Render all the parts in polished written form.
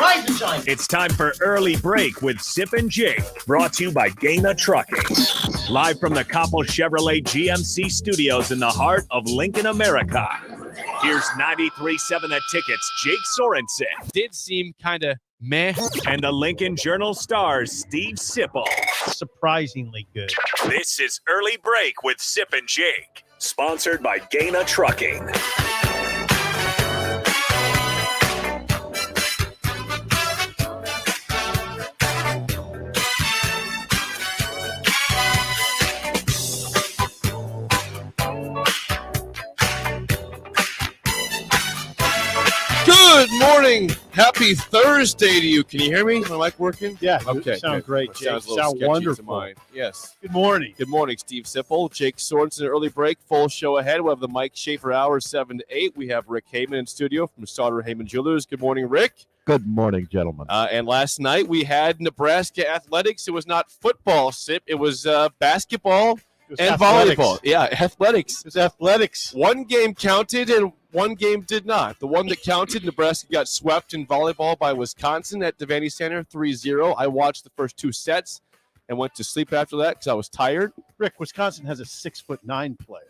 Rise and shine. It's time for Early Break with Sip and Jake, brought to you by Gaina Trucking. Live from the Coppel Chevrolet GMC studios in the heart of Lincoln, America. Here's 93.7 The Ticket's Jake Sorensen. Did seem kind of meh. And the Lincoln Journal-Star's Steve Sipple. Surprisingly good. This is Early Break with Sip and Jake, sponsored by Gaina Trucking. Good morning. Happy Thursday to you. Can you hear me? My mic working? Yeah. Okay. Sound great, Jake. Sounds a little Sound sketchy wonderful. to mine. Yes. Good morning. Good morning, Steve Sipple, Jake Sorensen. Early break, full show ahead. We'll have the Mike Schaefer hour 7 to 8. We have Rick Heyman in studio from Sauter Heyman Jewelers. Good morning, Rick. Good morning, gentlemen. And last night we had Nebraska athletics. It was not football, Sip. It was basketball and volleyball. Yeah, athletics. It was athletics. One game counted and one game did not. The one that counted, Nebraska got swept in volleyball by Wisconsin at Devaney Center 3-0. I watched the first two sets and went to sleep after that because I was tired. Rick, Wisconsin has a 6'9" player.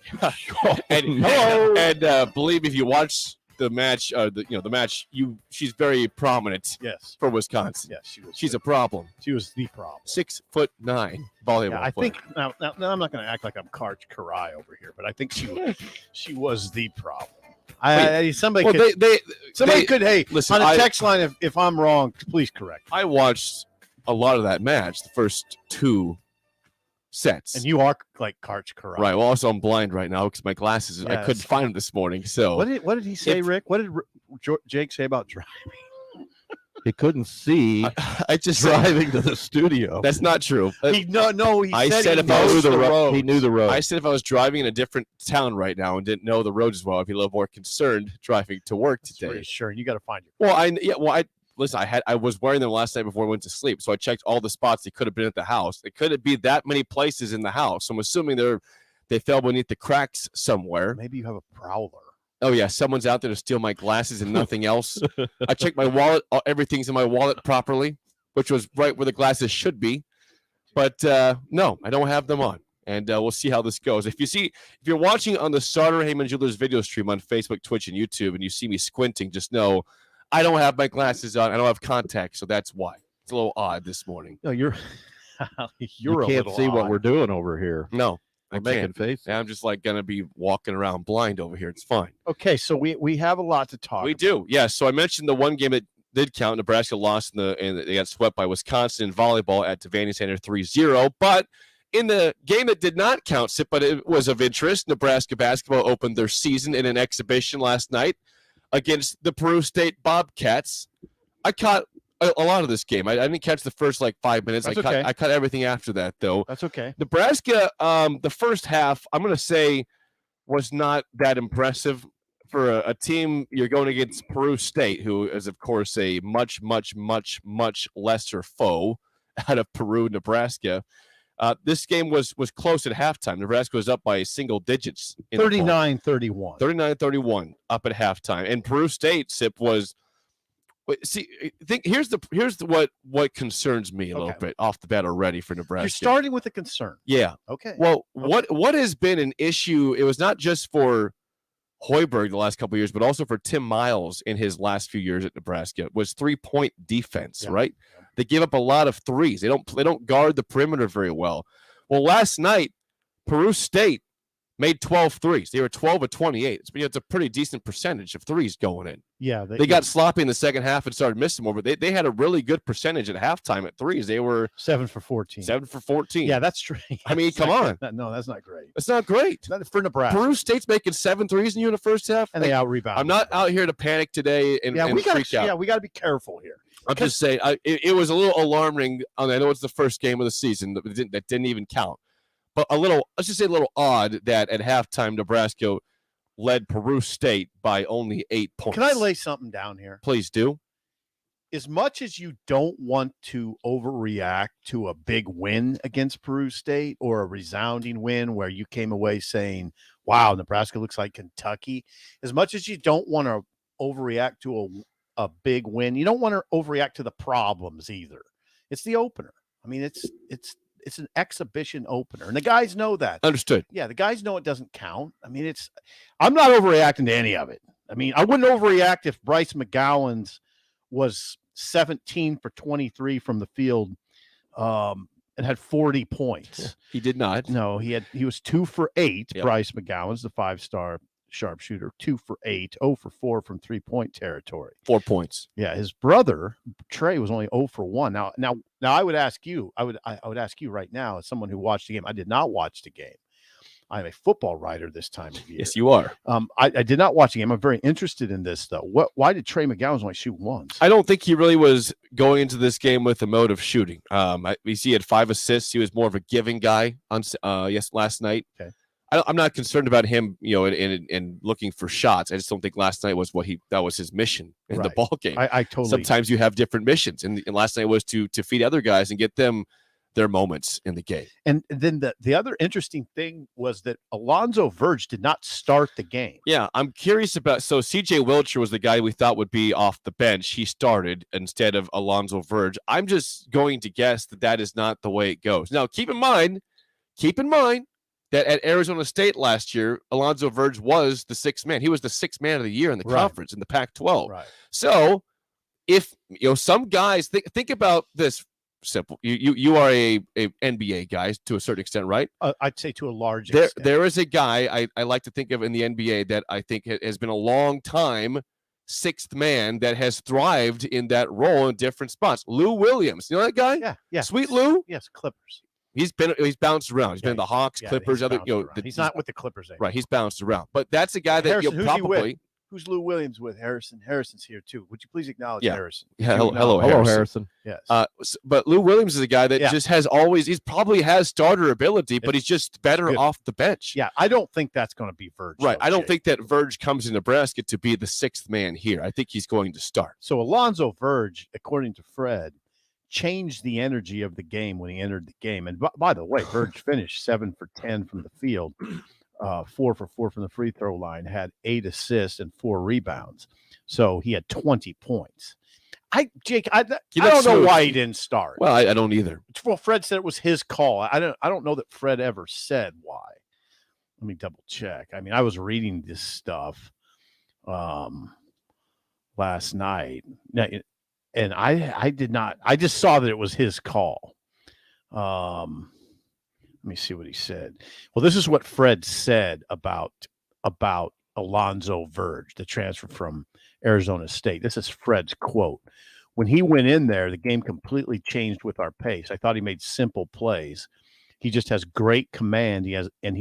and believe me, if you watch the match, the match, she's very prominent. Yes. For Wisconsin. Yes, she was. She's a problem. She was the problem. 6'9" volleyball. Yeah, I player. think now I'm not going to act like I'm Karch Karai over here, but I think she was the problem. Somebody could. Hey, listen, on a text line, if I'm wrong, please correct. I watched a lot of that match, the first two sets. And you are like Karch Karai, right? Well, also I'm blind right now because my glasses. I couldn't find them this morning. So what did he say, Rick? What did Jake say about driving? He couldn't see. I just driving to the studio. That's not true. He said if I was he knew the road. I said if I was driving in a different town right now and didn't know the roads as well, I'd be a little more concerned driving to work today. Sure, you got to find your. Listen. I was wearing them last night before I went to sleep, so I checked all the spots they could have been at the house. It couldn't be that many places in the house. So I'm assuming they fell beneath the cracks somewhere. Maybe you have a prowler. Oh, yeah, someone's out there to steal my glasses and nothing else. I checked my wallet. Everything's in my wallet properly, which was right where the glasses should be. But, no, I don't have them on. And we'll see how this goes. If you're watching on the Sauter Heyman Jewelers video stream on Facebook, Twitch, and YouTube, and you see me squinting, just know I don't have my glasses on. I don't have contacts, so that's why. It's a little odd this morning. No, you can't see what we're doing over here. No. I'm making faces. I'm just gonna be walking around blind over here. It's fine. Okay, so we have a lot to talk. We do, yeah. So I mentioned the one game that did count. Nebraska lost and they got swept by Wisconsin in volleyball at Devaney Center 3-0. But in the game that did not count, but it was of interest. Nebraska basketball opened their season in an exhibition last night against the Peru State Bobcats. I caught a lot of this game. I didn't catch the first 5 minutes. I caught everything after that, though. That's okay. Nebraska, the first half, I'm going to say, was not that impressive for a team. You're going against Peru State, who is, of course, a much, much, much, much lesser foe out of Peru, Nebraska. This game was close at halftime. Nebraska was up by single digits. 39-31. 39-31 up at halftime. And Peru State, Sip, was – see, here's what concerns me a little bit off the bat already for Nebraska. You're starting with a concern. Yeah. Okay. Well, what has been an issue? It was not just for Hoiberg the last couple of years, but also for Tim Miles in his last few years at Nebraska was 3-point defense. Yeah. Right? Yeah. They give up a lot of threes. They don't guard the perimeter very well. Well, last night Peru State made 12 threes. They were 12 of 28. It's a pretty decent percentage of threes going in. Yeah. They got sloppy in the second half and started missing more, but they had a really good percentage at halftime at threes. They were 7 for 14. 7 for 14. Yeah, that's true. I mean, come on. No, that's not great. It's not great. Not for Nebraska. Peru State's making 7 threes in you in the first half. And they out-rebound. I'm not out here to panic today and freak out. Yeah, we got to be careful here. I'm just saying, it was a little alarming. I know it's the first game of the season that didn't even count. But let's just say a little odd that at halftime, Nebraska led Peru State by only 8 points. Can I lay something down here? Please do. As much as you don't want to overreact to a big win against Peru State or a resounding win where you came away saying, wow, Nebraska looks like Kentucky, as much as you don't want to overreact to a big win. You don't want to overreact to the problems either. It's the opener. I mean, it's an exhibition opener, and the guys know that. Understood. Yeah, the guys know it doesn't count. I mean, I'm not overreacting to any of it. I mean, I wouldn't overreact if Bryce McGowan's was 17 for 23 from the field and had 40 points. He did not. No, he was 2 for 8. Yep. Bryce McGowan's the 5-star sharpshooter, 2 for 8, 0 for 4 from 3-point territory. 4 points. Yeah, his brother Trey was only 0 for 1. Now I would ask you, I would ask you right now, as someone who watched the game. I did not watch the game. I'm a football writer this time of year. Yes, you are. I did not watch the game. I'm very interested in this though. Why did Trey McGowan only shoot once? I don't think he really was going into this game with a mode of shooting. We see he had 5 assists. He was more of a giving guy on last night. Okay. I'm not concerned about him, and looking for shots. I just don't think last night was that was his mission in the ball game. I totally. Sometimes you have different missions, and last night was to feed other guys and get them their moments in the game. And then the other interesting thing was that Alonzo Verge did not start the game. Yeah, I'm curious about. So CJ Wilcher was the guy we thought would be off the bench. He started instead of Alonzo Verge. I'm just going to guess that is not the way it goes. Now, keep in mind that at Arizona State last year, Alonzo Verge was the 6th man. He was the 6th man of the year in the conference, in the Pac-12. Right. So if some guys think about this simple. You are a NBA guy to a certain extent, right? I'd say to a large extent. There is a guy I like to think of in the NBA that I think has been a long time 6th man that has thrived in that role in different spots. Lou Williams, you know that guy? Yeah. Sweet Lou? Yes, Clippers. He's bounced around. He's been in the Hawks, Clippers, he's not with the Clippers anymore. Right, he's bounced around. But that's a guy that Harrison, you'll probably. Who's Lou Williams with? Harrison. Harrison's here too. Would you please acknowledge Harrison? Yeah, hello, Harrison. Yes. But Lou Williams is a guy that just has always. He probably has starter ability, but he's just better off the bench. Yeah, I don't think that's going to be Verge. Right. I don't think that Verge comes to Nebraska to be the 6th man here. I think he's going to start. So Alonzo Verge, according to Fred, changed the energy of the game when he entered the game. And by the way, Verge finished 7 for 10 from the field. 4 for 4 from the free throw line, had 8 assists and 4 rebounds. So he had 20 points. I don't know why he didn't start. Well, I don't either. Well, Fred said it was his call. I don't know that Fred ever said why. Let me double check. I mean, I was reading this stuff last night, and I did not. I just saw that it was his call. Let me see what he said. Well, this is what Fred said about Alonzo Verge, the transfer from Arizona State. This is Fred's quote. When he went in there, the game completely changed with our pace. I thought he made simple plays. He just has great command. He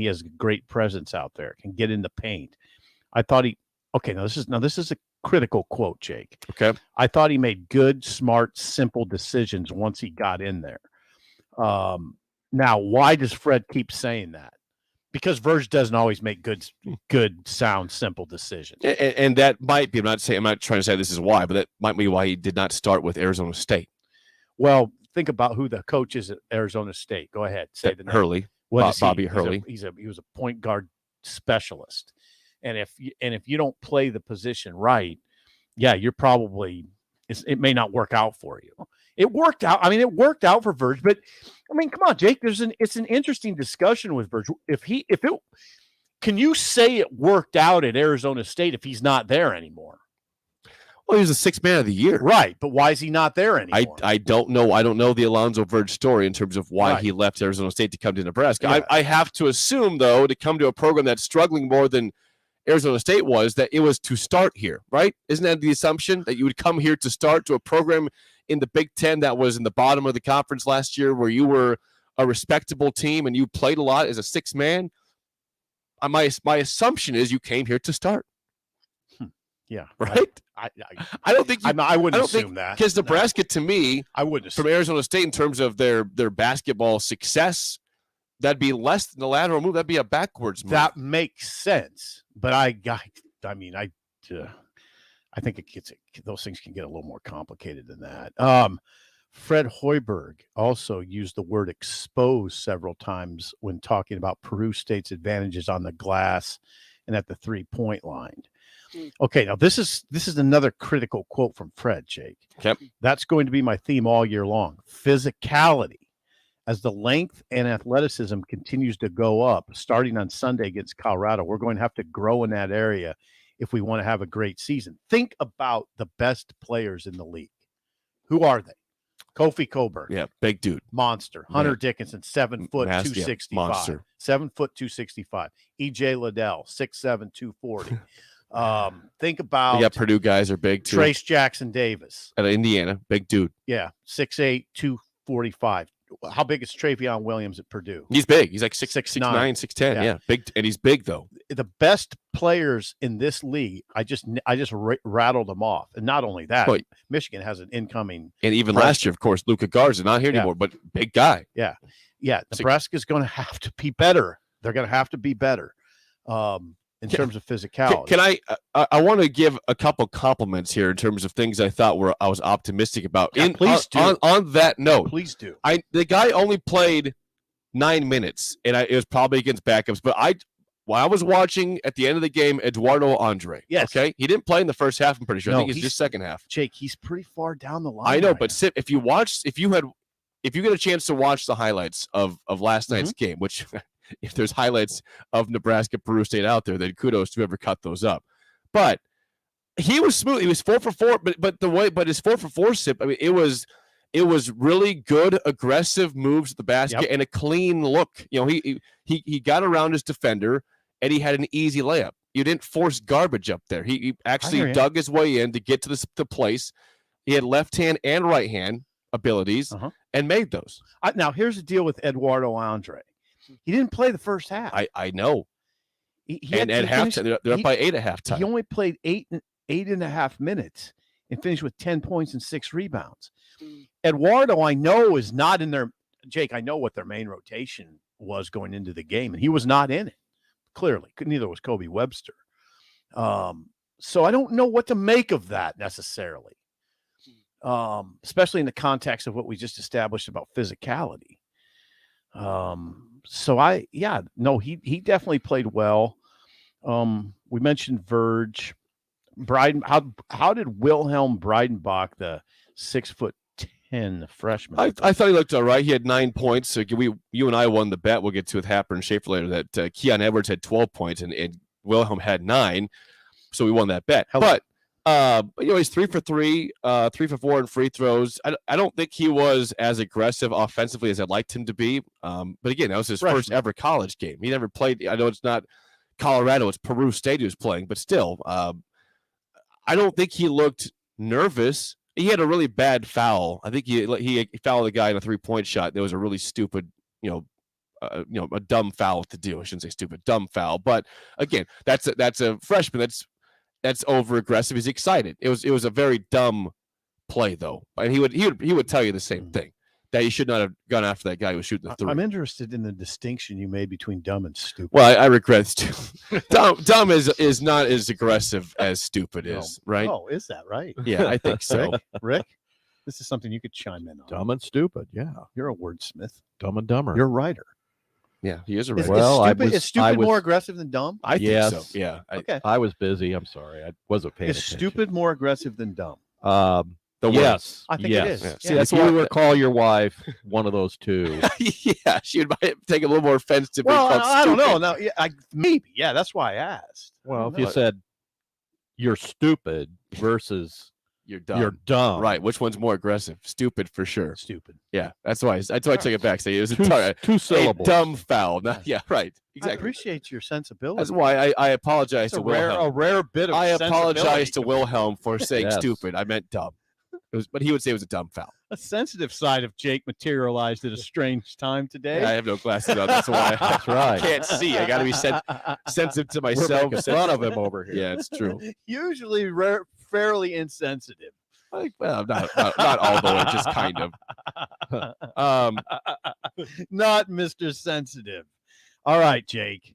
has great presence out there. Can get in the paint. I thought this is a critical quote, Jake. Okay. I thought he made good, smart, simple decisions once he got in there. Now, why does Fred keep saying that? Because Verge doesn't always make good, sound, simple decisions. And that might be, I'm not trying to say this is why, but that might be why he did not start with Arizona State. Well, think about who the coach is at Arizona State. Go ahead. Say the name. Hurley. Bobby Hurley. He was a point guard specialist. And if you don't play the position right, you're probably it may not work out for you. It worked out. I mean, it worked out for Verge, but I mean, come on, Jake. It's an interesting discussion with Verge. Can you say it worked out at Arizona State if he's not there anymore? Well, he was the 6th man of the year, right? But why is he not there anymore? I don't know. I don't know the Alonzo Verge story in terms of why he left Arizona State to come to Nebraska. Yeah. I have to assume, though, to come to a program that's struggling more than Arizona State was, that it was to start here, right? Isn't that the assumption that you would come here to start to a program in the Big Ten that was in the bottom of the conference last year, where you were a respectable team and you played a lot as a 6th man? My assumption is you came here to start. Yeah, right. I don't think I wouldn't assume that, because Nebraska, to me, I wouldn't from Arizona State in terms of their basketball success, that'd be less than the lateral move. That'd be a backwards move. That makes sense, but I think those things can get a little more complicated than that. Fred Hoiberg also used the word expose several times when talking about Peru State's advantages on the glass and at the 3-point line. Okay, now this is another critical quote from Fred, Jake. Yep. That's going to be my theme all year long. Physicality. As the length and athleticism continues to go up, starting on Sunday against Colorado, we're going to have to grow in that area if we want to have a great season. Think about the best players in the league. Who are they? Kofi Coburn. Yeah, big dude. Monster. Hunter Yeah. Dickinson, 7 foot, Yeah, 265. monster. 7 foot, 265. EJ Liddell, 6'7", 240. Think about You got Purdue guys are big too. Trace Jackson Davis. Out of Indiana, big dude. Yeah, 6'8", 245. How big is Travion Williams at Purdue? He's big. He's like 6'9", 6'10". Yeah. Yeah, big, and he's big though. The best players in this league, I just rattled them off. And not only that, Well, Michigan has an incoming. And even Freshman. last year, of course, Luka Garza not here Yeah. anymore, but big guy. Yeah, So- Nebraska's going to have to be better. They're going to have to be better in terms of physicality. Can I want to give a couple compliments here in terms of things I thought I was optimistic about. Yeah, please do. On that note, Please do. the guy only played 9 minutes, and it was probably against backups. But while I was watching at the end of the game, Eduardo Andre. Yes. Okay, he didn't play in the first half. I'm pretty sure. I No, think it's just second half. Jake, he's pretty far down the line. I know, right but now. Sip, if you get a chance to watch the highlights of last night's game, which if there's highlights of Nebraska Peru State out there, then kudos to whoever cut those up. But he was smooth. He was 4 for 4, but his 4 for 4 Sip, I mean, it was really good, aggressive moves at the basket and a clean look. You know, he got around his defender and he had an easy layup. You didn't force garbage up there. He actually dug his way in to get to the place. He had left hand and right hand abilities and made those. Now here's the deal with Eduardo Andre. He didn't play the first half. I know. He And at halftime, they're up by 8 at halftime. He only played eight and a half minutes and finished with 10 points and 6 rebounds. Eduardo, I know, is not in their – Jake, I know what their main rotation was going into the game, and he was not in it, clearly. Neither was Kobe Webster. So I don't know what to make of that necessarily, especially in the context of what we just established about physicality. He definitely played well. We mentioned Verge, Bryden. How did Wilhelm Breidenbach, the 6'10" freshman? I thought he looked all right. He had 9 points. So you and I won the bet. We'll get to with Happer and Schaefer later. That Keon Edwards had 12 points and Wilhelm had 9, so we won that bet. But he's 3 for 3, 3 for 4 in free throws. I don't think he was as aggressive offensively as I'd liked him to be. But again, that was his first ever college game. He never played. I know it's not Colorado, it's Peru State he was playing, but still, I don't think he looked nervous. He had a really bad foul. I think he fouled a guy in a 3-point shot. There was a really stupid, a dumb foul to do. I shouldn't say stupid, dumb foul. But again, that's a freshman. That's over aggressive. He's excited. It was a very dumb play though, and he would tell you the same thing, that he should not have gone after that guy who was shooting the 3. I'm interested in the distinction you made between dumb and stupid. Well, I regret it too. Dumb is not as aggressive as stupid is, right? Oh, is that right? Yeah, I think so. Rick, this is something you could chime in on. Dumb and stupid. Yeah. You're a wordsmith. Dumb and dumber. You're a writer. Yeah, he is a Is, writer. is stupid more aggressive than dumb? I think Yes. so. Yeah. Okay. I was busy. I'm sorry. I wasn't paying Is attention. stupid more aggressive than dumb? Yes. I think yes. it is. Yeah. Yeah. See, that's If you why. would call your wife one of those two. Yeah, she would take a little more offense to being Well, called I don't know. stupid. Now, maybe. Yeah, that's why I asked. Well, if you said you're stupid versus You're dumb. you're dumb. Right. Which one's more aggressive? Stupid for sure. Stupid. Yeah. That's why I took it back. Say it was Two a syllables. dumb foul. Yeah. Right. I Exactly. appreciate your sensibility. That's why I apologize It's to a rare, Wilhelm. a rare bit of I apologize sensibility. to Wilhelm for saying Yes. stupid. I meant dumb. But he would say it was a dumb foul. A sensitive side of Jake materialized at a strange time today. Yeah, I have no glasses on. That's why That's I right. can't see. I got to be sensitive to We're myself. making fun of him over here. Yeah, it's true. Usually fairly insensitive. Well, not all the way, just kind of. Not Mr. Sensitive. All right, Jake.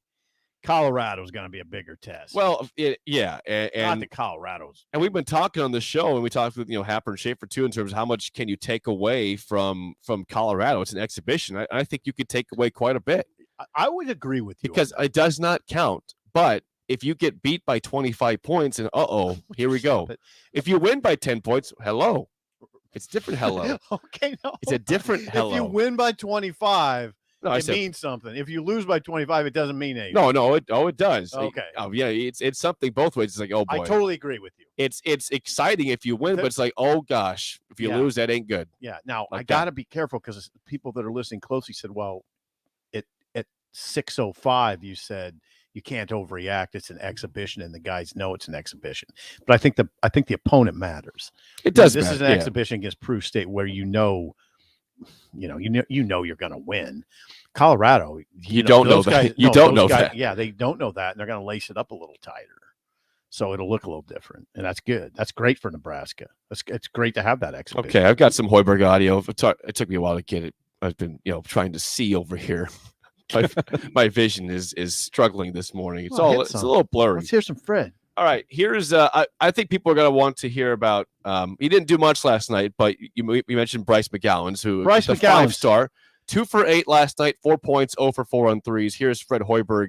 Colorado's going to be a bigger test. Well, yeah, not and the Colorado's. we've been talking on the show, and we talked with Happer and Schaefer too, in terms of how much can you take away from Colorado. It's an exhibition. I think you could take away quite a bit I would agree with you. because it does not count. But if you get beat by 25 points and here we go. Stop it. If you win by 10 points, hello. It's different hello. Okay, no. It's a different hello. If you win by 25, No, I it said, means something. If you lose by 25, it doesn't mean anything. no, it does. Okay. Oh, yeah, it's something both ways. It's like, oh boy. I totally agree with you. It's exciting if you win, but it's like, oh gosh, if you Yeah. lose, that ain't good. Yeah. Now, Like I got to be careful because people that are listening closely said, well, at 6:05, you said you can't overreact. It's an exhibition, and the guys know it's an exhibition. But I think the opponent matters. It does. This matter, is an yeah. exhibition against Peru State where you know you're going to win. Colorado, You don't know those that. guys- You no, don't those know guys- that. Yeah, they don't know that, and they're going to lace it up a little tighter, so it'll look a little different, and that's good. That's great for Nebraska. It's great to have that exhibition. Okay, I've got some Hoiberg audio. It took me a while to get it. I've been, trying to see over here. My vision is struggling this morning. It's Well, hit it's a some. little blurry. Let's hear some Fred. All right, here's I think people are going to want to hear about. He didn't do much last night, but you mentioned Bryce McGowan's, who Bryce the McGowan's. 5-star, 2 for 8 last night, 4 points, 0 for 4 on threes. Here's Fred Hoiberg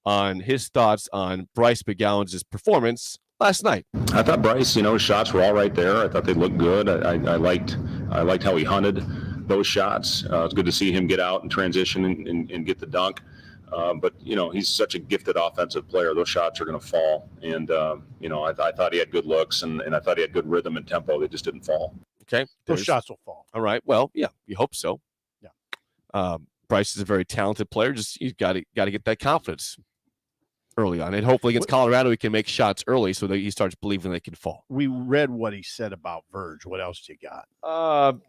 on his thoughts on Bryce McGowan's performance last night. I thought Bryce, his shots were all right there. I thought they looked good. I liked how he hunted those shots. It's good to see him get out and transition and get the dunk. But he's such a gifted offensive player. Those shots are going to fall. And I thought he had good looks and I thought he had good rhythm and tempo. They just didn't fall. Okay, Those there's- shots will fall. All right. Well, yeah, you hope so. Yeah. Bryce is a very talented player. Just you got to get that confidence early on, and hopefully against Colorado, he can make shots early so that he starts believing they can fall. We read what he said about Verge. What else do you got?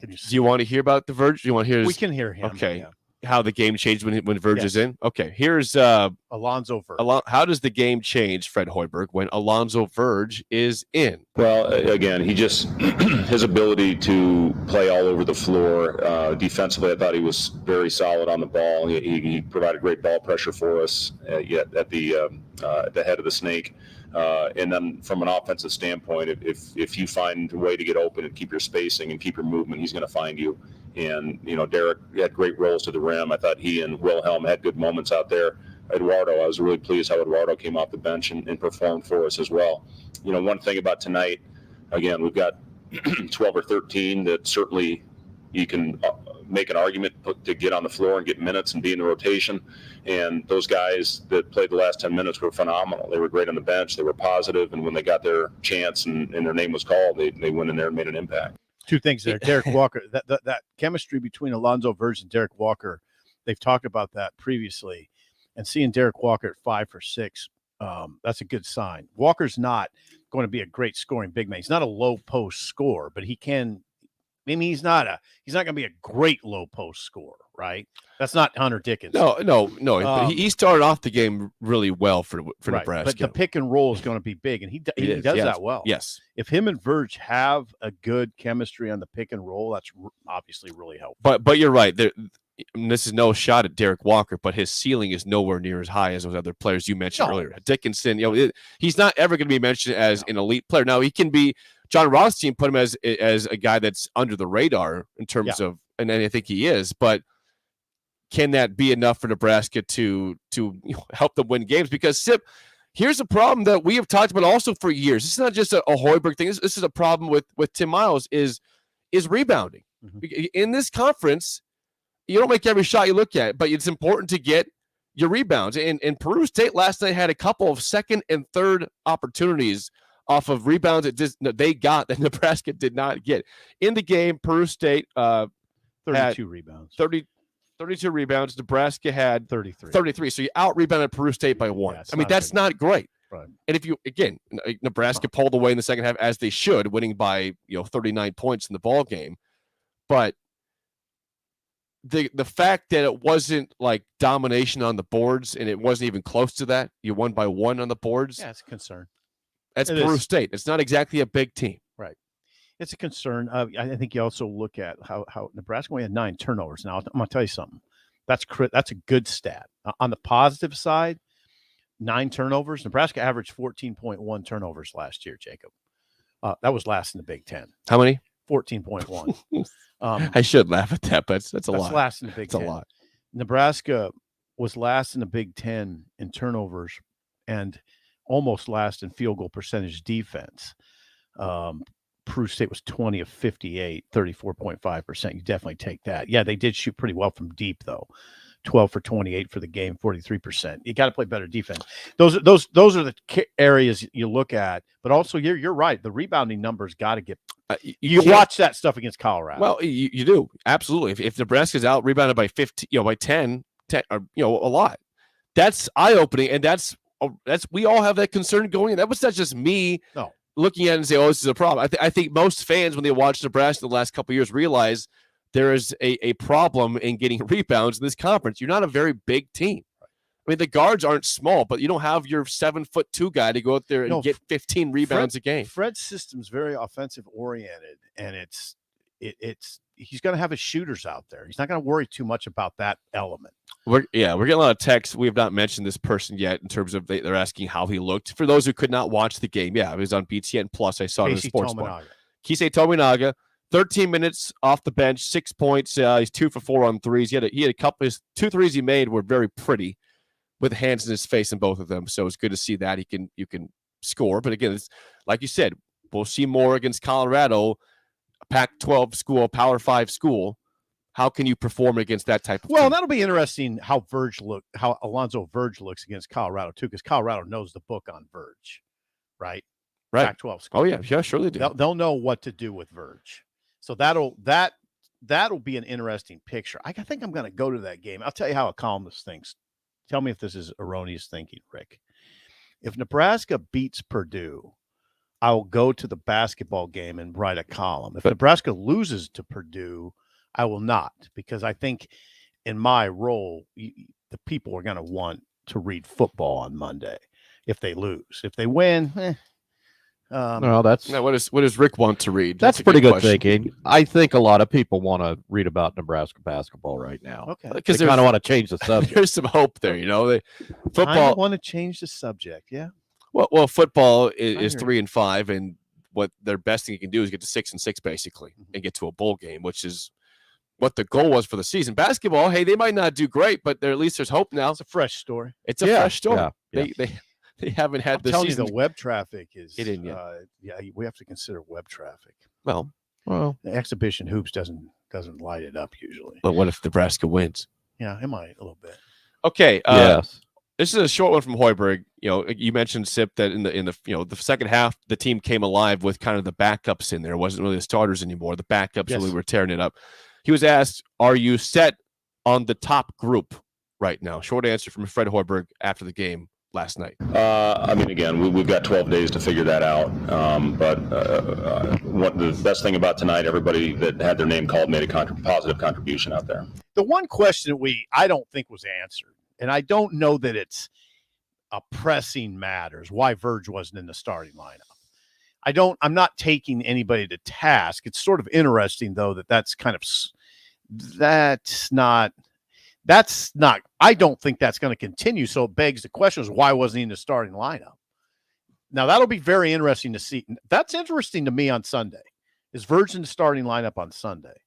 Can you Do you want to hear about the Verge? Do you want to hear we can hear him. Okay. Yeah. how the game changed when Verge is Yes. in? Okay, here's Alonzo Verge. how does the game change, Fred Hoiberg, when Alonzo Verge is in? Well, again, he just his ability to play all over the floor defensively. I thought he was very solid on the ball. He provided great ball pressure for us at the head of the snake. And then from an offensive standpoint, if you find a way to get open and keep your spacing and keep your movement, he's going to find you. And, Derek had great rolls to the rim. I thought he and Wilhelm had good moments out there. Eduardo, I was really pleased how Eduardo came off the bench and performed for us as well. One thing about tonight, again, we've got 12 or 13 that certainly you can make an argument to get on the floor and get minutes and be in the rotation. And those guys that played the last 10 minutes were phenomenal. They were great on the bench. They were positive, and when they got their chance and their name was called, they went in there and made an impact. Two things there. Derek Walker, that chemistry between Alonzo Verge and Derek Walker, they've talked about that previously. And seeing Derek Walker at 5 for 6, that's a good sign. Walker's not going to be a great scoring big man. He's not a low post scorer, but he can. I mean, he's not going to be a great low post scorer, right? That's not Hunter Dickinson. No. But he started off the game really well for right. Nebraska. But the pick and roll is going to be big, and he does that well. Yes. If him and Verge have a good chemistry on the pick and roll, that's obviously really helpful. But you're right. This is no shot at Derek Walker, but his ceiling is nowhere near as high as those other players you mentioned earlier. Dickinson, he's not ever going to be mentioned as an elite player. Now he can be. John Rothstein put him as a guy that's under the radar in terms of, and I think he is. But can that be enough for Nebraska to help them win games? Because Sip, here's a problem that we have talked about also for years. This is not just a Hoiberg thing. This is a problem with Tim Miles is rebounding. Mm-hmm. In this conference, you don't make every shot you look at, but it's important to get your rebounds. And Peru State last night had a couple of second and third opportunities off of rebounds they got that Nebraska did not get. In the game, Peru State 32 rebounds. 32 rebounds. Nebraska had 33. So you out-rebounded Peru State by 1. Yeah, I mean, that's not great. Right. And if Nebraska pulled away in the second half as they should, winning by 39 points in the ball game. But the fact that it wasn't like domination on the boards and it wasn't even close to that, you won by 1 on the boards. Yeah, it's a concern. That's Peru State. It's not exactly a big team. Right. It's a concern. I think you also look at how Nebraska only had 9 turnovers. Now, I'm going to tell you something. That's a good stat. On the positive side, 9 turnovers. Nebraska averaged 14.1 turnovers last year, Jacob. That was last in the Big Ten. How many? 14.1. I should laugh at that, but that's a lot. That's last in the Big Ten. That's a lot. Nebraska was last in the Big Ten in turnovers, and almost last in field goal percentage defense. Peru State was 20 of 58, 34.5%. You definitely take that. Yeah, they did shoot pretty well from deep, though. 12 for 28 for the game, 43%. You got to play better defense. Those are the areas you look at. But also, you're right. The rebounding numbers got to get. You watch that stuff against Colorado. Well, you do absolutely. If Nebraska's out rebounded by 15, by 10, or a lot, that's eye opening, and that's we all have that concern going in. That was not just me. No. Looking at it and say, "Oh, this is a problem." I think most fans, when they watch Nebraska the last couple of years, realize there is a problem in getting rebounds in this conference. You're not a very big team. I mean, the guards aren't small, but you don't have your 7'2" guy to go out there and get 15 rebounds a game. Fred's system's very offensive oriented, and it's he's going to have his shooters out there. He's not going to worry too much about that element. We're getting a lot of texts. We have not mentioned this person yet in terms of they're asking how he looked. For those who could not watch the game, it was on BTN Plus. I saw it in the sports bar. Keisei Tominaga, 13 minutes off the bench, 6 points. He's 2 for 4 on threes. He had a couple. His 2 threes he made were very pretty, with hands in his face in both of them. So it's good to see that you can score. But again, it's like you said, we'll see more against Colorado, a Pac-12 school, Power 5 school. How can you perform against that type of team? That'll be interesting how Alonzo Verge looks against Colorado too, because Colorado knows the book on Verge, right? Right. Pac-12 school. Oh yeah, surely do. They'll know what to do with Verge. So that'll be an interesting picture. I think I'm going to go to that game. I'll tell you how a columnist thinks. Tell me if this is erroneous thinking, Rick. If Nebraska beats Purdue, I will go to the basketball game and write a column. If Nebraska loses to Purdue, I will not, because I think in my role, the people are going to want to read football on Monday if they lose. If they win, no, what does Rick want to read? That's pretty good thinking. I think a lot of people want to read about Nebraska basketball right now. Okay, because they kind of want to change the subject. There's some hope there, football. I want to change the subject. Yeah. Well, football is 3-5, and what their best thing you can do is get to 6-6 basically, and get to a bowl game, which is what the goal was for the season. Basketball, hey, they might not do great, but at least there's hope now. It's a fresh story. It's a fresh story. Yeah. They haven't had the telling season. You the web traffic is It in yet. We have to consider web traffic. Well, the exhibition hoops doesn't light it up usually. But what if Nebraska wins? Yeah, it might a little bit. Okay. Yes. This is a short one from Hoiberg. You mentioned, Sip, that in the second half, the team came alive with kind of the backups in there. It wasn't really the starters anymore. The backups really were tearing it up. He was asked, "Are you set on the top group right now?" Short answer from Fred Hoiberg after the game last night. Again, we've got 12 days to figure that out. But what the best thing about tonight, everybody that had their name called made a positive contribution out there. The one question I don't think was answered, and I don't know that it's a pressing matters, why Verge wasn't in the starting lineup. I'm not taking anybody to task. It's sort of interesting, though, that's not, I don't think that's going to continue. So it begs the question is, why wasn't he in the starting lineup? Now, that'll be very interesting to see. That's interesting to me on Sunday. Is Verge in the starting lineup on Sunday?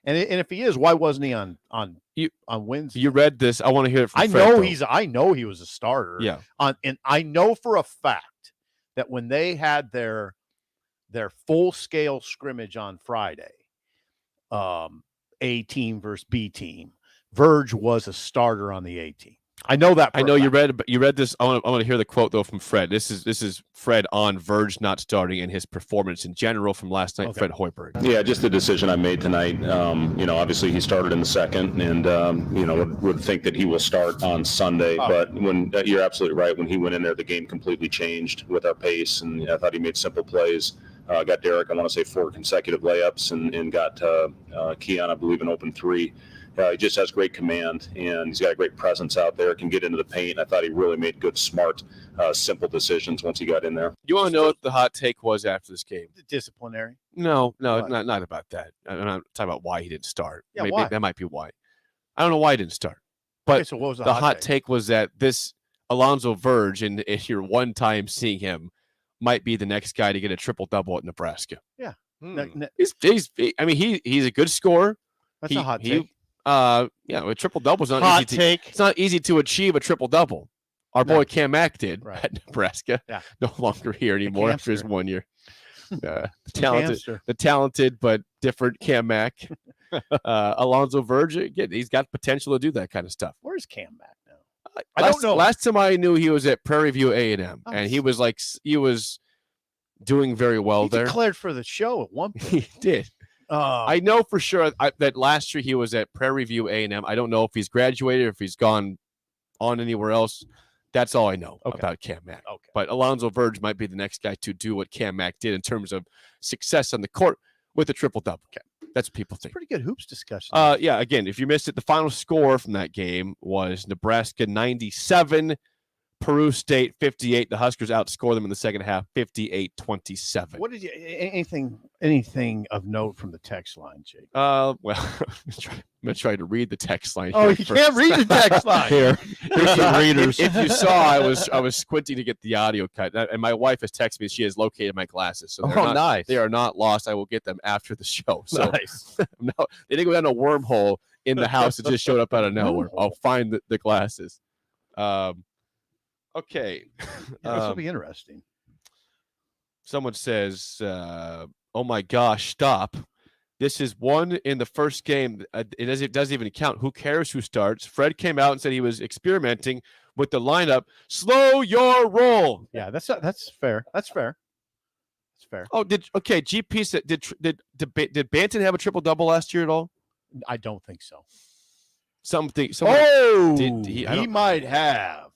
And if he is, why wasn't he on Wednesday? You read this. I want to hear it from Fred, I know he was a starter. Yeah. And I know for a fact that when they had their full-scale scrimmage on Friday, A team versus B team, Verge was a starter on the A team. I know that. I know you read this. I want to hear the quote though from Fred. This is Fred on Verge not starting and his performance in general from last night. Okay. Fred Hoiberg. Yeah, just the decision I made tonight. Obviously he started in the second, and would think that he will start on Sunday. But when you're absolutely right, when he went in there, the game completely changed with our pace, and I thought he made simple plays. Got Derek, I want to say 4 consecutive layups, and got Keon, I believe, an open 3. He just has great command, and he's got a great presence out there, can get into the paint. I thought he really made good, smart, simple decisions once he got in there. You want to know what the hot take was after this game? Disciplinary? No, not about that. I'm not talking about why he didn't start. Yeah, why? That might be why. I don't know why he didn't start. But okay, so what was the hot take was that this Alonzo Verge, and if you're one time seeing him, might be the next guy to get a triple-double at Nebraska. Yeah. He's a good scorer. That's a hot take. A triple double is not hot easy. Take. It's not easy to achieve a triple double. Our boy No. Cam Mack did Right. at Nebraska. Yeah. No longer here anymore after his Camster. 1 year. The The talented but different Cam Mack. Alonzo Verge, again, he's got potential to do that kind of stuff. Where's Cam Mack now? I don't know. Last time I knew, he was at Prairie View A&M, Oh, and he was doing very well He there. declared for the show at one point. He did. I know for sure that last year he was at Prairie View A&M. I don't know if he's graduated or if he's gone on anywhere else. That's all I know about Cam Mack. Okay. But Alonzo Verge might be the next guy to do what Cam Mack did in terms of success on the court with a triple-double. That's what people think. Pretty good hoops discussion. Yeah, again, if you missed it, the final score from that game was Nebraska 97, Peru State 58. The Huskers outscored them in the second half 58-27. What did you anything of note from the text line, Jake? Well, I'm gonna try to read the text line. Oh, here you first. can't read the text line. Here's some readers. If you saw, I was squinting to get the audio cut, and my wife has texted me. She has located my glasses, so Nice. they are not lost. I will get them after the show. So Nice. no, they didn't go down a wormhole in the house. It just showed up out of nowhere. I'll find the glasses. Okay. Yeah, this will be interesting. Someone says, "Oh my gosh, stop! This is one in the first game. It doesn't even count. Who cares who starts?" Fred came out and said he was experimenting with the lineup. Slow your roll. Yeah, that's fair. That's fair. That's fair. Oh, GP said did Banton have a triple double last year at all? I don't think so. Someone Did he- I he don't- might have.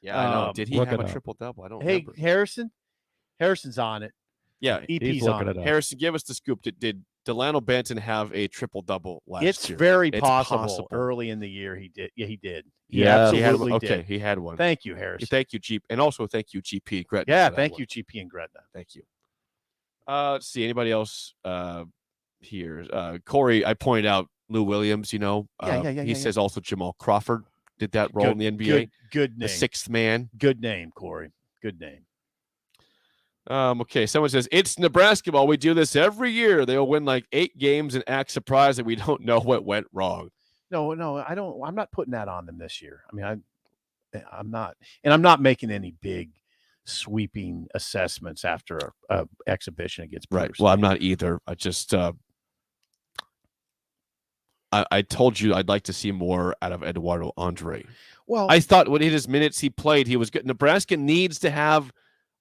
Yeah, I know. Did he look have it a up. triple double? I don't Hey, remember. Harrison's on it. Yeah, EP's looking on it it. up. Harrison, give us the scoop. Did Delano Banton have a triple double last It's year? very It's possible. possible. Early in the year, he did. Yeah, he did. He Yeah. He had absolutely one. Okay, did. he had one. Thank you, Harrison. Thank you, GP, and also thank you, GP and Gretna. Yeah, for that thank one. you, GP and Gretna. Thank you. Let's see. Anybody else here? Corey, I pointed out Lou Williams. Yeah. He says also Jamal Crawford did that role in the NBA. Good name. The sixth man. Good name, Corey. Good name. Okay, someone says it's Nebraska ball. We do this every year. They'll win like 8 games and act surprised that we don't know what went wrong. No, I don't. I'm not putting that on them this year. I mean, I'm not, and I'm not making any big sweeping assessments after a exhibition against Peru Well, I'm State. not either. I just I told you I'd like to see more out of Eduardo Andre. Well, I thought when in his minutes he played, he was good. Nebraska needs to have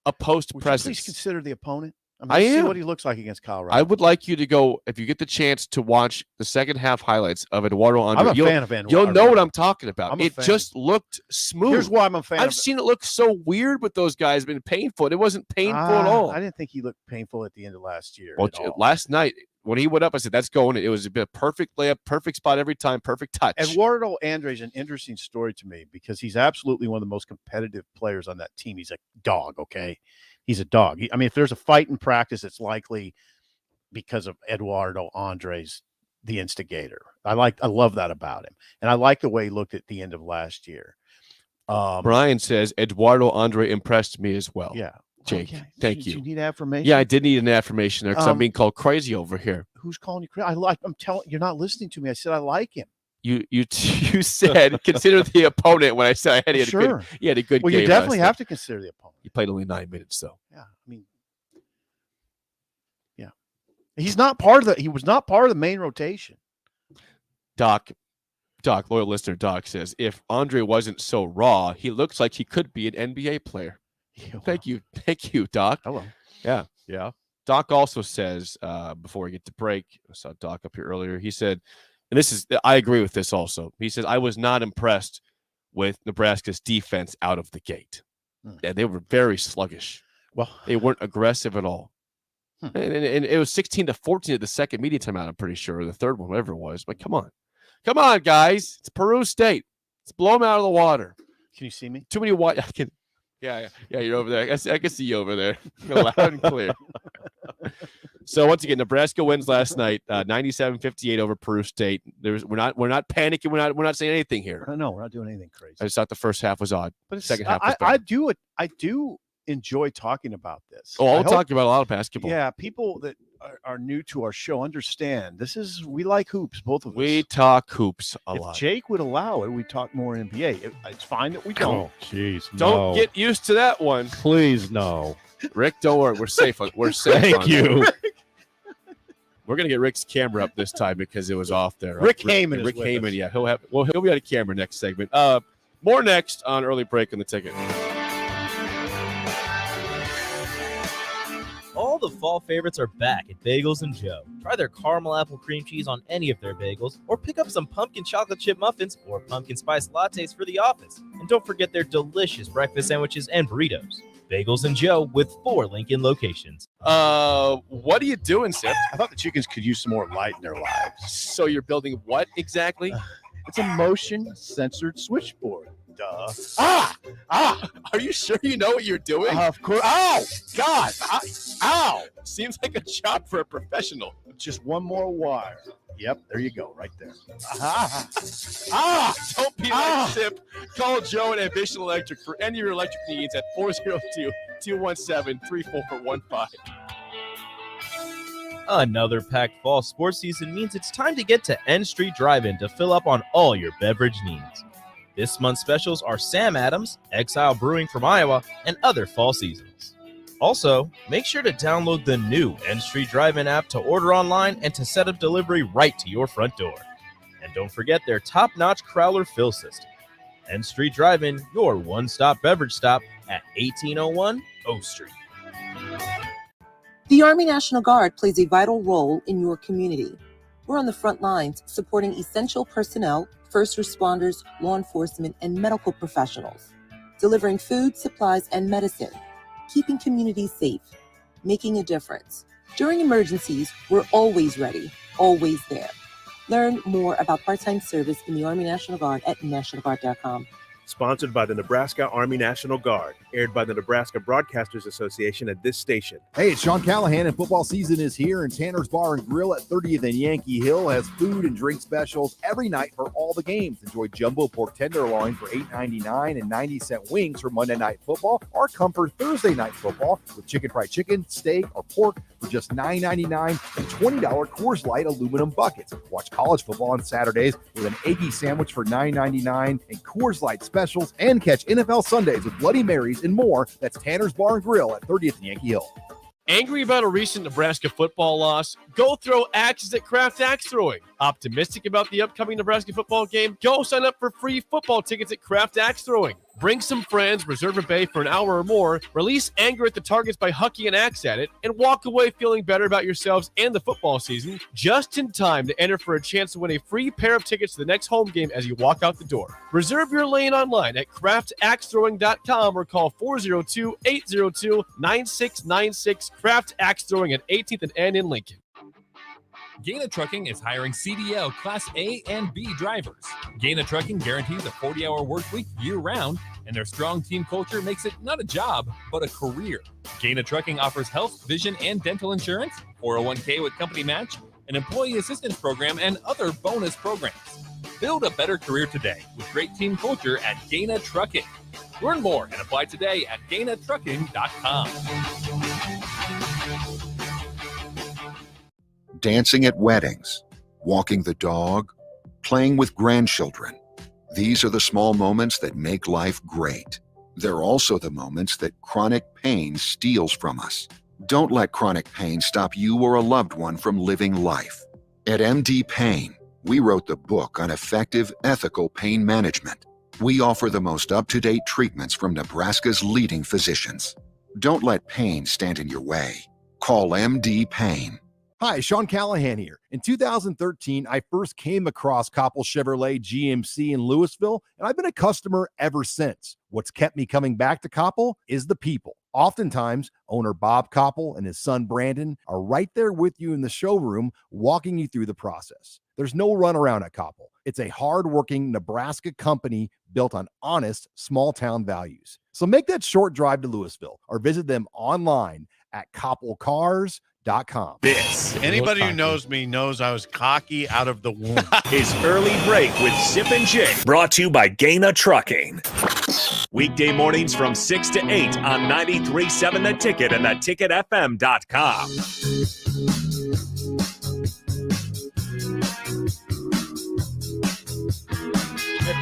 a post would you presence. please consider the opponent. I let's see am. what he looks like against Colorado. I would like you to go, if you get the chance, to watch the second half highlights of Eduardo Andre. I'm a fan of Eduardo. You'll know what I'm talking about. I'm a It fan. just looked smooth. Here's why I'm a fan. I've of seen it look so weird with those guys, been painful. It wasn't painful at all. I didn't think he looked painful at the end of last year. Well, at all. last night when he went up, I said, that's going. It was a bit perfect layup, perfect spot every time, perfect touch. Eduardo Andre is an interesting story to me because he's absolutely one of the most competitive players on that team. He's a dog, okay? He's a dog. I mean, if there's a fight in practice, it's likely because of Eduardo Andre's the instigator. I love that about him. And I like the way he looked at the end of last year. Brian says, Eduardo Andre impressed me as well. Yeah. Jake, Okay. thank Did you. you need affirmation? Yeah, I did need an affirmation there because I'm Um, being called crazy over here. Who's calling you crazy? I'm telling you're not listening to me. I said I like him. You said consider the opponent when I said I had, Sure. he had a good Well, game. you definitely last have night. to consider the opponent. He played only 9 minutes though. Yeah. I mean, yeah. He was not part of the main rotation. Doc, loyal listener Doc says, if Andre wasn't so raw, he looks like he could be an NBA player. Thank you, Doc. Hello. Yeah. Doc also says, before we get to break, I saw Doc up here earlier. He said, and I agree with this also. He says, I was not impressed with Nebraska's defense out of the gate. Yeah, they were very sluggish. Well, They weren't aggressive at all. And it was 16-14 at the second media timeout, I'm pretty sure, or the third one, whatever it was. But come on, guys. It's Peru State. Let's blow them out of the water. can you see me? Too many white. Yeah, you're over there. I can see you over there, loud and clear. So once again, Nebraska wins last night, 97-58 over Peru State. We're not panicking. We're not saying anything here. No, we're not doing anything crazy. I just thought the first half was odd. But it's, second half was I better. do enjoy talking about this. Oh, I I'll hope- talk about a lot of basketball. Yeah, people that are new to our show, understand we like hoops, both of us. We talk hoops a if lot. Jake would allow it, we talk more NBA. It's fine that we don't. Oh, jeez. Don't get used to that one. Please, no. Rick, don't worry. We're safe. We're safe. Thank on you. that. We're gonna get Rick's camera up this time because it was off there. Rick Heyman is Rick with Heyman, us. yeah. He'll be on camera next segment. More next on Early Break on the Ticket. All the fall favorites are back at Bagels & Joe. Try their caramel apple cream cheese on any of their bagels, or pick up some pumpkin chocolate chip muffins or pumpkin spice lattes for the office. And don't forget their delicious breakfast sandwiches and burritos. Bagels & Joe with 4 Lincoln locations. What are you doing, Sip? I thought the chickens could use some more light in their lives. So you're building what exactly? It's a motion-censored switchboard. Duh. Are you sure you know what you're doing? Of course. Ow! God! Ow! Seems like a job for a professional. Just one more wire. Yep, there you go, right there. Don't be like Sip. Call Joe at Ambition Electric for any of your electric needs at 402-217-3415. Another packed fall sports season means it's time to get to N Street Drive-In to fill up on all your beverage needs. This month's specials are Sam Adams, Exile Brewing from Iowa, and other fall seasons. Also, make sure to download the new N Street Drive-In app to order online and to set up delivery right to your front door. And don't forget their top-notch Crowler fill system. N Street Drive-In, your one-stop beverage stop at 1801 O Street. The Army National Guard plays a vital role in your community. We're on the front lines supporting essential personnel, first responders, law enforcement, and medical professionals, delivering food, supplies, and medicine, keeping communities safe, making a difference. During emergencies, we're always ready, always there. Learn more about part-time service in the Army National Guard at nationalguard.com. Sponsored by the Nebraska Army National Guard. Aired by the Nebraska Broadcasters Association at this station. Hey, it's Sean Callahan, and football season is here, and Tanner's Bar and Grill at 30th and Yankee Hill has food and drink specials every night for all the games. Enjoy jumbo pork tenderloin for $8.99 and 90-cent wings for Monday Night Football, or Comfort Thursday Night Football with chicken fried chicken, steak, or pork for just $9.99 and $20 Coors Light aluminum buckets. Watch college football on Saturdays with an eggy sandwich for $9.99 and Coors Light specials, and catch NFL Sundays with Bloody Marys and more. That's Tanner's Bar and Grill at 30th and Yankee Hill. Angry about a recent Nebraska football loss? Go throw axes at Kraft Axe Throwing. Optimistic about the upcoming Nebraska football game? Go sign up for free football tickets at Kraft Axe Throwing. Bring some friends, reserve a bay for an hour or more, release anger at the targets by hucking an axe at it, and walk away feeling better about yourselves and the football season just in time to enter for a chance to win a free pair of tickets to the next home game as you walk out the door. Reserve your lane online at craftaxethrowing.com or call 402-802-9696. Kraft Axe Throwing at 18th and N in Lincoln. Gaina Trucking is hiring CDL Class A and B drivers. Gaina Trucking guarantees a 40-hour work week year-round, and their strong team culture makes it not a job, but a career. Gaina Trucking offers health, vision, and dental insurance, 401k with company match, an employee assistance program, and other bonus programs. Build a better career today with great team culture at Gaina Trucking. Learn more and apply today at GainaTrucking.com. Dancing at weddings, walking the dog, playing with grandchildren. These are the small moments that make life great. They're also the moments that chronic pain steals from us. Don't let chronic pain stop you or a loved one from living life. At MD Pain, we wrote the book on effective, ethical pain management. We offer the most up-to-date treatments from Nebraska's leading physicians. Don't let pain stand in your way. Call MD Pain. Hi, Sean Callahan here. In 2013, I first came across Koppel Chevrolet GMC in Louisville, and I've been a customer ever since. What's kept me coming back to Koppel is the people. Oftentimes, owner Bob Koppel and his son Brandon are right there with you in the showroom, walking you through the process. There's no runaround at Koppel. It's a hardworking Nebraska company built on honest, small-town values. So make that short drive to Louisville or visit them online at koppelcars.com. This Anybody who knows me knows I was cocky out of the womb. is Early Break with Sip and Jake, brought to you by Gaina Trucking. Weekday mornings from 6 to 8 on 93.7 The Ticket and theticketfm.com.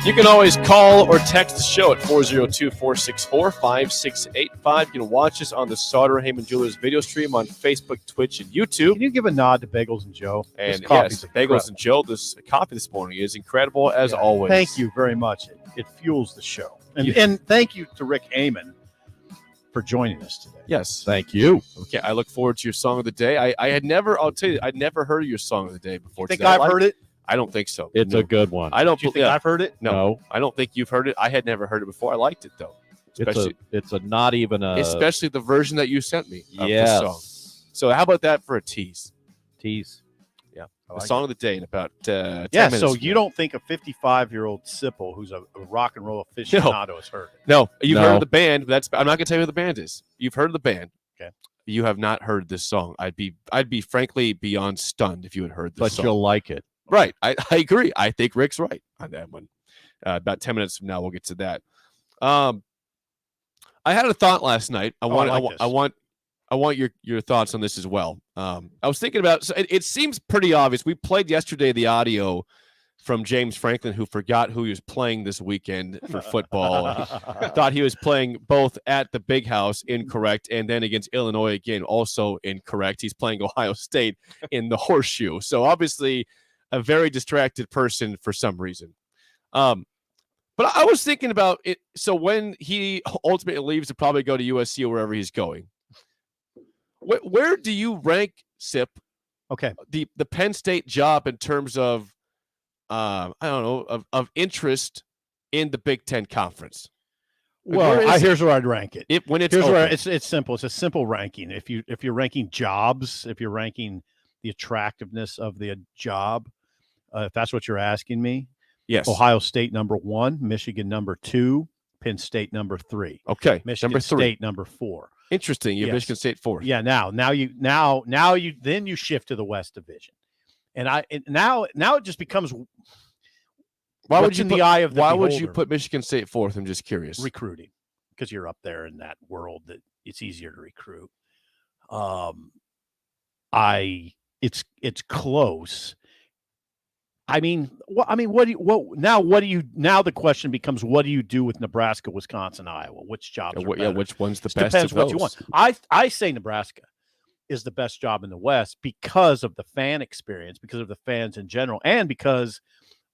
You can always call or text the show at 402-464-5685. You can watch us on the Sauter Heyman Jewelers video stream on Facebook, Twitch, and YouTube. Can you give a nod to Bagels and Joe? This And coffee's yes, Bagels incredible. and Joe, this coffee this morning is incredible as always. Thank you very much. It fuels the show. And, Yeah. and thank you to Rick Heyman for joining us today. Yes. Thank you. Okay, I look forward to your song of the day. I'll tell you, I'd never heard your song of the day before. You think today. I I've like heard it? I don't think so. It's No. a good one. I don't Do you think yeah. I've heard it? No, I don't think you've heard it. I had never heard it before. I liked it though. Especially, It's a not even a especially the version that you sent me of Yes. the song. So how about that for a tease? tease. Yeah. I The like song of the day in about 10 Yeah, minutes. so from you now. don't think a 55-year-old Sipple who's a rock and roll aficionado has heard it? No, you've No. heard of the band. But I'm not going to tell you who the band is. You've heard of the band. Okay. You have not heard this song. I'd be frankly beyond stunned if you had heard this But song. you'll like it. Right. I agree. I think Rick's right on that one. About 10 minutes from now, we'll get to that. I had a thought last night. I want your thoughts on this as well. I was thinking about, so it seems pretty obvious. We played yesterday the audio from James Franklin, who forgot who he was playing this weekend for football. Thought he was playing both at the Big House, incorrect, and then against Illinois again, also incorrect. He's playing Ohio State in the Horseshoe. So obviously a very distracted person for some reason. But I was thinking about it. So when he ultimately leaves to probably go to USC or wherever he's going, where do you rank, Sip, Okay. the Penn State job in terms of I don't know of interest in the Big Ten Conference? Like, where Well, is it? here's where I'd rank it. When it's Here's where open. it's simple. It's a simple ranking. If you're ranking jobs, if you're ranking the attractiveness of the job, if that's what you're asking me, Yes. Ohio State number 1, Michigan number 2, Penn State number 3, Okay. Michigan Number 3. State number 4. Interesting. You have Yes. Michigan State 4th. Yeah. Now you shift to the West Division, and now it just becomes Why would what's you in put, the eye of the Why would you beholder? put Michigan State 4th? I'm just curious. Recruiting, because you're up there in that world that it's easier to recruit. It's close. What the question becomes, what do you do with Nebraska, Wisconsin, Iowa? Which jobs are better? Which one's the It best? depends of what you those? want. I say Nebraska is the best job in the West because of the fan experience, because of the fans in general, and because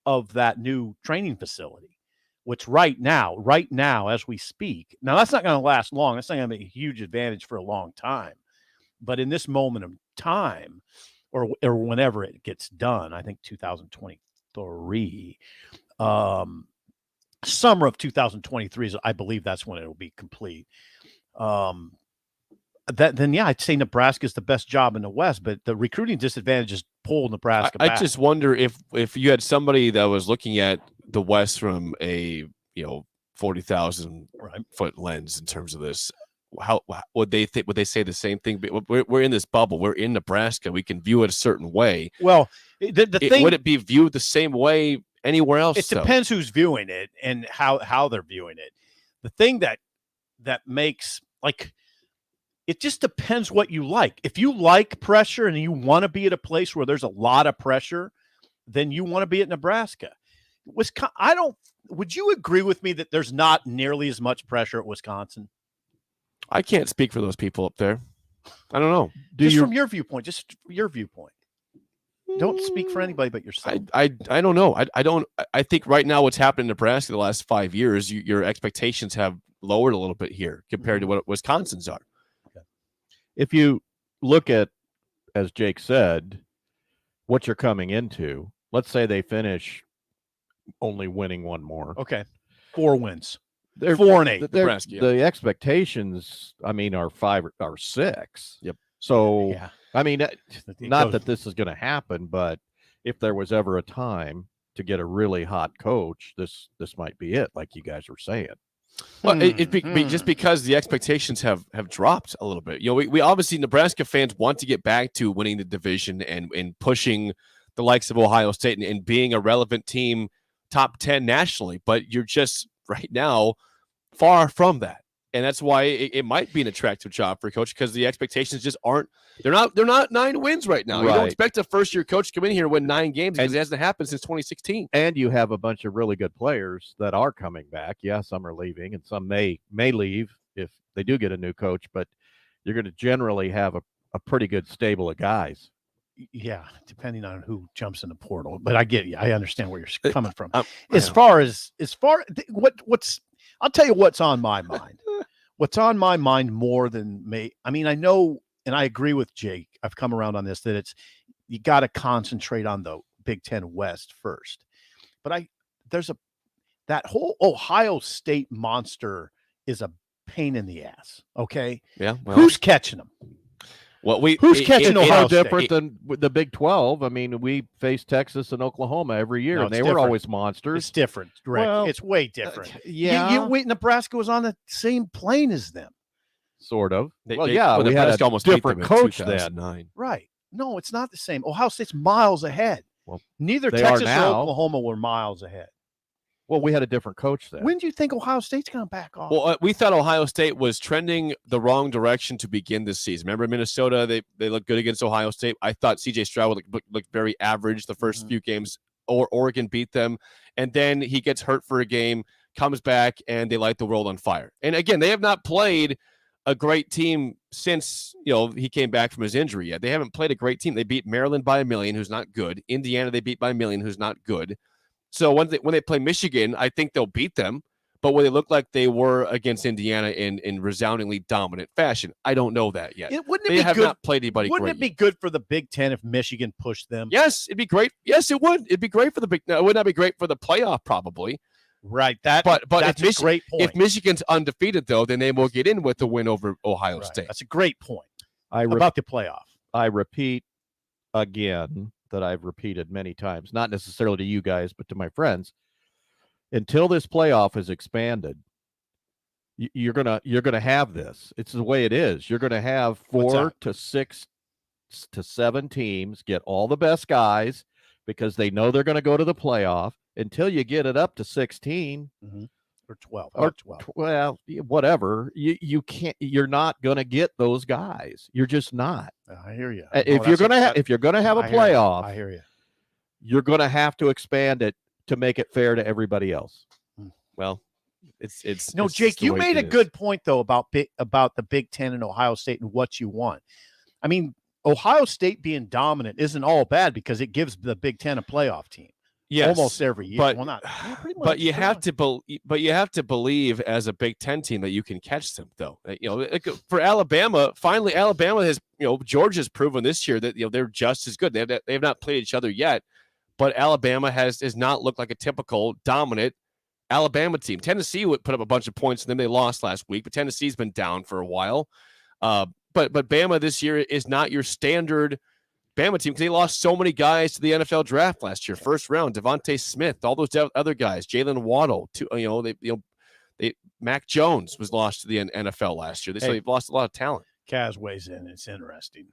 of that new training facility, which right now, as we speak, now that's not going to last long. That's not going to be a huge advantage for a long time. But in this moment of time, or whenever it gets done, I think 2023, summer of 2023 is, I believe that's when it will be complete. I'd say Nebraska is the best job in the West, but the recruiting disadvantages pull Nebraska I back. just wonder if you had somebody that was looking at the West from a 40,000 foot lens in terms of this, how would they think? Would they say the same thing? We're in this bubble. We're in Nebraska. We can view it a certain way. Well, the thing, would it be viewed the same way anywhere else? it though? depends who's viewing it and how they're viewing it. The thing that makes, like, it just depends what you like. If you like pressure and you want to be at a place where there's a lot of pressure, then you want to be at Nebraska. Would you agree with me that there's not nearly as much pressure at Wisconsin? I can't speak for those people up there. I don't know. From your viewpoint, just your viewpoint. Don't speak for anybody but yourself. I don't know. I think right now what's happened in Nebraska the last 5 years, your expectations have lowered a little bit here compared to what Wisconsin's are. If you look at, as Jake said, what you're coming into, let's say they finish only winning one more. Okay. 4 wins. They're 4-8. Nebraska, yeah. The expectations, are 5 or 6. Yep. So, Yeah. not that this is going to happen, but if there was ever a time to get a really hot coach, this might be it, like you guys were saying. Well, just because the expectations have dropped a little bit. We obviously, Nebraska fans want to get back to winning the division and pushing the likes of Ohio State and being a relevant team, top 10 nationally. But you're just right now far from that. And that's why it might be an attractive job for a coach, because the expectations just aren't. They're not 9 wins right now. You don't Right. expect a first-year coach to come in here and win 9 games, because it hasn't happened since 2016. And you have a bunch of really good players that are coming back. Yeah, some are leaving, and some may leave if they do get a new coach. But you're going to generally have a pretty good stable of guys. Yeah, depending on who jumps in the portal. But I get you. I understand where you're coming from. I As know. far what's I'll tell you what's on my mind. What's on my mind more than me. I mean, I know, and I agree with Jake. I've come around on this, that you got to concentrate on the Big Ten West first. But that whole Ohio State monster is a pain in the ass. Okay, Yeah. Well, who's catching them? Who's catching It's Ohio no State? different than with the Big 12. I mean, we face Texas and Oklahoma every year, No, and it's they different. were always monsters. It's different, Rick. Well, It's way different. Yeah, Wait, Nebraska was on the same plane as them. sort of. They- well, they- yeah, well, we had Nebraska a almost beat different them in coach then. 2009. Right. No, it's not the same. Ohio State's miles ahead. Well, neither they are Texas or now. Oklahoma were miles ahead. Well, we had a different coach then. When do you think Ohio State's going to back off? Well, we thought Ohio State was trending the wrong direction to begin this season. Remember Minnesota? They looked good against Ohio State. I thought C.J. Stroud looked very average the first few games. Oregon beat them, and then he gets hurt for a game, comes back, and they light the world on fire. And again, they have not played a great team since he came back from his injury yet. They haven't played a great team. They beat Maryland by 1,000,000, who's not good. Indiana they beat by 1,000,000, who's not good. So when they play Michigan, I think they'll beat them. But when they look like they were against Indiana in resoundingly dominant fashion, I don't know that yet. Wouldn't it They be have good? not played anybody Wouldn't great it be good for the Big Ten if Michigan pushed them? Yes, it'd be great. Yes, it would. It'd be great for the Big. It would not be great for the playoff, probably. Right. But that's a great point. if Michigan's undefeated, though, then they will get in with the win over Ohio Right. State. That's a great point I about the playoff. I repeat again that I've repeated many times, not necessarily to you guys, but to my friends. Until this playoff is expanded, you're gonna have this. It's the way it is. You're gonna have 4 to 6 to 7 teams get all the best guys because they know they're going to go to the playoff. Until you get it up to 16 or 12 or 12. Well, whatever, you can't. You're not going to get those guys. You're just not. I hear you. If you're going to have a playoff, I hear you. You're going to have to expand it to make it fair to everybody else. Well, it's No, it's Jake, the you way made it a is. good point though about the Big Ten and Ohio State and what you want. I mean, Ohio State being dominant isn't all bad because it gives the Big Ten a playoff team. Yes, almost every year. But, well, not pretty much. but you have to believe as a Big Ten team that you can catch them, though. For Alabama, finally, Alabama has Georgia's proven this year that they're just as good. They have not played each other yet, but Alabama has not looked like a typical dominant Alabama team. Tennessee would put up a bunch of points and then they lost last week, but Tennessee's been down for a while. But Bama this year is not your standard Bama team because they lost so many guys to the NFL draft last year. First round, Devontae Smith, all those other guys, Jalen Waddle, Mac Jones was lost to the NFL last year. So they've lost a lot of talent. Kaz weighs in. It's interesting.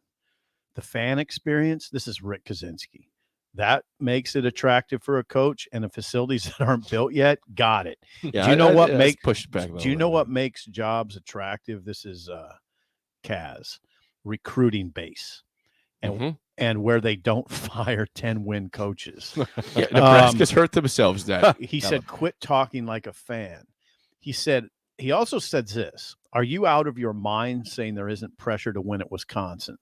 The fan experience. This is Rick Kaczynski. That makes it attractive for a coach, and the facilities that aren't built yet, got it. Yeah, do you know what makes pushed back? Do you know what makes jobs attractive? This is Kaz recruiting base, and where they don't fire 10-win coaches. Yeah, Nebraska's hurt themselves. That he said, "Quit talking like a fan." He also said this: "Are you out of your mind saying there isn't pressure to win at Wisconsin?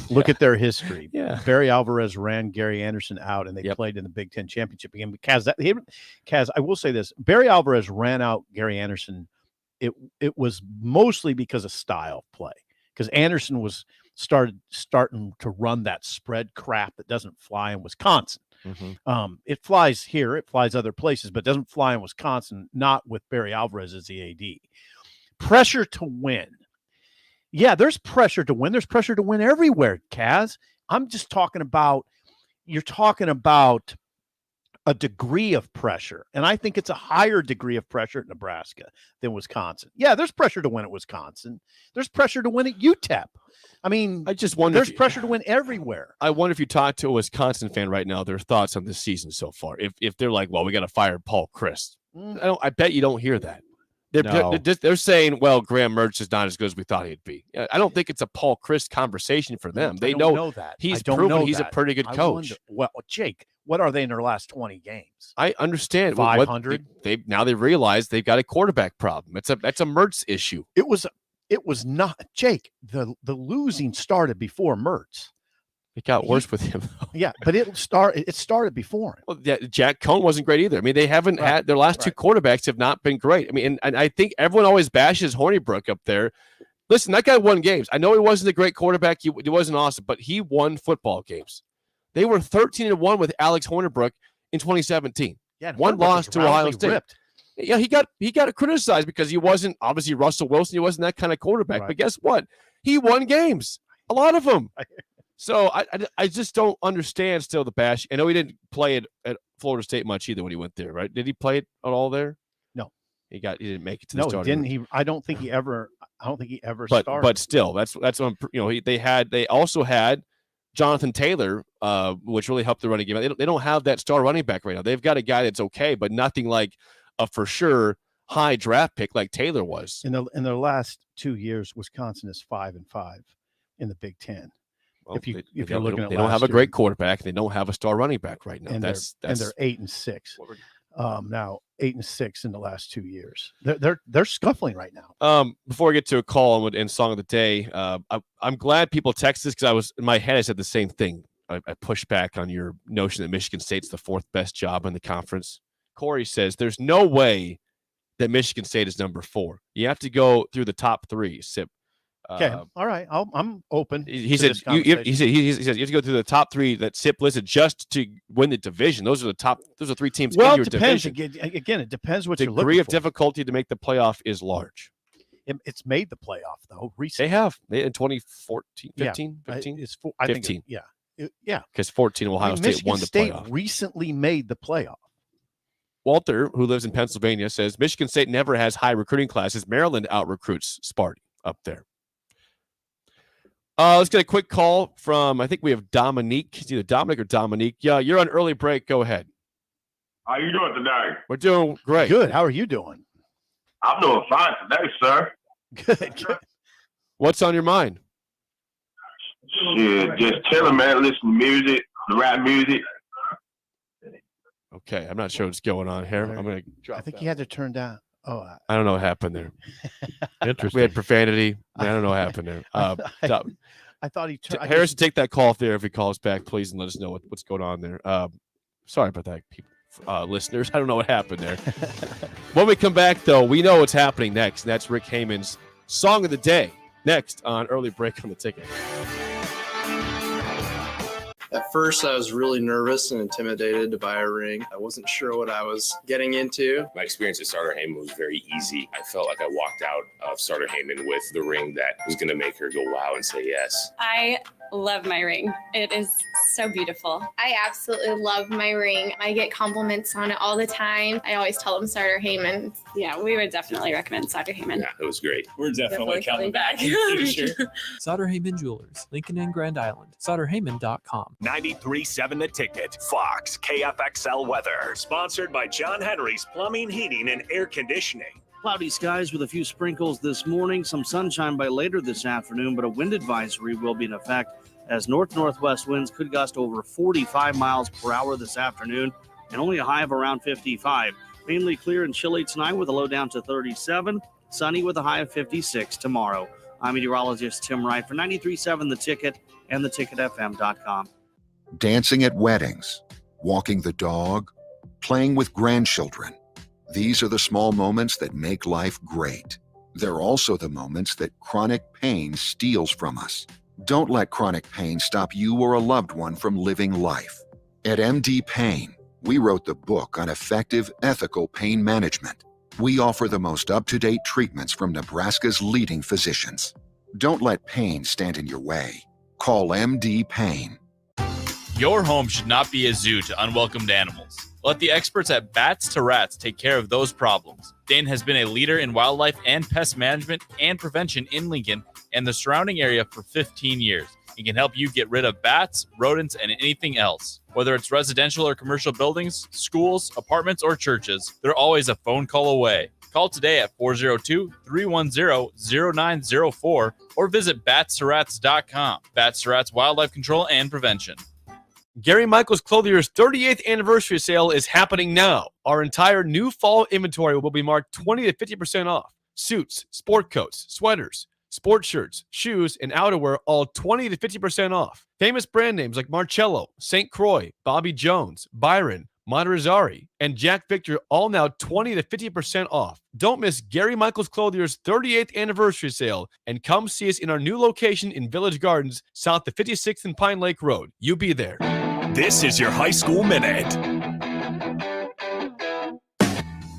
Look at their history. Yeah. Barry Alvarez ran Gary Anderson out, and they played in the Big Ten championship game. Kaz, I will say this: Barry Alvarez ran out Gary Anderson. It was mostly because of style of play, because Anderson was starting to run that spread crap that doesn't fly in Wisconsin. It flies here, it flies other places, but it doesn't fly in Wisconsin. Not with Barry Alvarez as the AD. Pressure to win." Yeah, there's pressure to win. There's pressure to win everywhere, Kaz. I'm just talking about, you're talking about a degree of pressure. And I think it's a higher degree of pressure at Nebraska than Wisconsin. Yeah, there's pressure to win at Wisconsin. There's pressure to win at UTEP. I mean, I just wonder. There's pressure to win everywhere. I wonder if you talk to a Wisconsin fan right now, their thoughts on this season so far. If they're like, well, we got to fire Paul Chryst. I bet you don't hear that. They're saying, well, Graham Mertz is not as good as we thought he'd be. I don't think it's a Paul Chryst conversation for them. They I don't know that. he's I don't proven know he's that. a pretty good I coach. wonder- well, Jake, what are they in their last 20 games? I understand. 500? They now they realize they've got a quarterback problem. That's a Mertz issue. It was not Jake. The losing started before Mertz. It got worse with him. Yeah, but it started before him. Well, yeah, Jack Cohn wasn't great either. I mean, they haven't had their last two quarterbacks have not been great. I mean, and I think everyone always bashes Hornibrook up there. Listen, that guy won games. I know he wasn't a great quarterback. He wasn't awesome, but he won football games. They were 13-1 with Alex Hornibrook in 2017. Yeah, and one Hornibrook loss was to Ohio roundly State. ripped. Yeah, he got criticized because he wasn't obviously Russell Wilson. He wasn't that kind of quarterback. Right. But guess what? He won games, a lot of them. So I just don't understand still the bash. I know he didn't play it at Florida State much either when he went there, right? Did he play it at all there? No, he didn't make it to the no, starting. didn't he? I don't think he ever But started. still, that's they also had Jonathan Taylor, which really helped the running game. They don't have that star running back right now. They've got a guy that's okay, but nothing like a for sure high draft pick like Taylor was. In their last 2 years, Wisconsin is 5-5 in the Big Ten. Well, if you're they looking don't, at they don't last have a year. great quarterback. They don't have a star running back right now. and That's they're 8-6. Now 8-6 in the last 2 years. They're scuffling right now. Before I get to a call and song of the day, I'm glad people text this because I was in my head. I said the same thing. I pushed back on your notion that Michigan State's the fourth best job in the conference. Corey says there's no way that Michigan State is number 4. You have to go through the top 3. Sip. Okay, all right. I'm open. He to said this conversation. he said you have to go through the top 3 that Sip listed just to win the division. Those are 3 teams Well, in your it depends. division. Again, it depends what The you're looking degree of for. difficulty to make the playoff is large. It's made the playoff though recently. They have in 2014, Yeah, 15, 15, It's I think 15. yeah. Because 14 Ohio I mean, State Michigan won the State playoff. recently made the playoff. Walter, who lives in Pennsylvania, says Michigan State never has high recruiting classes. Maryland out recruits Sparty up there. Let's get a quick call from, I think we have Dominique. It's either Dominic or Dominique. Yeah, you're on early break. Go ahead. How you doing today? We're doing great. Good. How are you doing? I'm doing fine today, sir. Good. What's on your mind? Shit, just chilling, man. Listen to music, the rap music. Okay, I'm not sure what's going on here. I'm gonna. I think you had to turn down. Oh, I don't know what happened there. Interesting. We had profanity. I don't know what happened there. I thought he turned. Harrison, take that call off there if he calls back, please, and let us know what's going on there. Sorry about that, people, listeners. I don't know what happened there. When we come back, though, we know what's happening next, and that's Rick Heyman's Song of the Day next on Early Break on the Ticket. At first, I was really nervous and intimidated to buy a ring. I wasn't sure what I was getting into. My experience at Starter Heyman was very easy. I felt like I walked out of Starter Heyman with the ring that was going to make her go wow and say yes. I love my ring. It is so beautiful. I absolutely love my ring. I get compliments on it all the time. I always tell them Starter Heyman. Yeah, we would definitely recommend Starter Heyman. Yeah, it was great. We're definitely coming back. Sauter Heyman Jewelers, Lincoln and Grand Island. SauterHeyman.com. 93.7 The Ticket, Fox, KFXL weather. Sponsored by John Henry's Plumbing, Heating, and Air Conditioning. Cloudy skies with a few sprinkles this morning, some sunshine by later this afternoon, but a wind advisory will be in effect as north-northwest winds could gust over 45 miles per hour this afternoon and only a high of around 55. Mainly clear and chilly tonight with a low down to 37, sunny with a high of 56 tomorrow. I'm meteorologist Tim Wright for 93.7 The Ticket and theticketfm.com. Dancing at weddings, walking the dog, playing with grandchildren. These are the small moments that make life great. They're also the moments that chronic pain steals from us. Don't let chronic pain stop you or a loved one from living life. At MD Pain, we wrote the book on effective, ethical pain management. We offer the most up-to-date treatments from Nebraska's leading physicians. Don't let pain stand in your way. Call MD Pain. Your home should not be a zoo to unwelcomed animals. Let the experts at Bats to Rats take care of those problems. Dane has been a leader in wildlife and pest management and prevention in Lincoln and the surrounding area for 15 years. He can help you get rid of bats, rodents, and anything else. Whether it's residential or commercial buildings, schools, apartments, or churches, they're always a phone call away. Call today at 402-310-0904 or visit batsterats.com. Bats to Rats Wildlife Control and Prevention. Gary Michaels Clothier's 38th anniversary sale is happening now. Our entire new fall inventory will be marked 20 to 50% off. Suits, sport coats, sweaters, sports shirts, shoes, and outerwear all 20 to 50% off. Famous brand names like Marcello, St. Croix, Bobby Jones, Byron, Monterizari, and Jack Victor all now 20 to 50% off. Don't miss Gary Michaels Clothier's 38th anniversary sale and come see us in our new location in Village Gardens, south of 56th and Pine Lake Road. You be there. This is your High School Minute.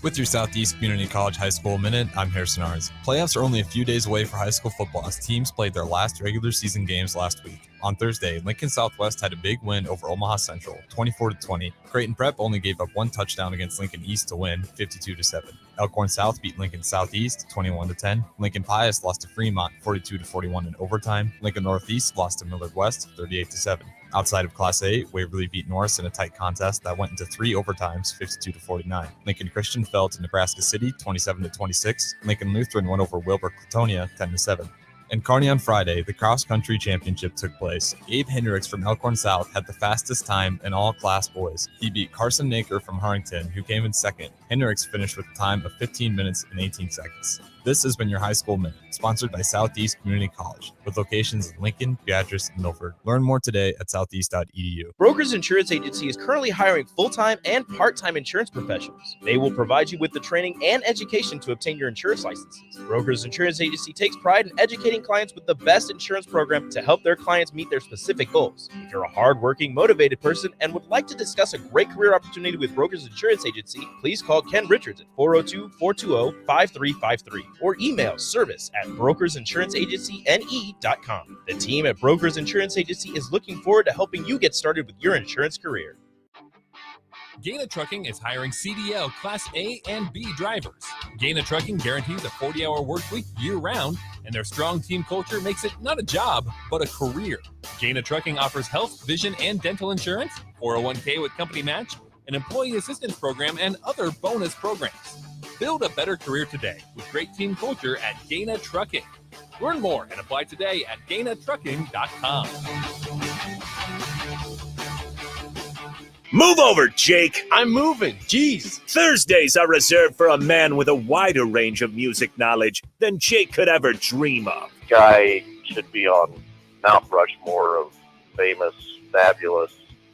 With your Southeast Community College High School Minute, I'm Harrison Arns. Playoffs are only a few days away for high school football as teams played their last regular season games last week. On Thursday, Lincoln Southwest had a big win over Omaha Central, 24-20. Creighton Prep only gave up one touchdown against Lincoln East to win, 52-7. Elkhorn South beat Lincoln Southeast, 21-10. Lincoln Pius lost to Fremont, 42-41 in overtime. Lincoln Northeast lost to Millard West, 38-7. Outside of Class A, Waverly beat Norris in a tight contest that went into 3 overtimes, 52-49. Lincoln Christian fell to Nebraska City, 27-26. Lincoln Lutheran won over Wilbur Clatonia, 10-7. In Kearney on Friday, the cross-country championship took place. Abe Hendricks from Elkhorn South had the fastest time in all class boys. He beat Carson Naker from Harrington, who came in second. Hendricks finished with a time of 15 minutes and 18 seconds. This has been your High School Minute, sponsored by Southeast Community College, with locations in Lincoln, Beatrice, and Milford. Learn more today at southeast.edu. Brokers Insurance Agency is currently hiring full-time and part-time insurance professionals. They will provide you with the training and education to obtain your insurance licenses. Brokers Insurance Agency takes pride in educating clients with the best insurance program to help their clients meet their specific goals. If you're a hard-working, motivated person and would like to discuss a great career opportunity with Brokers Insurance Agency, please call Ken Richards at 402-420-5353 or email service@brokersinsuranceagencyne.com. The team at Brokers Insurance Agency is looking forward to helping you get started with your insurance career. Gaina Trucking is hiring CDL Class A and B drivers. Gaina Trucking guarantees a 40-hour work week year-round, and their strong team culture makes it not a job, but a career. Gaina Trucking offers health, vision, and dental insurance, 401k with company match, an employee assistance program, and other bonus programs. Build a better career today with great team culture at Gaina Trucking. Learn more and apply today at GainaTrucking.com. Move over, Jake. I'm moving. Jeez. Thursdays are reserved for a man with a wider range of music knowledge than Jake could ever dream of. Guy should be on Mount Rushmore of famous, fabulous,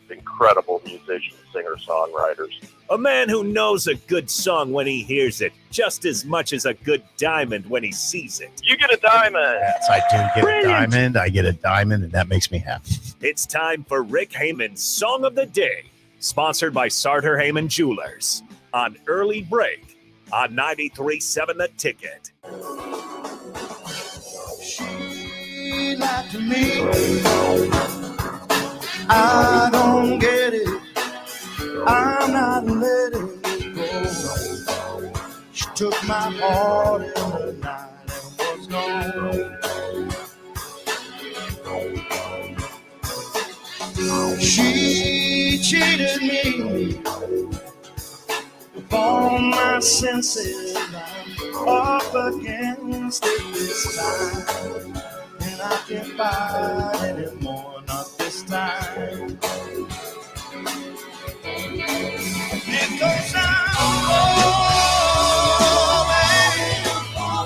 incredible musicians, singer-songwriters. A man who knows a good song when he hears it, just as much as a good diamond when he sees it. You get a diamond. Yes, I do get a diamond. I get a diamond, and that makes me happy. It's time for Rick Heyman's Song of the Day, sponsored by Sartor Heyman Jewelers, on Early Break on 93.7 The Ticket. She lied to me. I don't get it. I'm not letting it go. She took my heart in the night and was gone. She cheated me with all my senses. I'm up against it this time, and I can't fight anymore, not this time. It goes on, oh,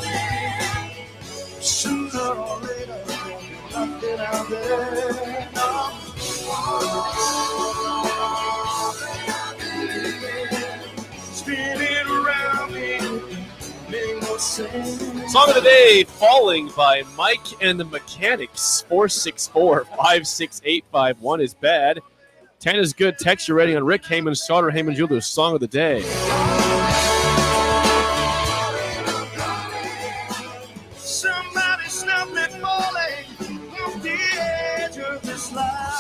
baby. Sooner or later, nothing out there. No. Spinning around me, make no sense. Song of the Day, Falling by Mike and the Mechanics. 464-56851 is bad. 10 is good. Text your rating on Rick Heyman, Sartor Heyman Jewelers Song of the Day. Somebody stop me falling off the edge of this life.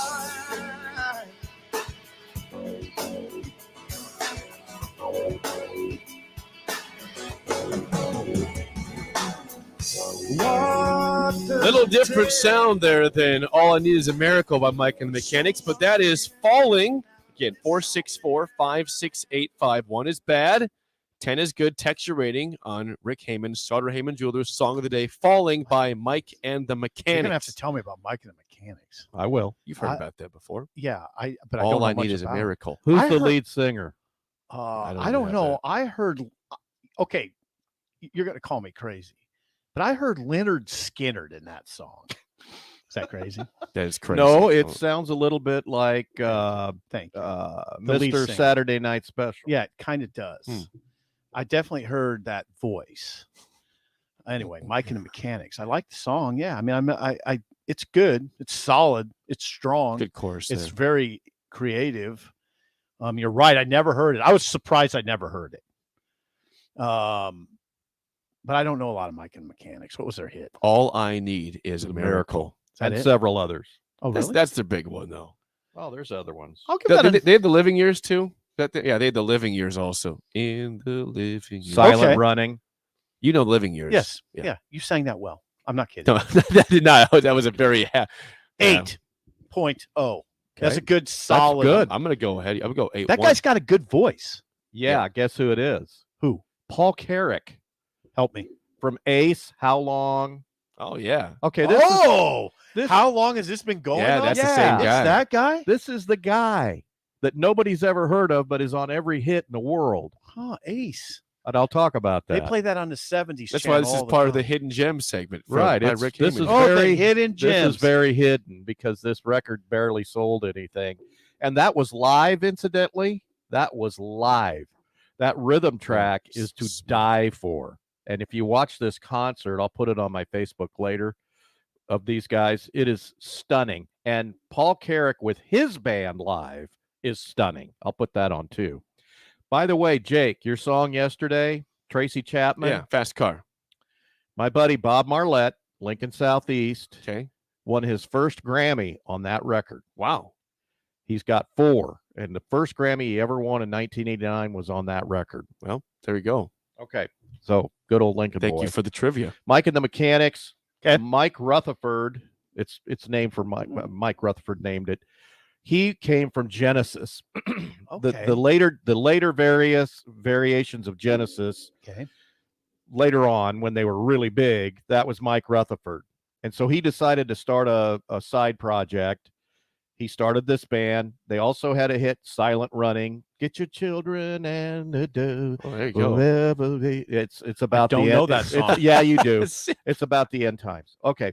Little different sound there than All I Need Is a Miracle by Mike and the Mechanics, but that is Falling. Again, 464-56851 is bad. 10 is good. Text your rating on Rick Heyman, Sutter Heyman Jewelers, Song of the Day, Falling by Mike and the Mechanics. You're gonna have to tell me about Mike and the Mechanics. I will. You've heard about that before. Yeah, but All I don't know I much need is a about it. miracle. Who's I the heard- lead singer? I don't know. I heard. Okay, you're gonna call me crazy, but I heard Leonard Skinner in that song. Is that crazy? That is crazy. No, it sounds a little bit like Thank you. The lead Mr. singer. Saturday Night Special. Yeah, it kind of does. I definitely heard that voice. Anyway, Mike and the Mechanics. I like the song. Yeah, I mean, I it's good. It's solid. It's strong. Good chorus. It's there. very creative. You're right. I never heard it. I was surprised I never heard it. But I don't know a lot of Mike and the Mechanics. What was their hit? All I Need is a Miracle. Is that And it? several others. Oh, really? That's their big one, though. Oh, there's other ones. I'll give that They had the Living Years, too. Yeah, they had the Living Years also. In the Living Years. Silent Okay. Running. You know Living Years. Yes. Yeah. You sang that well. I'm not kidding. No, that did not. That was a very... 8.0. That's Okay. a good solid. good. I'm going to go ahead. I'm going to go 8. That guy's got a good voice. Yeah, guess who it is? Who? Paul Carrick Help me. from Ace. How long? Oh, yeah. Okay. This How long has this been going Yeah, on? that's the same It's guy. that guy? This is the guy that nobody's ever heard of, but is on every hit in the world. Huh, Ace. And I'll talk about that. They play that on the 70s. That's channel why this is all part of the time. Hidden Gem segment. Right. By it's- Rick this Heyman. is Oh, the very hidden This gems. is very hidden because this record barely sold anything. And that was live, incidentally. That was live. That rhythm track is to die for. And if you watch this concert, I'll put it on my Facebook later, of these guys. It is stunning. And Paul Carrick with his band live is stunning. I'll put that on too. By the way, Jake, your song yesterday, Tracy Chapman. Yeah, Fast Car. My buddy Bob Marlette, Lincoln Southeast, Okay. won his first Grammy on that record. Wow. He's got 4. And the first Grammy he ever won in 1989 was on that record. Well, there we go. Okay. So good old Lincoln Thank boy. you for the trivia. Mike and the Mechanics. Mike Rutherford. It's named for Mike. Mike Rutherford named it. He came from Genesis. Okay. The later various variations of Genesis. Okay. Later on, when they were really big, that was Mike Rutherford. And so he decided to start a side project. He started this band. They also had a hit, Silent Running. Get your children and the dough. Oh, there you go. Wherever they-" It's about don't the know end. that It's- song. yeah, you do. It's about the end times. Okay.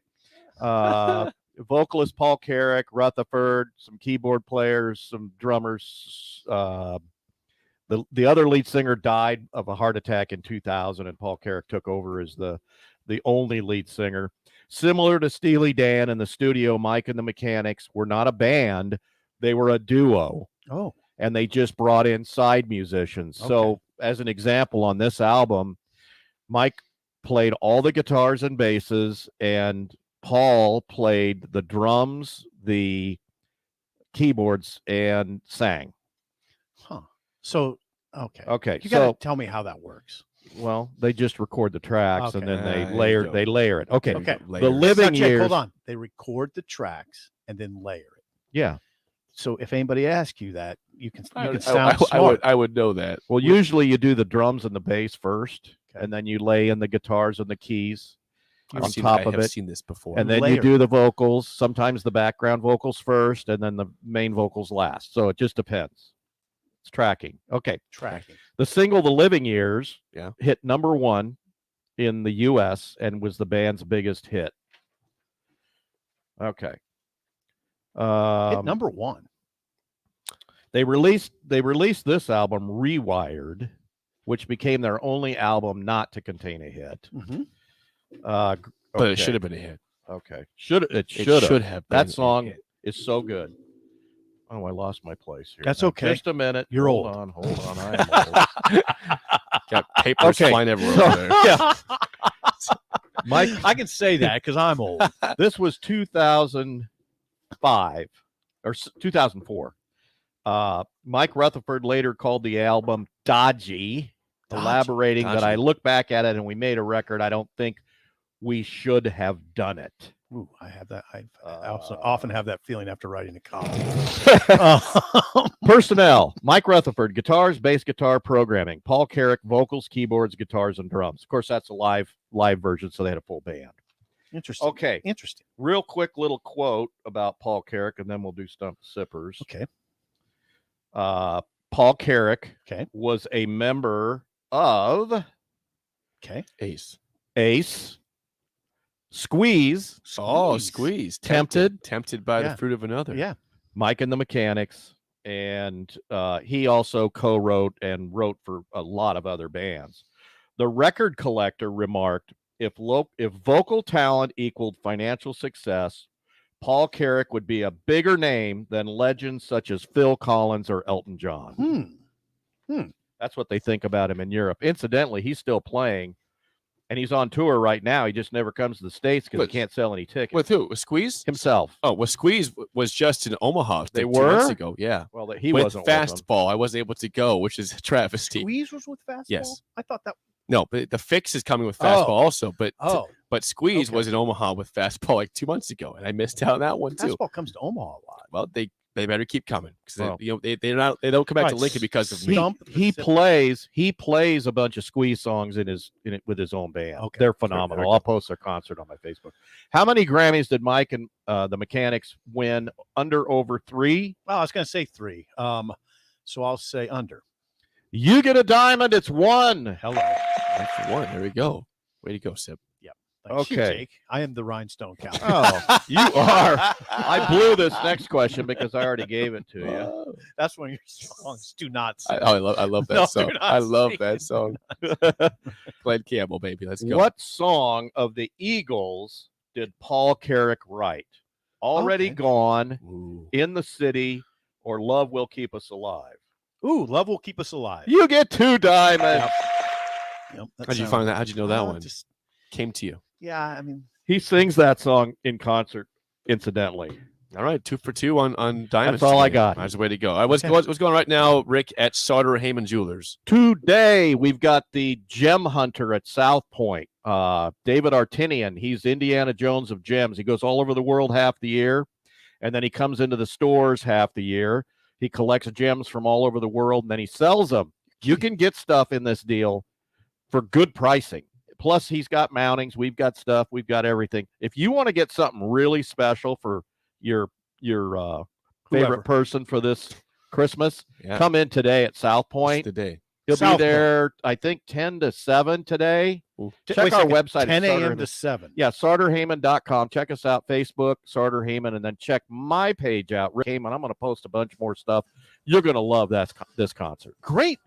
Vocalist Paul Carrick, Rutherford, some keyboard players, some drummers. The other lead singer died of a heart attack in 2000, and Paul Carrick took over as the only lead singer. Similar to Steely Dan in the studio, Mike and the Mechanics were not a band; they were a duo. Oh. And they just brought in side musicians. So, as an example, on this album, Mike played all the guitars and basses, and Paul played the drums, the keyboards, and sang. Huh. So, okay. Okay, You got to so tell me how that works. well, they just record the tracks and Okay. then they There you go. layer it. Okay, Okay. the living Now, Jake, years. hold on. They record the tracks and then layer it. Yeah. So if anybody asks you that, you can I sound smart. I would know that. Well, usually you do the drums and the bass first, and then you lay in the guitars and the keys on top of I have it. seen this before. And then you Layer. do the vocals, sometimes the background vocals first, and then the main vocals last. So it just depends. It's tracking. Okay. Tracking. The single "The Living Years" Yeah. hit #1 in the U.S. and was the band's biggest hit. Okay. Hit number 1. They released this album, Rewired, which became their only album not to contain a hit. Mhm. But But it should have been a hit. Okay. It It should should have. have been That a song hit. is so good. Oh, I lost my place here. That's Now, okay. Just a minute. You're hold old. on. Hold on. I am old. Got papers Okay, flying everywhere so- over there. Yeah. Mike, I can say that because I'm old. this was 2005 or 2004. Mike Rutherford later called the album dodgy, elaborating that I look back at it and we made a record. I don't think we should have done it. Ooh, I have that. I also often have that feeling after writing a column. Personnel: Mike Rutherford, guitars, bass guitar, programming. Paul Carrick, vocals, keyboards, guitars, and drums. Of course, that's a live version, so they had a full band. Interesting. Okay. Interesting. Real quick little quote about Paul Carrick, and then we'll do Stump Sippers. Okay. Paul Carrick was a member of Ace, Squeeze. Oh, Squeeze. Tempted by the fruit of another. Yeah. Mike and the Mechanics. And he also co-wrote and wrote for a lot of other bands. The Record Collector remarked, if vocal talent equaled financial success, Paul Carrick would be a bigger name than legends such as Phil Collins or Elton John. That's what they think about him in Europe. Incidentally, he's still playing, and he's on tour right now. He just never comes to the States because he can't sell any tickets. With who? With Squeeze? Himself. Oh, well, Squeeze was just in Omaha. They 2 were? months ago. Yeah. Well, he with wasn't with them. Fastball. I wasn't able to go, which is a travesty. Squeeze was with Fastball? Yes. I thought that. No, but the Fix is coming with Fastball also. But Squeeze Okay. was in Omaha with Fastball like 2 months ago, and I missed out on that one too. Fastball comes to Omaha a lot. Well, they better keep coming because Well. they don't come back to Right. Lincoln because of me. He plays a bunch of Squeeze songs with his own band. Okay. They're phenomenal. I'll post their concert on my Facebook. How many Grammys did Mike and the Mechanics win? Over 3? Well, I was going to say 3. So I'll say under. You get a diamond. It's 1. Hello. 1. There we go. Way to go, Sip. Yep. Thank you, Okay. Jake. I am the rhinestone cowboy. Oh, you are. I blew this next question because I already gave it to you. That's one of your songs. Do not sing. I love that No, song. do not I love sing. that song. Glenn Campbell, baby. Let's go. What song of the Eagles did Paul Carrick write? Already Okay. Gone, In the City, or Love Will Keep Us Alive? Ooh, Love Will Keep Us Alive. You get 2 diamonds. Yep, that How'd you sounds- find that? How'd you know that one? Just, Came to you. yeah, I mean, He sings that song in concert, incidentally. All right, 2 for 2 on Diamonds. That's all I today. got. That's the way to go. All right, what's going right now, Rick, at Sauter Heyman Jewelers? Today, we've got the gem hunter at South Point, David Artinian. He's Indiana Jones of gems. He goes all over the world half the year, and then he comes into the stores half the year. He collects gems from all over the world, and then he sells them. You can get stuff in this deal for good pricing. Plus, he's got mountings. We've got stuff. We've got everything. If you want to get something really special for your Whoever. favorite person for this Christmas, Yeah. come in today at South Point. Today. He'll South be there, I think, 10 to 7 today. Check wait a our second, website. 10 at a.m. to Sarderheyman. 7. Yeah, SauterHeyman.com. Check us out, Facebook, Sauter Heyman, and then check my page out, Rick Heyman. I'm going to post a bunch more stuff. You're going to love this concert. Great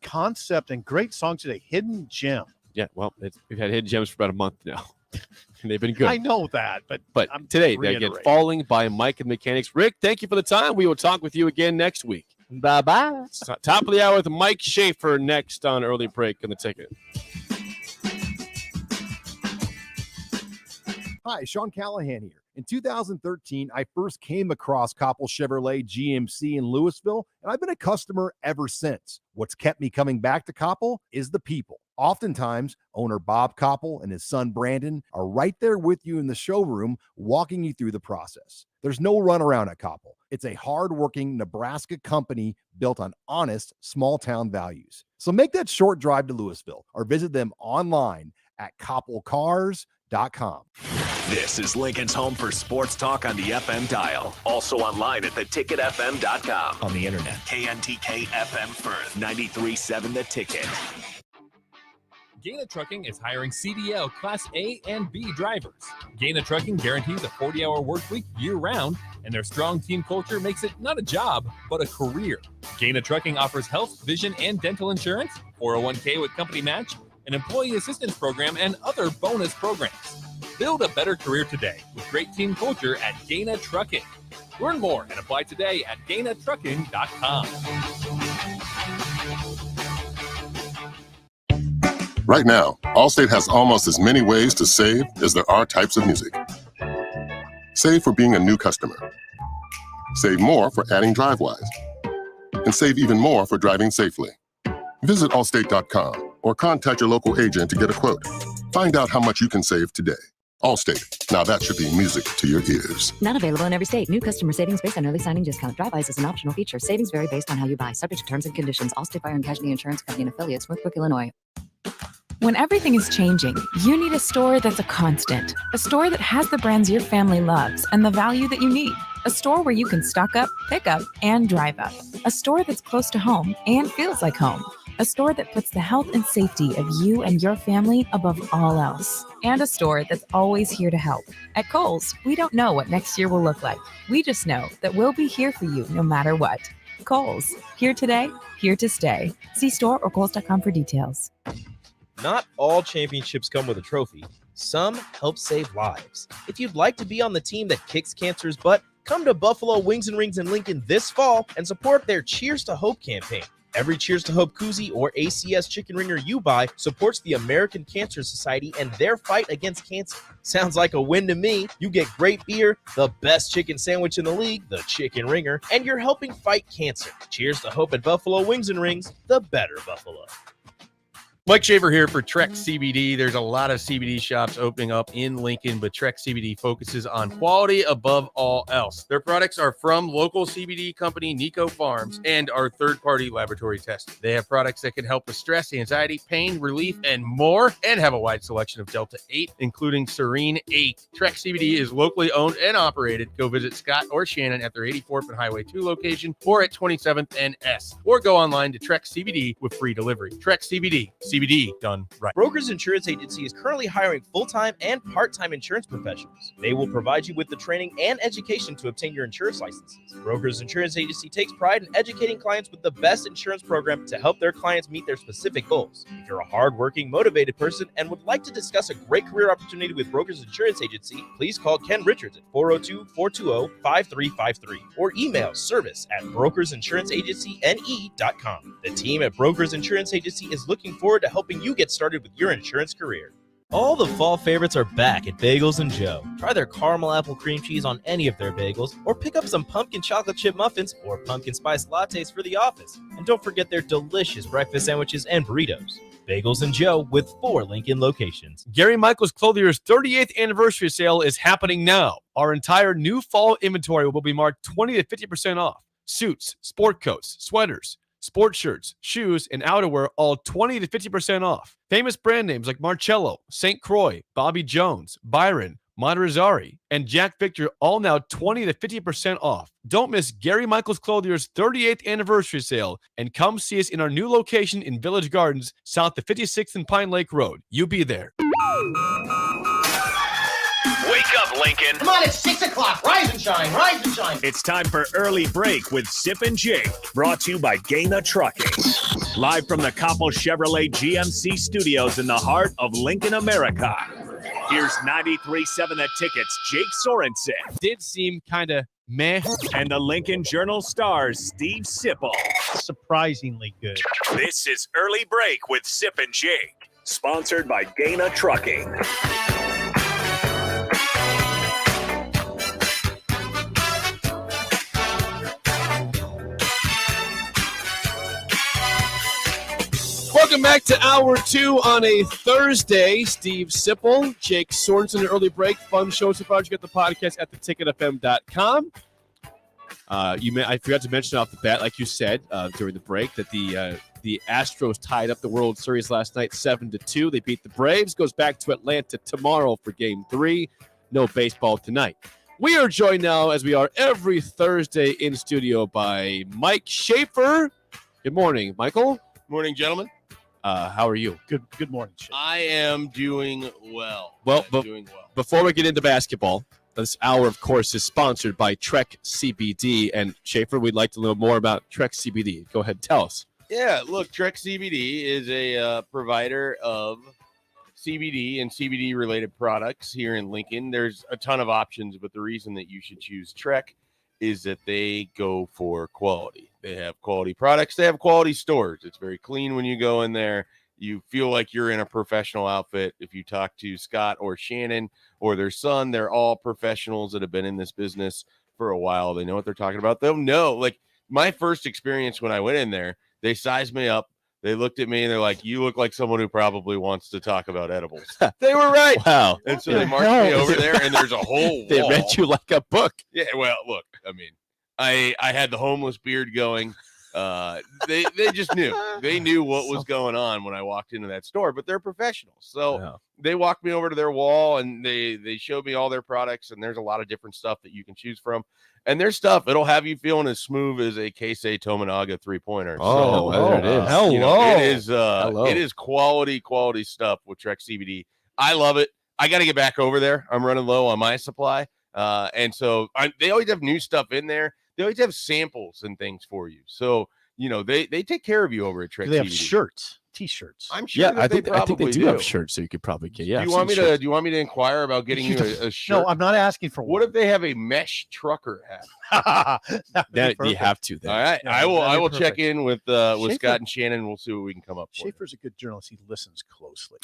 concept and great song today. Hidden Gem. Yeah, well, we've had Hidden Gems for about a month now. And they've been good. I know that, but I'm today, they get reiterating. Falling by Mike and Mechanics. Rick, thank you for the time. We will talk with you again next week. Bye-bye. Top of the hour with Mike Schaefer next on Early Break on the Ticket. Hi, Sean Callahan here. In 2013, I first came across Koppel Chevrolet GMC in Louisville, and I've been a customer ever since. What's kept me coming back to Koppel is the people. Oftentimes, owner Bob Koppel and his son Brandon are right there with you in the showroom, walking you through the process. There's no runaround at Koppel. It's a hardworking Nebraska company built on honest, small-town values. So make that short drive to Louisville or visit them online at koppelcars.com. This is Lincoln's home for sports talk on the FM dial. Also online at theticketfm.com. On the internet, KNTK FM Firth, 93.7 The Ticket. Gaina Trucking is hiring CDL Class A and B drivers. Gaina Trucking guarantees a 40-hour work week year-round, and their strong team culture makes it not a job, but a career. Gaina Trucking offers health, vision, and dental insurance, 401k with company match, an employee assistance program, and other bonus programs. Build a better career today with great team culture at Gaina Trucking. Learn more and apply today at GainaTrucking.com. Right now, Allstate has almost as many ways to save as there are types of music. Save for being a new customer. Save more for adding DriveWise. And save even more for driving safely. Visit Allstate.com or contact your local agent to get a quote. Find out how much you can save today. Allstate. Now that should be music to your ears. Not available in every state. New customer savings based on early signing discount. Drive-bys is an optional feature. Savings vary based on how you buy. Subject to terms and conditions. Allstate Fire and Casualty Insurance Company and affiliates. Northbrook, Illinois. When everything is changing, you need a store that's a constant. A store that has the brands your family loves and the value that you need. A store where you can stock up, pick up, and drive up. A store that's close to home and feels like home. A store that puts the health and safety of you and your family above all else. And a store that's always here to help. At Kohl's, we don't know what next year will look like. We just know that we'll be here for you no matter what. Kohl's, here today, here to stay. See store or Kohls.com for details. Not all championships come with a trophy. Some help save lives. If you'd like to be on the team that kicks cancer's butt, come to Buffalo Wings and Rings in Lincoln this fall and support their Cheers to Hope campaign. Every Cheers to Hope koozie or ACS chicken ringer you buy supports the American Cancer Society and their fight against cancer. Sounds like a win to me. You get great beer, the best chicken sandwich in the league, the chicken ringer, and you're helping fight cancer. Cheers to Hope at Buffalo Wings and Rings, the better Buffalo. Mike Shaver here for Trek CBD. There's a lot of CBD shops opening up in Lincoln, but Trek CBD focuses on quality above all else. Their products are from local CBD company Nico Farms and are third-party laboratory tested. They have products that can help with stress, anxiety, pain, relief, and more, and have a wide selection of Delta 8, including Serene 8. Trek CBD is locally owned and operated. Go visit Scott or Shannon at their 84th and Highway 2 location or at 27th and S, or go online to Trek CBD with free delivery. Trek CBD. CBD done right. Brokers Insurance Agency is currently hiring full-time and part-time insurance professionals. They will provide you with the training and education to obtain your insurance licenses. Brokers Insurance Agency takes pride in educating clients with the best insurance program to help their clients meet their specific goals. If you're a hardworking, motivated person and would like to discuss a great career opportunity with Brokers Insurance Agency, please call Ken Richards at 402-420-5353 or email service@brokersinsuranceagencyne.com. The team at Brokers Insurance Agency is looking forward to helping you get started with your insurance career. All the fall favorites are back at Bagels & Joe. Try their caramel apple cream cheese on any of their bagels, or pick up some pumpkin chocolate chip muffins or pumpkin spice lattes for the office. And don't forget their delicious breakfast sandwiches and burritos. Bagels & Joe with 4 Lincoln locations. Gary Michaels Clothier's 38th anniversary sale is happening now. Our entire new fall inventory will be marked 20 to 50% off. Suits, sport coats, sweaters, sports shirts, shoes, and outerwear all 20 to 50% off. Famous brand names like Marcello, St. Croix, Bobby Jones, Byron, Monterizari, and Jack Victor all now 20 to 50% off. Don't miss Gary Michaels Clothier's 38th anniversary sale and come see us in our new location in Village Gardens, south of 56th and Pine Lake Road. You be there. Wake up, Lincoln. Come on, it's 6 o'clock. Rise and shine, rise and shine. It's time for Early Break with Sip and Jake, brought to you by Gaina Trucking. Live from the Coppel Chevrolet GMC studios in the heart of Lincoln, America. Here's 93.7 The Ticket's Jake Sorensen. Did seem kind of meh. And the Lincoln Journal-Star's Steve Sipple. Surprisingly good. This is Early Break with Sip and Jake, sponsored by Gaina Trucking. Welcome back to Hour 2 on a Thursday. Steve Sipple, Jake Sorensen, Early Break. Fun show so far. You get the podcast at theticketfm.com. I forgot to mention off the bat, like you said during the break, that the Astros tied up the World Series last night 7-2. They beat the Braves. Goes back to Atlanta tomorrow for Game 3. No baseball tonight. We are joined now, as we are every Thursday in studio, by Mike Schaefer. Good morning, Michael. Morning, gentlemen. How are you? Good morning, Schaefer. I am doing well. Before we get into basketball, this hour, of course, is sponsored by Trek CBD. And Schaefer, we'd like to know more about Trek CBD. Go ahead and tell us. Yeah, look, Trek CBD is a provider of CBD and CBD-related products here in Lincoln. There's a ton of options, but the reason that you should choose Trek is that they go for quality. They have quality products. They have quality stores. It's very clean when you go in there. You feel like you're in a professional outfit. If you talk to Scott or Shannon or their son, they're all professionals that have been in this business for a while. They know what they're talking about. They'll know. Like, my first experience when I went in there, they sized me up. They looked at me and they're like, "You look like someone who probably wants to talk about edibles." They were right. Wow. And so they marched me over there, and there's a whole They wall. read you like a book. Yeah, well, look, I mean, I had the homeless beard going. They just knew. They knew what was going on when I walked into that store, but they're professionals. So they walked me over to their wall and they showed me all their products, and there's a lot of different stuff that you can choose from. And their stuff, it'll have you feeling as smooth as a Keisei Tominaga 3-pointer. Oh, there it is. It is quality stuff with Trek CBD. I love it. I got to get back over there. I'm running low on my supply. And so they always have new stuff in there. They always have samples and things for you. So, they take care of you over at Trek Do they have CBD. shirts, T-shirts? I'm sure Yeah, that I think probably they do have shirts, so you could probably get. Yeah. Do you want me to inquire about getting you a shirt? No, I'm not asking for one. What if they have a mesh trucker hat? That you have to. Then. All right, Yeah, I will. that'd be I will perfect. check in with Schaefer- Scott and Shannon. We'll see what we can come up with. Schaefer's a good journalist. He listens closely.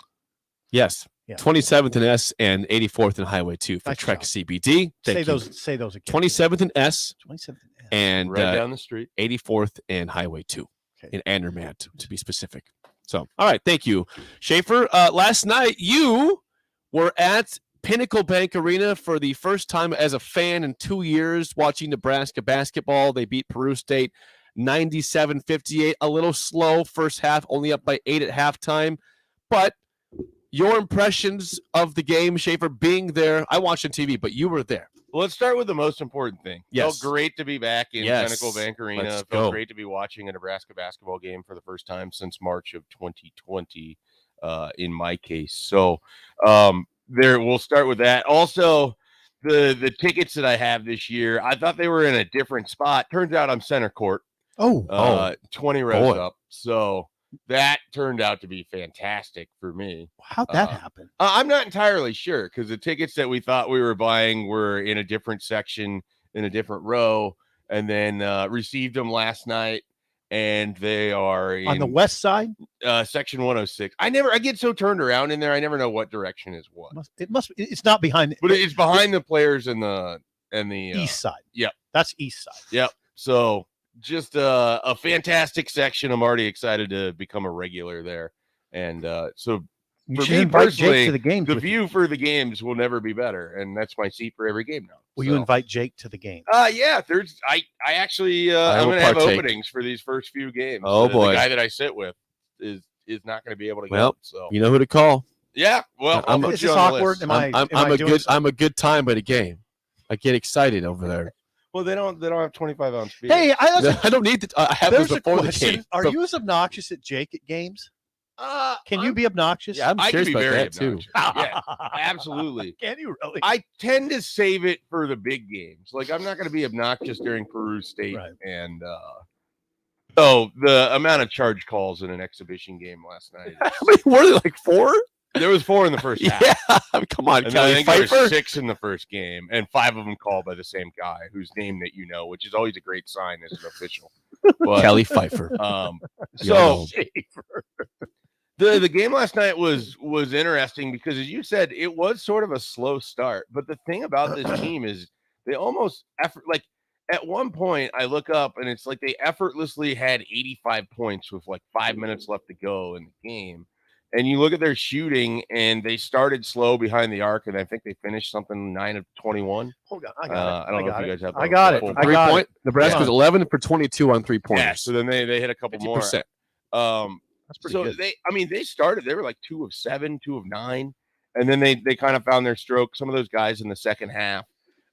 Yes. Yeah. 27th and S and 84th and Highway 2 for Nice Trek job. CBD. Say Thank you. those again. 27th and S 27th. and Right down the street. 84th and Highway 2 in Andermatt, to be specific. So, all right. Thank you, Schaefer. Last night, you were at Pinnacle Bank Arena for the first time as a fan in 2 years watching Nebraska basketball. They beat Peru State 97-58. A little slow first half, only up by 8 at halftime. But your impressions of the game, Schaefer, being there, I watched on TV, but you were there. Well, let's start with the most important thing. Yes. Felt great to be back in Yes. Pinnacle Bank Arena. Let's Felt go. great to be watching a Nebraska basketball game for the first time since March of 2020, in my case. So there, we'll start with that. Also, the tickets that I have this year, I thought they were in a different spot. Turns out I'm center court. 20 rows boy. up. So that turned out to be fantastic for me. How'd that happen? I'm not entirely sure because the tickets that we thought we were buying were in a different section in a different row, and then received them last night, and they are On the west side? section 106. I get so turned around in there. I never know what direction is what. It's not behind. But it's behind the players and the east side. Yep. That's east side. Yep. So just a fantastic section. I'm already excited to become a regular there. And so You for should me invite personally, Jake to the games. the with you. view for the games will never be better. And that's my seat for every game now. Will you invite Jake to the game? Yeah, there's I actually I I'm will gonna have partake. openings for these first few games. Oh, boy. The guy that I sit with is not gonna be able to Well, go. So you know who to call. yeah, well, I'll put Is you this on the awkward? list. Am I'm a good time at a game. I get excited over there. Well, they don't have 25-ounce beer. Hey, I don't need to. I have there's this a before the question. game. Are but- you as obnoxious at Jake at games? Can you be obnoxious? Yeah, I'm I can curious be about very that too. obnoxious. Yeah, absolutely. Can you really? I tend to save it for the big games. Like I'm not going to be obnoxious during Peru State and the amount of charge calls in an exhibition game last night. How many were there? Like 4? There was 4 in the first half. Yeah, come on, And then I Kelly think there Pfeiffer. was 6 in the first game, and 5 of them called by the same guy whose name that you know, which is always a great sign as an official. But, Kelly Pfeiffer. So the game last night was interesting because, as you said, it was sort of a slow start. But the thing about this team is they almost at one point I look up and it's like they effortlessly had 85 points with like 5 minutes left to go in the game. And you look at their shooting, and they started slow behind the arc, and I think they finished something 9 of 21. Hold on, I got it. I don't know if you guys have. I got it. full- I got it. Nebraska was 11 for 22 on 3-pointers. Yeah, so then they hit a couple more. 50%. That's pretty So good. they started. They were like 2 of 7, 2 of 9, and then they kind of found their stroke. Some of those guys in the second half,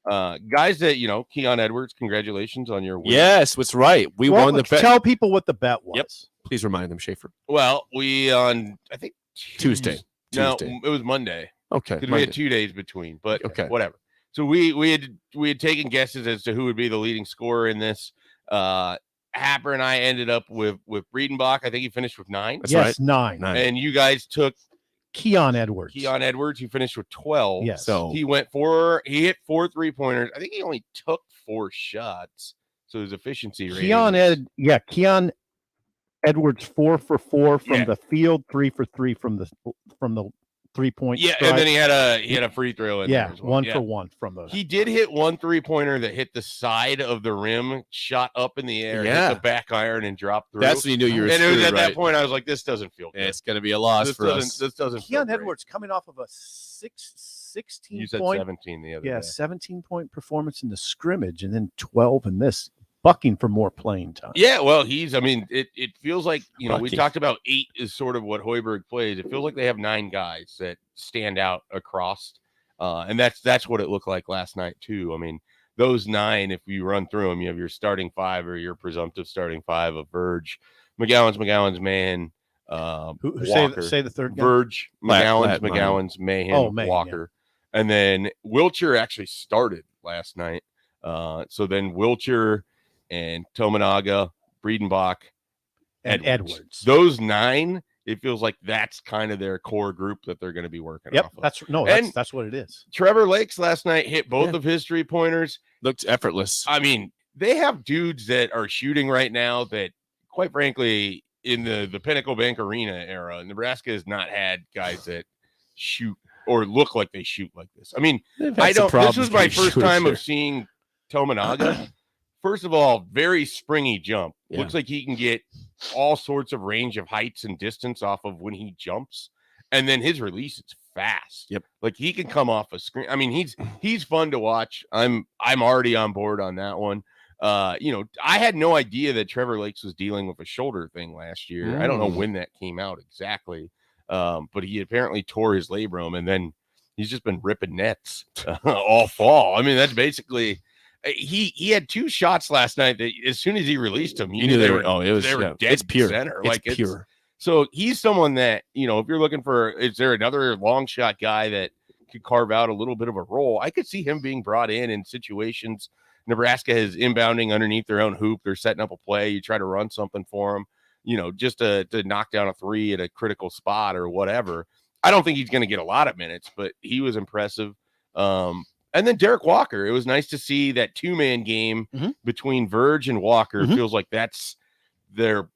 guys that Keon Edwards. Congratulations on your win. Yes, that's right. We Well, won the bet. Tell people what the bet was. Yep. Please remind them, Schaefer. Well, we on I think Tuesday. No, Tuesday. it was Monday. Okay. Because we Monday. had 2 days between, but Okay. whatever. So we had taken guesses as to who would be the leading scorer in this. Happer and I ended up with Breedenbach. I think he finished with 9. That's Yes, right. 9. And you guys took Keon Edwards. Keon Edwards, who finished with 12. Yes. So He hit 4 3-pointers. I think he only took 4 shots. So his efficiency rate. Keon Edwards 4 for 4 from Yeah. the field, 3 for 3 from the 3-point. Yeah, strike. and then he had a free throw in Yeah, there as well. 1 Yeah. for 1 from those. He did hit one 3-pointer that hit the side of the rim, shot up in the air, Yeah. hit the back iron, and dropped through. That's when you knew you were And it was screwed, at that right? point I was like, this doesn't feel good. It's going to be a loss This for doesn't. us. This doesn't. feel Keon great. Edwards coming off of a 16 You said point, 17 the other yeah, day. 17-point performance in the scrimmage, and then 12 in this, bucking for more playing time. Yeah, well, I mean, it feels like, we Lucky. talked about 8 is sort of what Hoiberg plays. It feels like they have 9 guys that stand out across. And that's what it looked like last night, too. I mean, those 9, if you run through them, you have your starting 5 or your presumptive starting 5 of Verge, McGowan's man, Who Walker, say the third guy? Verge, Lat- McGowan's, Mahan, Oh, Mahan, Walker. And then Wilcher actually started last night. So then Wilcher and Tominaga, Breedenbach, And Edwards. Those 9, it feels like that's kind of their core group that they're going to be working Yep, off of. that's what it is. Trevor Lakes last night hit both Yeah. of his 3-pointers. Looked effortless. I mean, they have dudes that are shooting right now that, quite frankly, in the Pinnacle Bank Arena era, Nebraska has not had guys that shoot or look like they shoot like this. I mean, They've had some this problems was my getting first shooters time here. of seeing Tominaga. First of all, very springy jump. Yeah. Looks like he can get all sorts of range of heights and distance off of when he jumps. And then his release is fast. Yep. Like he can come off a screen. I mean, he's fun to watch. I'm already on board on that one. I had no idea that Trevor Lakes was dealing with a shoulder thing last year. I don't know when that came out exactly. But he apparently tore his labrum, and then he's just been ripping nets all fall. I mean, that's basically he had 2 shots last night that as soon as he released them, you knew they were dead it's pure. center. It's pure. So he's someone that, if you're looking for, is there another long shot guy that could carve out a little bit of a role? I could see him being brought in situations. Nebraska is inbounding underneath their own hoop. They're setting up a play. You try to run something for him, just to knock down a 3 at a critical spot or whatever. I don't think he's going to get a lot of minutes, but he was impressive. And then Derek Walker, it was nice to see that 2-man game between Verge and Walker. It feels like that's their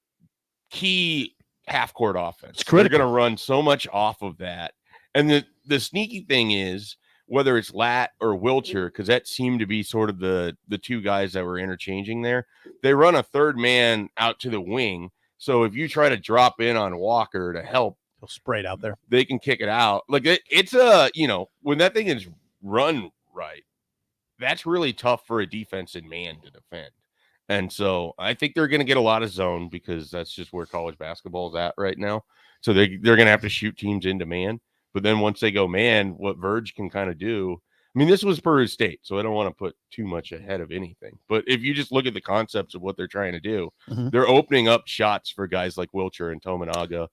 key half-court offense. They're going to run so much off of that. And the sneaky thing is, whether it's Lat or Wilcher, because that seemed to be sort of the 2 guys that were interchanging there, they run a 3rd man out to the wing. So if you try to drop in on Walker to help, he'll spray it out there. They can kick it out. Like it's when that thing is run right, that's really tough for a defensive man to defend. And so I think they're going to get a lot of zone because that's just where college basketball is at right now. So they're going to have to shoot teams into man. But then once they go man, what Verge can kind of do, I mean, this was Peru State, so I don't want to put too much ahead of anything. But if you just look at the concepts of what they're trying to do, they're opening up shots for guys like Wilcher and Tominaga,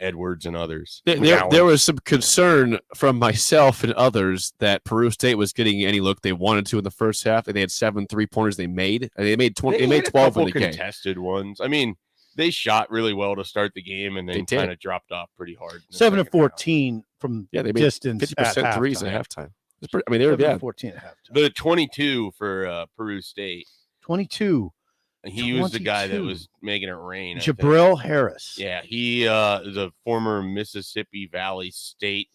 Edwards, and others. There was some concern from myself and others that Peru State was getting any look they wanted to in the first half, and they had 7 3-pointers they made. And they made 20. They made 12 in the game. Contested ones. I mean, they shot really well to start the game, and then kind of dropped off pretty hard. 7 of 14 from they made distance. 50% threes at halftime. I mean, they were 14 at halftime. The 22 for Peru State. 22. He was the guy that was making it rain. Jabril Harris. Yeah, he is a former Mississippi Valley State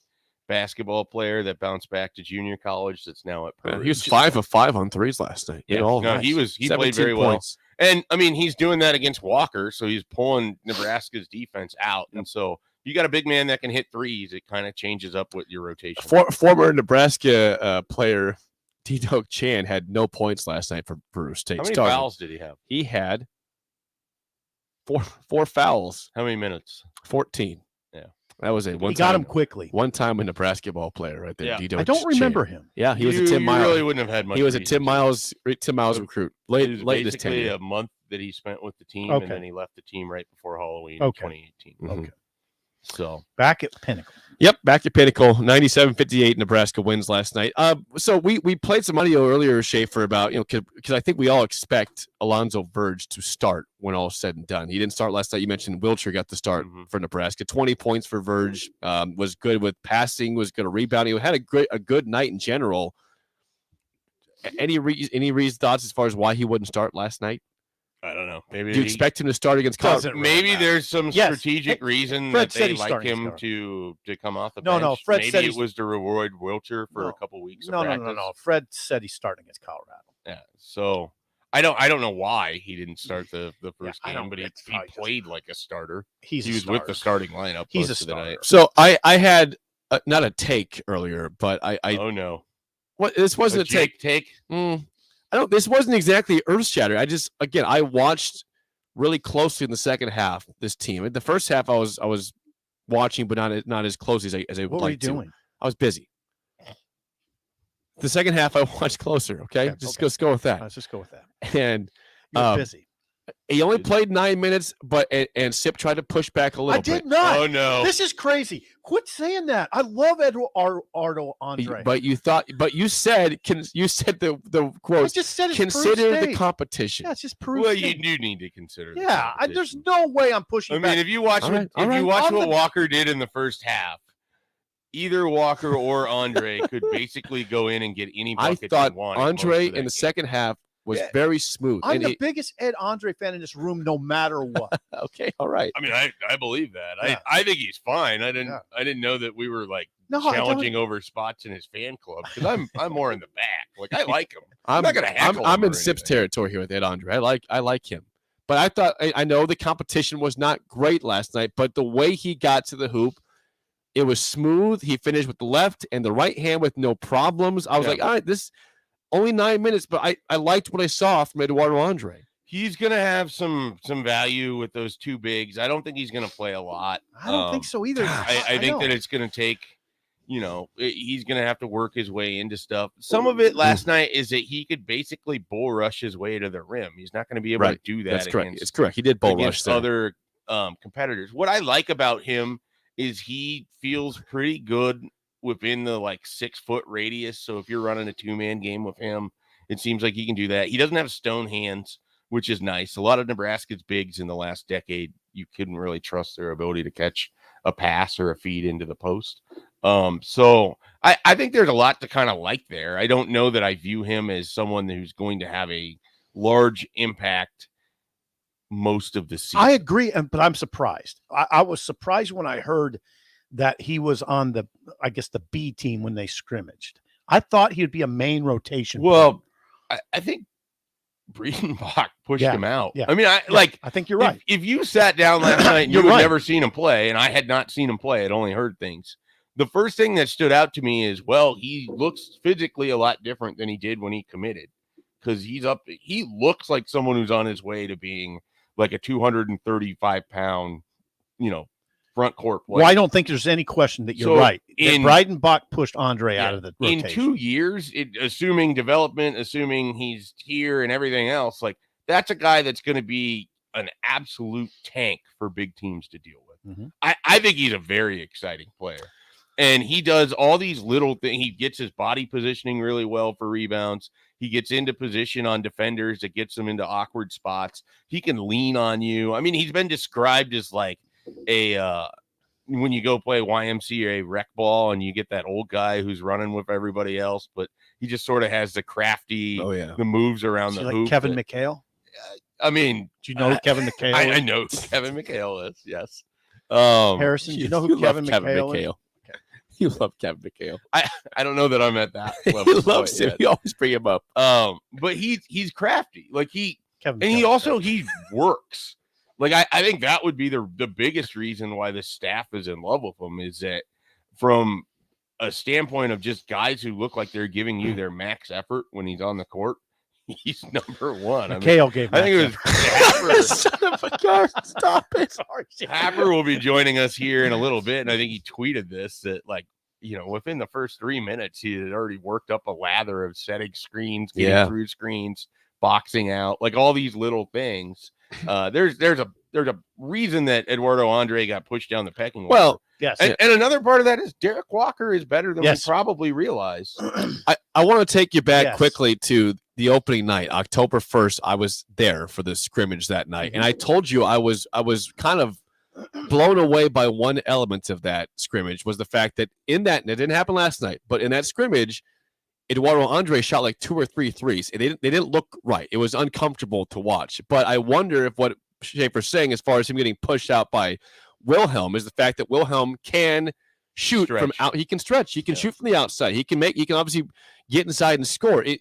basketball player that bounced back to junior college. That's now at Peru. He was 5 of 5 on threes last night. Yeah, he played very well. And I mean, he's doing that against Walker, so he's pulling Nebraska's defense out. And so you got a big man that can hit threes. It kind of changes up with your rotation. Former Nebraska player T-Dog Chan had no points last night for Peru State. How many fouls did he have? He had four fouls. How many minutes? 14. Yeah. That was He got him quickly. One time a Nebraska ball player right there. Yeah. T-Dog I don't remember Chan. him. Yeah, he was a Tim Miles. really wouldn't have had much. He was a reason Tim Miles recruit. Late in his basically tenure. a month that he spent with the team, Okay. and then he left the team right before Halloween Okay. 2018. Okay. So back at Pinnacle. Yep, back at Pinnacle, 97-58. Nebraska wins last night. So we played some audio earlier, Schaefer, about because I think we all expect Alonzo Verge to start when all is said and done. He didn't start last night. You mentioned Wilcher got the start for Nebraska. 20 points for Verge. Was good with passing. Was good at rebounding. Had a good night in general. Any thoughts as far as why he wouldn't start last night? I don't know. Maybe Do you expect him to start against Colorado? Doesn't really maybe matter. there's some Yes. strategic Hey, reason Fred that said they he's like starting him against to come off the No, bench. no, Fred maybe said it he's- was to reward Wilcher for No. a couple weeks of No. practice. Fred said he's starting against Colorado. Yeah. So I don't know why he didn't start the first I game, don't- but he it's probably played like a starter. He was with the starting lineup. He's a most of the starter. night. So I had not a take earlier, but I oh no, what this wasn't a take. Take. I don't. This wasn't exactly earth shattering. I watched really closely in the second half this team. In the first half, I was watching, but not as closely as I would What were you like to. doing? I was busy. The second half, I watched closer. Okay, let's go with that. Let's just go with that. And You're busy. he only played 9 minutes, but and Sip tried to push back a little I did bit. not. Oh no, This is crazy. Quit saying that. I love Eduardo Andre. But you said the quote. I just said it's Peru consider the State. competition. Yeah, it's just Peru well, State. you do need to consider. the Yeah, competition. there's no way I'm pushing I back. mean, if you watch All what, right, all if you right. watch I'm what the- Walker did in the first half, either Walker or Andre could basically go in and get any I bucket thought they wanted most Andre of that in the game. second half was Yeah. very smooth. I'm and the biggest Ed Andre fan in this room, no matter what. okay, all right. I mean, I believe that. Yeah. I think he's fine. I didn't Yeah. I didn't know that we were like No, I don't- challenging over spots in his fan club because I'm more in the back. Like I like him. I'm not gonna heckle I'm him in or Sip's anything. territory here with Ed Andre. I like him, but I thought I know the competition was not great last night, but the way he got to the hoop, it was smooth. He finished with the left and the right hand with no problems. I was Yeah. like, all right, this only 9 minutes, but I liked what I saw from Eduardo Andre. He's gonna have some value with those two bigs. I don't think he's gonna play a lot. I don't think so either. I think know. that it's gonna take, he's gonna have to work his way into stuff. Some of it last night is that he could basically bull rush his way to the rim. He's not gonna be able to do that. That's correct. against- It's correct. He did bull rush against there. other competitors. What I like about him is he feels pretty good within the 6 foot radius. So if you're running a 2-man game with him, it seems like he can do that. He doesn't have stone hands, which is nice. A lot of Nebraska's bigs in the last decade, you couldn't really trust their ability to catch a pass or a feed into the post. So I think there's a lot to kind of like there. I don't know that I view him as someone who's going to have a large impact most of the season. I agree, but I'm surprised. I was surprised when I heard that he was on the B team when they scrimmaged. I thought he'd be a main rotation. Well, I think Breedenbach pushed Yeah, him out. yeah, I mean, yeah, I think you're right. If you sat down last night and You're you had right. never seen him play, and I had not seen him play, I'd only heard things. The first thing that stood out to me is, well, he looks physically a lot different than he did when he committed, because he looks like someone who's on his way to being like a 235-pound, front court player. Well, I don't think there's any question that you're So right. That in- Breidenbach pushed Andre out of the rotation. In 2 years, assuming development, assuming he's here and everything else, that's a guy that's going to be an absolute tank for big teams to deal with. Mhm. I think he's a very exciting player. And he does all these little things. He gets his body positioning really well for rebounds. He gets into position on defenders that gets them into awkward spots. He can lean on you. I mean, he's been described as like when you go play YMCA rec ball and you get that old guy who's running with everybody else, but he just sort of has the crafty, the moves around Is the he like hoop. Kevin that- McHale? I mean, Do you know who Kevin McHale I is? know who Kevin McHale is. Yes. Harrison, do you know who love Kevin McHale is? You love Kevin McHale. I don't know that I'm at that level. He quite loves him. yet. You always bring him up. But he's crafty. Like Kevin and he McHale. also he works. Like I think that would be the biggest reason why the staff is in love with him, is that from a standpoint of just guys who look like they're giving you their max effort when he's on the court, he's number one. McHale gave I think it was Happer. Son of a gun, stop it. Happer will be joining us here in a little bit, and I think he tweeted this that within the first 3 minutes he had already worked up a lather of setting screens, getting through screens, boxing out, like all these little things. There's a reason that Eduardo Andre got pushed down the pecking order. Well, yes, and another part of that is Derek Walker is better than Yes. we probably realized. I want to take you back Yes. quickly to the opening night, October 1st. I was there for the scrimmage that night, and I told you I was kind of blown away by one element of that scrimmage, was the fact that in that, and it didn't happen last night, but in that scrimmage, Eduardo Andre shot like 2 or 3 threes. They didn't look right. It was uncomfortable to watch. But I wonder if what Schaefer's saying as far as him getting pushed out by Wilhelm is the fact that Wilhelm can shoot from out. He can stretch. He can shoot from the outside. He can obviously get inside and score. In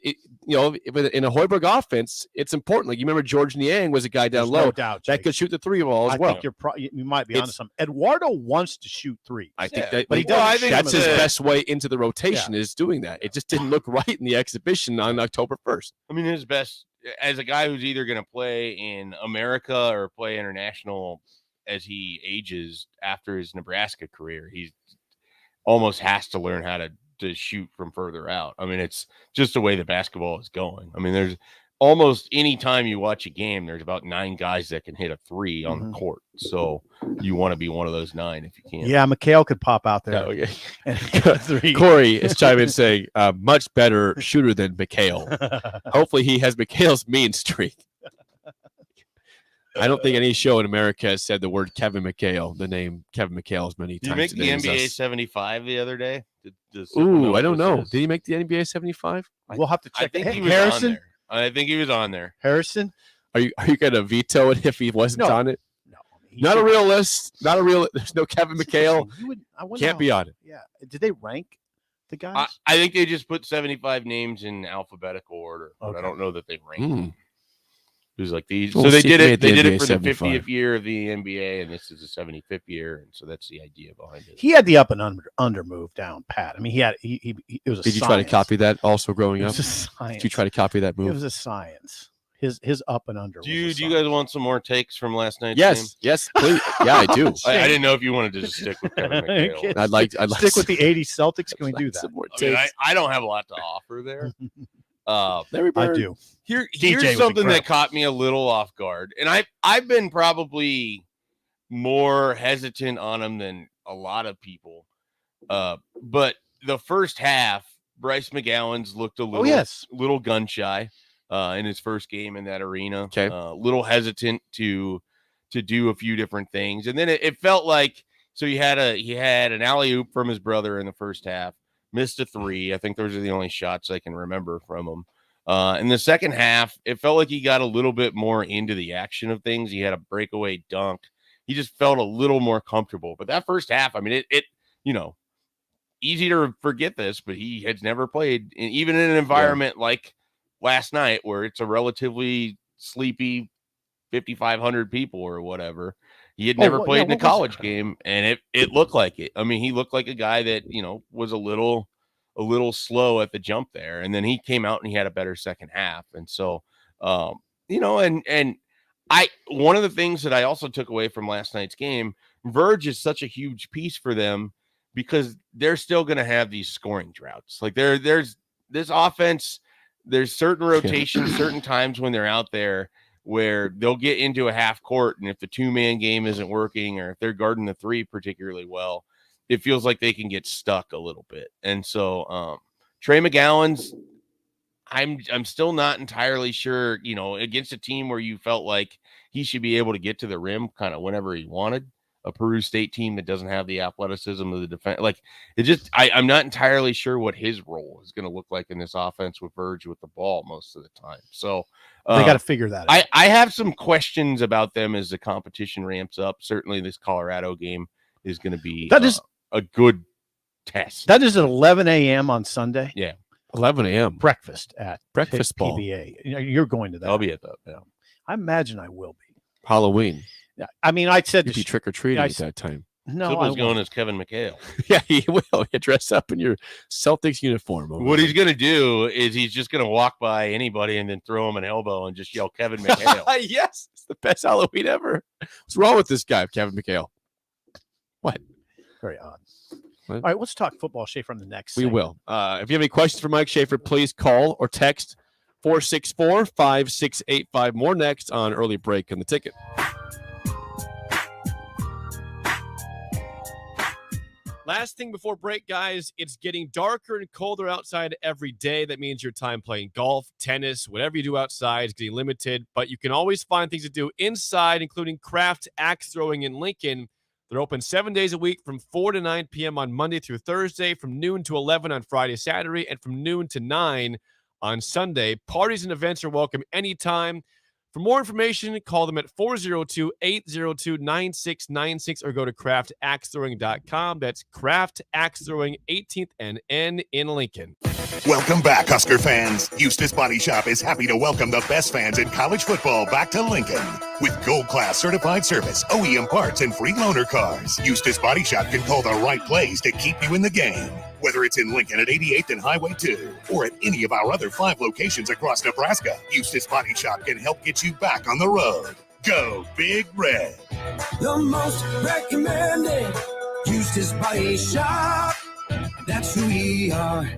a Hoiberg offense, it's important. Like you remember George Niang was a guy down low no doubt, that Jake. could shoot the 3 ball as I well. think you might be onto something. Eduardo wants to shoot threes. I think that, but he doesn't. that's his best way into the rotation is doing that. It just didn't look right in the exhibition on October 1st. I mean, his best as a guy who's either going to play in America or play international as he ages after his Nebraska career, he's almost has to learn how to shoot from further out. I mean, it's just the way the basketball is going. I mean, there's almost any time you watch a game, there's about 9 guys that can hit a 3 on the court. So you want to be one of those 9 if you can. Yeah, McHale could pop out there. Oh, yeah. And hit a 3. Corey is chiming in saying, much better shooter than McHale. Hopefully he has McHale's mean streak. I don't think any show in America has said the word Kevin McHale, the name Kevin McHale, as many Did times. he make the as NBA us. 75 the other day? Ooh, I don't know. Did he make the NBA 75? We'll have to check. I think he was Harrison? on there. I think he was on there. Harrison? Are you going to veto it if he wasn't No. on it? No. Not a real list. Not a real. There's no Kevin McHale. I wouldn't Can't know. be on it. Yeah. Did they rank the guys? I think they just put 75 names in alphabetical order, but I don't know that they ranked them. It was like these. Well, So they see, did they it. had They the did NBA it for the 75. 50th year of the NBA, and this is the 75th year, and so that's the idea behind it. He had the up and under move down pat. I mean, he it was a Did you try to science. copy that also growing It up? was a science. Did you try to copy that It move? was a science. His up and under. Do you guys want some more takes from last night's Yes, game? yes, please. Yeah, I do. I didn't know if you wanted to just stick with Kevin McHale. I'd like stick with the '80s Celtics. Can we do that? I mean, I don't have a lot to offer there. Larry I Bird. do. Here's DJ was something that incredible. caught me a little off guard, and I've been probably more hesitant on him than a lot of people. But the first half, Bryce McGowan's looked a little gun shy in his first game in that arena. Okay. Little hesitant to do a few different things, and then it felt like he had an alley-oop from his brother in the first half. Missed a 3. I think those are the only shots I can remember from him. In the second half, it felt like he got a little bit more into the action of things. He had a breakaway dunk. He just felt a little more comfortable. But that first half, I mean, it easy to forget this, but he has never played, even in an environment like last night where it's a relatively sleepy 5,500 people or whatever. He had never played in a college game, and it looked like it. I mean, he looked like a guy that, was a little slow at the jump there. And then he came out and he had a better second half. And so, one of the things that I also took away from last night's game, Verge is such a huge piece for them because they're still going to have these scoring droughts. Like there's this offense, there's certain rotations, certain times when they're out there where they'll get into a half court, and if the 2-man game isn't working or if they're guarding the 3 particularly well, it feels like they can get stuck a little bit. And so Trey McGowan's, I'm still not entirely sure, against a team where you felt like he should be able to get to the rim kind of whenever he wanted, a Peru State team that doesn't have the athleticism of the defense. Like I'm not entirely sure what his role is going to look like in this offense with Verge with the ball most of the time. So They got to figure that out. I have some questions about them as the competition ramps up. Certainly this Colorado game is going to be a good test. That is at 11 a.m. on Sunday. Yeah. 11 a.m. Breakfast at Breakfast ball. PBA. You're going to that. I'll be at that. Yeah. I imagine I will be. Halloween. Yeah. I mean, I said You'd be trick-or-treating at that time. No, Football's I going won't. as Kevin McHale. Yeah, he will. You dress up in your Celtics uniform. What he's going to do is he's just going to walk by anybody and then throw him an elbow and just yell Kevin McHale. Yes, it's the best Halloween ever. What's wrong with this guy, Kevin McHale? What? Very odd. What? All right, let's talk football, Schaefer, on the next. We segment. will. If you have any questions for Mike Schaefer, please call or text 464-5685. More next on Early Break on the Ticket. Last thing before break, guys, it's getting darker and colder outside every day. That means your time playing golf, tennis, whatever you do outside is getting limited, but you can always find things to do inside, including craft axe throwing in Lincoln. They're open 7 days a week from 4 to 9 p.m. on Monday through Thursday, from noon to 11 on Friday, Saturday, and from noon to 9 on Sunday. Parties and events are welcome anytime. For more information, call them at 402-802-9696 or go to craftaxethrowing.com. That's Craft Axe Throwing, 18th and N in Lincoln. Welcome back, Husker fans. Eustace Body Shop is happy to welcome the best fans in college football back to Lincoln. With Gold Class certified service, OEM parts, and free loaner cars, Eustace Body Shop can call the right plays to keep you in the game. Whether it's in Lincoln at 88th and Highway 2 or at any of our other 5 locations across Nebraska, Eustace Body Shop can help get you back on the road. Go Big Red. The most recommended Eustace Body Shop. That's who we are.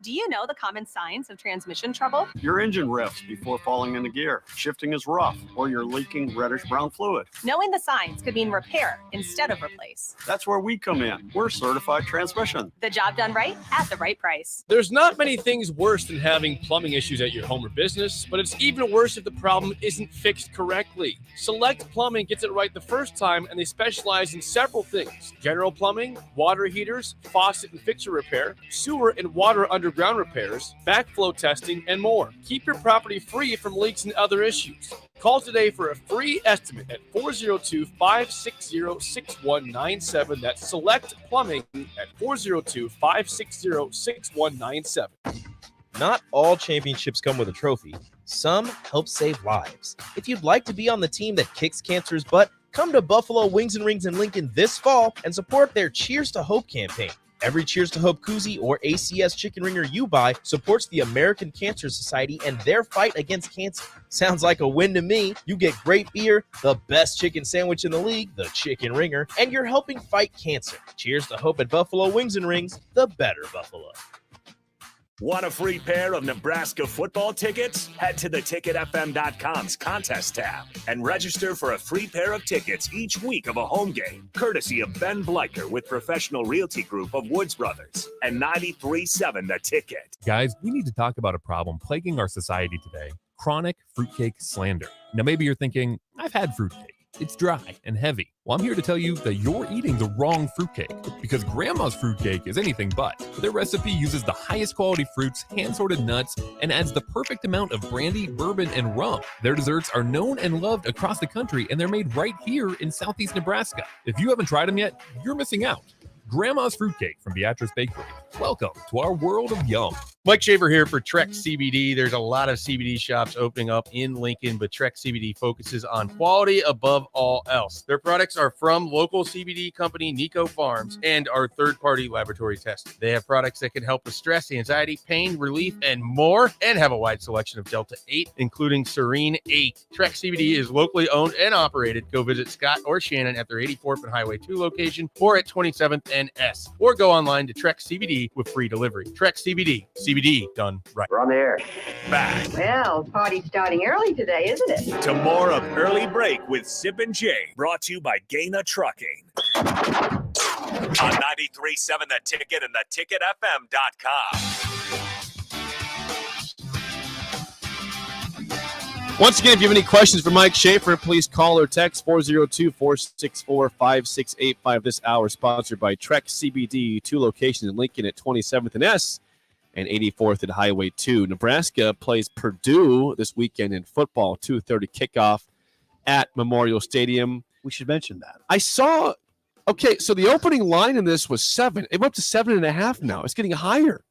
Do you know the common signs of transmission trouble? Your engine revs before falling into gear, shifting is rough, or you're leaking reddish-brown fluid. Knowing the signs could mean repair instead of replace. That's where we come in. We're certified transmission. The job done right at the right price. There's not many things worse than having plumbing issues at your home or business, but it's even worse if the problem isn't fixed correctly. Select Plumbing gets it right the first time, and they specialize in several things: general plumbing, water heaters, faucet and fixture repair, sewer and water underground repairs, backflow testing, and more. Keep your property free from leaks and other issues. Call today for a free estimate at 402-560-6197. That's Select Plumbing at 402-560-6197. Not all championships come with a trophy. Some help save lives. If you'd like to be on the team that kicks cancer's butt, come to Buffalo Wings and Rings in Lincoln this fall and support their Cheers to Hope campaign. Every Cheers to Hope koozie or ACS chicken ringer you buy supports the American Cancer Society and their fight against cancer. Sounds like a win to me. You get great beer, the best chicken sandwich in the league, the chicken ringer, and you're helping fight cancer. Cheers to Hope at Buffalo Wings and Rings, the better Buffalo. Want a free pair of Nebraska football tickets? Head to theticketfm.com's contest tab and register for a free pair of tickets each week of a home game, courtesy of Ben Bleicher with Professional Realty Group of Woods Brothers and 93.7 The Ticket. Guys, we need to talk about a problem plaguing our society today: chronic fruitcake slander. Now, maybe you're thinking, I've had fruitcake. It's dry and heavy. Well, I'm here to tell you that you're eating the wrong fruitcake, because Grandma's Fruitcake is anything but. Their recipe uses the highest quality fruits, hand-sorted nuts, and adds the perfect amount of brandy, bourbon, and rum. Their desserts are known and loved across the country, and they're made right here in Southeast Nebraska. If you haven't tried them yet, you're missing out. Grandma's Fruitcake from Beatrice Bakery. Welcome to our world of yum. Mike Schaefer here for Trek CBD. There's a lot of CBD shops opening up in Lincoln, but Trek CBD focuses on quality above all else. Their products are from local CBD company Nico Farms and are third-party laboratory tested. They have products that can help with stress, anxiety, pain, relief, and more, and have a wide selection of Delta 8, including Serene 8. Trek CBD is locally owned and operated. Go visit Scott or Shannon at their 84th and Highway 2 location or at 27th and S, or go online to Trek CBD with free delivery. Trek CBD. CBD done right. We're on the air. Back Well, party's starting early today, isn't it? to more of Early Break with Sip and Jay, brought to you by Gaina Trucking. On 93.7 The Ticket and theticketfm.com. Once again, if you have any questions for Mike Schaefer, please call or text 402-464-5685. This hour is sponsored by Trek CBD, 2 locations in Lincoln at 27th and S and 84th at Highway 2. Nebraska plays Purdue this weekend in football, 2:30 kickoff at Memorial Stadium. We should mention that. I saw, okay, so the opening line in this was 7. It went up to 7.5 now. It's getting higher.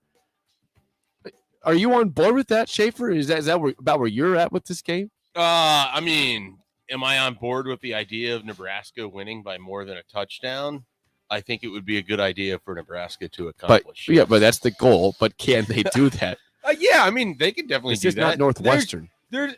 Are you on board with that, Schaefer? Is that about where you're at with this game? I mean, am I on board with the idea of Nebraska winning by more than a touchdown? I think it would be a good idea for Nebraska to accomplish. But that's the goal. But can they do that? Yeah, I mean, they could definitely It's do just that. not Northwestern. There's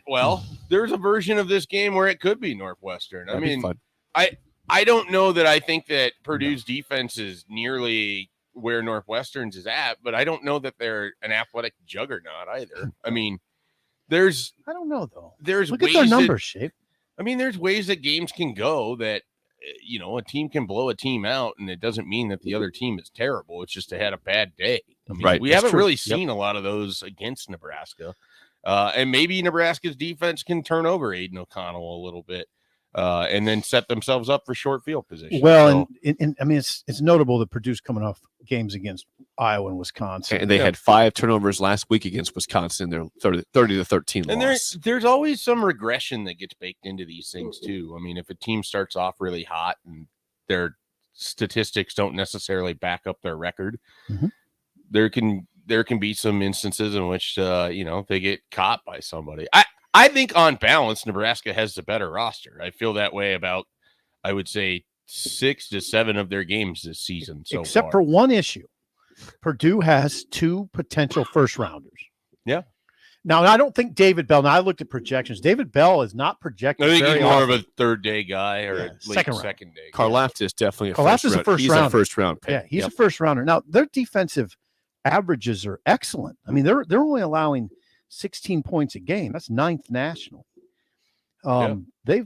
a version of this game where it could be Northwestern. That'd be fun. I don't know that I think that Purdue's defense is nearly where Northwestern's is at, but I don't know that they're an athletic juggernaut either. I mean, I don't know though. There's Look ways at their numbers, Shape. I mean, there's ways that games can go that, a team can blow a team out, and it doesn't mean that the other team is terrible. It's just they had a bad day. I mean, Right, we that's haven't true. really Yep. seen a lot of those against Nebraska. And maybe Nebraska's defense can turn over Aiden O'Connell a little bit. and then set themselves up for short field position. Well, So- and I mean, it's notable that Purdue's coming off games against Iowa and Wisconsin. And they had 5 turnovers last week against Wisconsin. They're 30-13 And loss. there's always some regression that gets baked into these things too. I mean, if a team starts off really hot and their statistics don't necessarily back up their record, Mhm. there can be some instances in which they get caught by somebody. I think on balance, Nebraska has the better roster. I feel that way about, I would say, 6 to 7 of their games this season. So Except far. for one issue. Purdue has 2 potential first rounders. Yeah. Now, I don't think David Bell, now I looked at projections. David Bell is not projected I think very he's more often. of a third day guy or a late second second, round. day. Karlaftis definitely a Karlaftis first is a round. first He's rounder. a first round pick. Yeah, he's Yep. a first rounder. Now, their defensive averages are excellent. I mean, they're only allowing 16 points a game. That's 9th national. They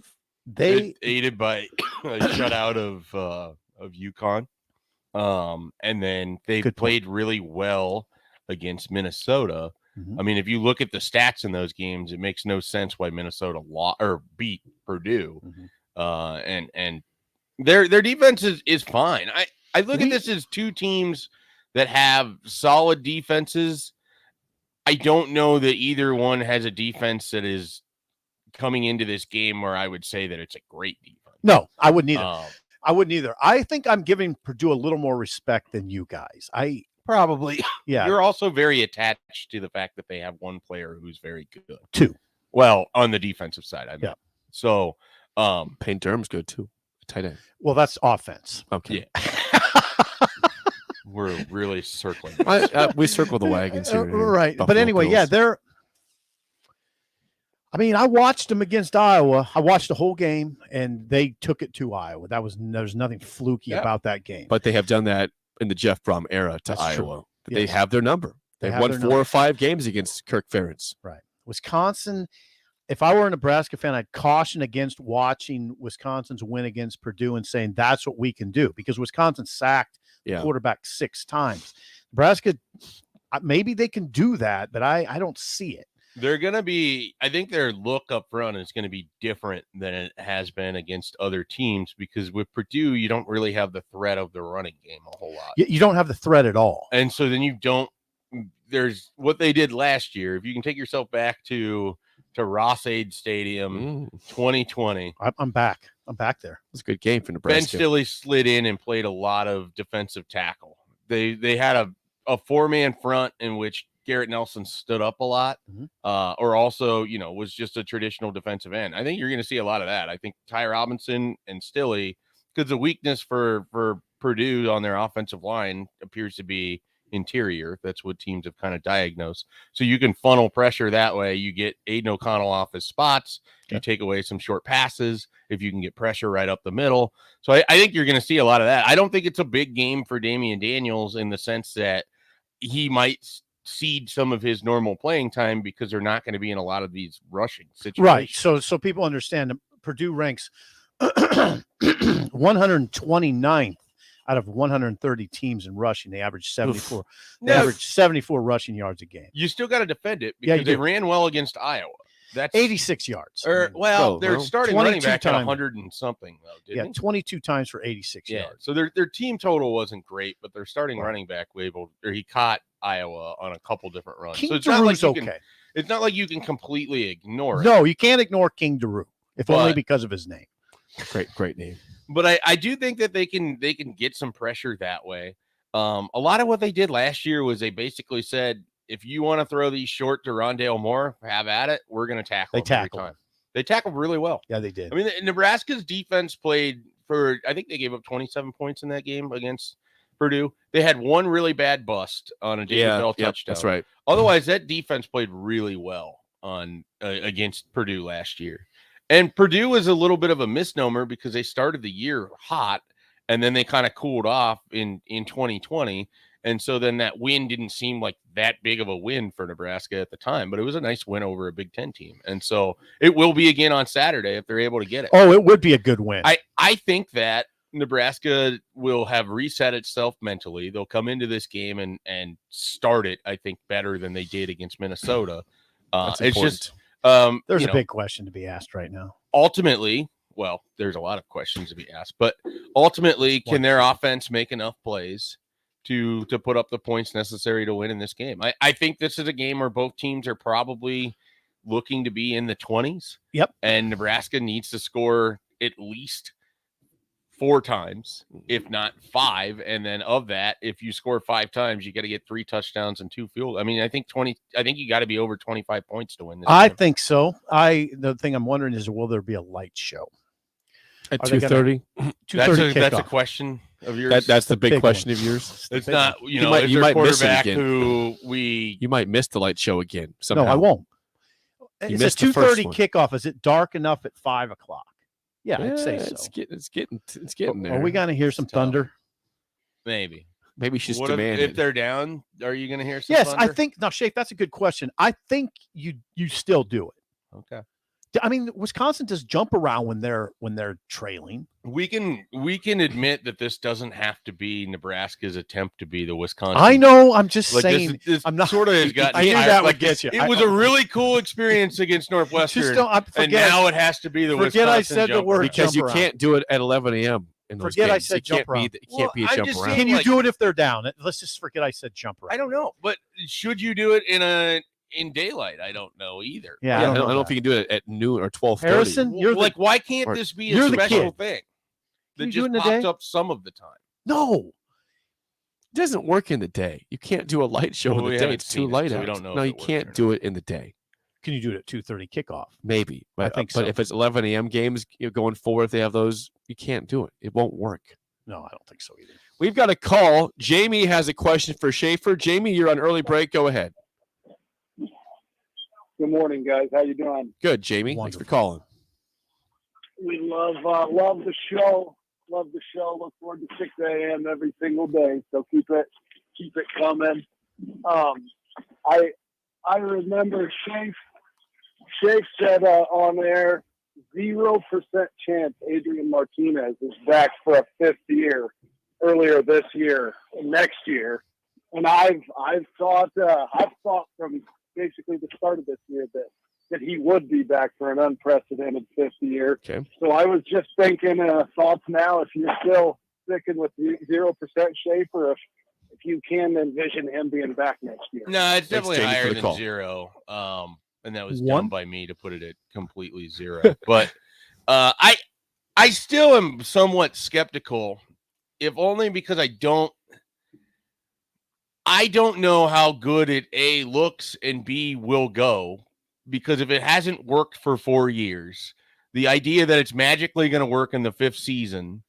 They're aided by a shutout of UConn. And then they played really well against Minnesota. Mhm. I mean, if you look at the stats in those games, it makes no sense why Minnesota beat Purdue. And their defense is fine. I look at this as 2 teams that have solid defenses. I don't know that either one has a defense that is coming into this game where I would say that it's a great defense. No, I wouldn't either. I wouldn't either. I think I'm giving Purdue a little more respect than you guys. Probably. Yeah. You're also very attached to the fact that they have one player who's very good. 2. Well, on the defensive side, I mean. Yeah. So, Payne Durham's good too. Tight end. Well, that's offense. Okay. We're really circling. We circle the wagons here. Right. But Buffalo anyway, yeah, Bills. I watched them against Iowa. I watched the whole game, and they took it to Iowa. There's nothing fluky Yeah. about that game. But they have done that in the Jeff Brom era to That's Iowa. true. They Yes. have their number. They They've have won their 4 number. or 5 games against Kirk Ferentz. Right. Wisconsin, if I were a Nebraska fan, I'd caution against watching Wisconsin's win against Purdue and saying that's what we can do, because Wisconsin sacked the Yeah. quarterback 6 times. Nebraska, maybe they can do that, but I don't see it. They're going to be, I think their look up front is going to be different than it has been against other teams, because with Purdue, you don't really have the threat of the running game a whole lot. You don't have the threat at all. And so then there's what they did last year. If you can take yourself back to Ross-Ade Stadium, 2020. I'm back. I'm back there. It's a good game for Ben Nebraska. Stilley slid in and played a lot of defensive tackle. They had a 4-man front in which Garrett Nelson stood up a lot, or also, was just a traditional defensive end. I think you're going to see a lot of that. I think Ty Robinson and Stilley, because the weakness for Purdue on their offensive line appears to be interior. That's what teams have kind of diagnosed. So you can funnel pressure that way. You get Aiden O'Connell off his spots. You take away some short passes if you can get pressure right up the middle. So I think you're going to see a lot of that. I don't think it's a big game for Damian Daniels in the sense that he might cede some of his normal playing time because they're not going to be in a lot of these rushing situations. Right. So people understand that Purdue ranks 129th out of 130 teams in rushing. They average 74. They Yeah. average 74 rushing yards a game. You still got to defend it Yeah, because you they do. ran well against Iowa. That's 86 yards. they're starting running 22 back at times. 100 and something though. Yeah, Didn't 22 times for 86 yeah. yards. So their team total wasn't great, but their starting running back he caught Iowa on a couple different runs. King so it's not like Daru's you can. okay. It's not like you can completely ignore it. No, you can't ignore King Daru, if only But- because of his name. Great name. But I do think that they can get some pressure that way. A lot of what they did last year was they basically said, if you want to throw these short to Rondale Moore, have at it. We're going to tackle. They him every tackled time. They tackled really well. Yeah, they did. I mean, Nebraska's defense played for, I think they gave up 27 points in that game against Purdue. They had one really bad bust on a David Bell touchdown. that's right. Otherwise, that defense played really well on against Purdue last year. And Purdue was a little bit of a misnomer because they started the year hot and then they kind of cooled off in 2020. And so then that win didn't seem like that big of a win for Nebraska at the time, but it was a nice win over a Big Ten team. And so it will be again on Saturday if they're able to get it. Oh, it would be a good win. I think that Nebraska will have reset itself mentally. They'll come into this game and start it, I think, better than they did against Minnesota. That's It's important. just There's you a know, big question to be asked right now. ultimately, well, there's a lot of questions to be asked, but ultimately, can their offense make enough plays to put up the points necessary to win in this game? I think this is a game where both teams are probably looking to be in the 20s. Yep. And Nebraska needs to score at least 4 times, if not 5. And then of that, if you score 5 times, you got to get 3 touchdowns and 2 field. I mean, I think you got to be over 25 points to win this I game. think so. The thing I'm wondering is, will there be a light show at Are they 2:30? 2:30 That's a kickoff. question of yours. That's the big big question one. of yours. It's not, you You know, might- if you their might miss it quarterback again. who You might miss the light show again. Somehow. No, I won't. You It's a missed the first 2:30 one. kickoff. Is it dark enough at 5 o'clock? Yeah, I'd say so. It's getting there. Are we going to hear some thunder? maybe. Maybe she's What if demanded. they're down, are you going to hear some Yes, I thunder? think. Now, Shafe, that's a good question. I think you still do it. Okay. I mean, Wisconsin does jump around when they're trailing. We can admit that this doesn't have to be Nebraska's attempt to be the Wisconsin. I know. I'm just Like, saying. this I'm not. sort of has gotten I knew tired. that would Like, get you. It was a really cool experience against Northwestern, Just don't. and Forget. now it has to be the Forget Wisconsin I said the jump word around. because you jump around. can't do it at 11 a.m. in those Forget I games. said It jump can't be. around. It can't be a I'm jump just around. saying, Can you like- do it if they're down? Let's just forget I said jump around. I don't know, but should you do it in daylight? I don't know either. Yeah, I don't know that. if you can do it at noon or 12:30. Harrison, you're the, Like, why can't or- this be you're a the special kid. thing that you do it just in the pops day? up some of the time? no. It doesn't work in the day. You can't do a light show Well, in we the day. haven't It's too seen it, light so out. we don't know No, if you it works or can't not. do it in the day. Can you do it at 2:30 kickoff? Maybe, but, think but so. if it's 11 a.m. games going forward, if they have those, you can't do it. It won't work. No, I don't think so either. We've got a call. Jamie has a question for Schaefer. Jamie, you're on early break. Go ahead. Good morning, guys. How you doing? Good, Jamie. Thanks for calling. We love the show. Love the show. Look forward to 6 a.m. every single day. So keep it coming. I remember Shafe said on air, 0% chance Adrian Martinez is back for a 5th year earlier this year, next year. And I've thought from basically the start of this year that he would be back for an unprecedented 5th year. Okay. So I was just thinking, thoughts now, if you're still sticking with 0% Schaefer, if you can envision him being back next year. No, it's definitely Jamie, for higher the than call. 0. And that was One? dumb by me to put it at completely 0. But I still am somewhat skeptical, if only because I don't know how good it A looks and B will go. Because if it hasn't worked for 4 years, the idea that it's magically going to work in the 5th season,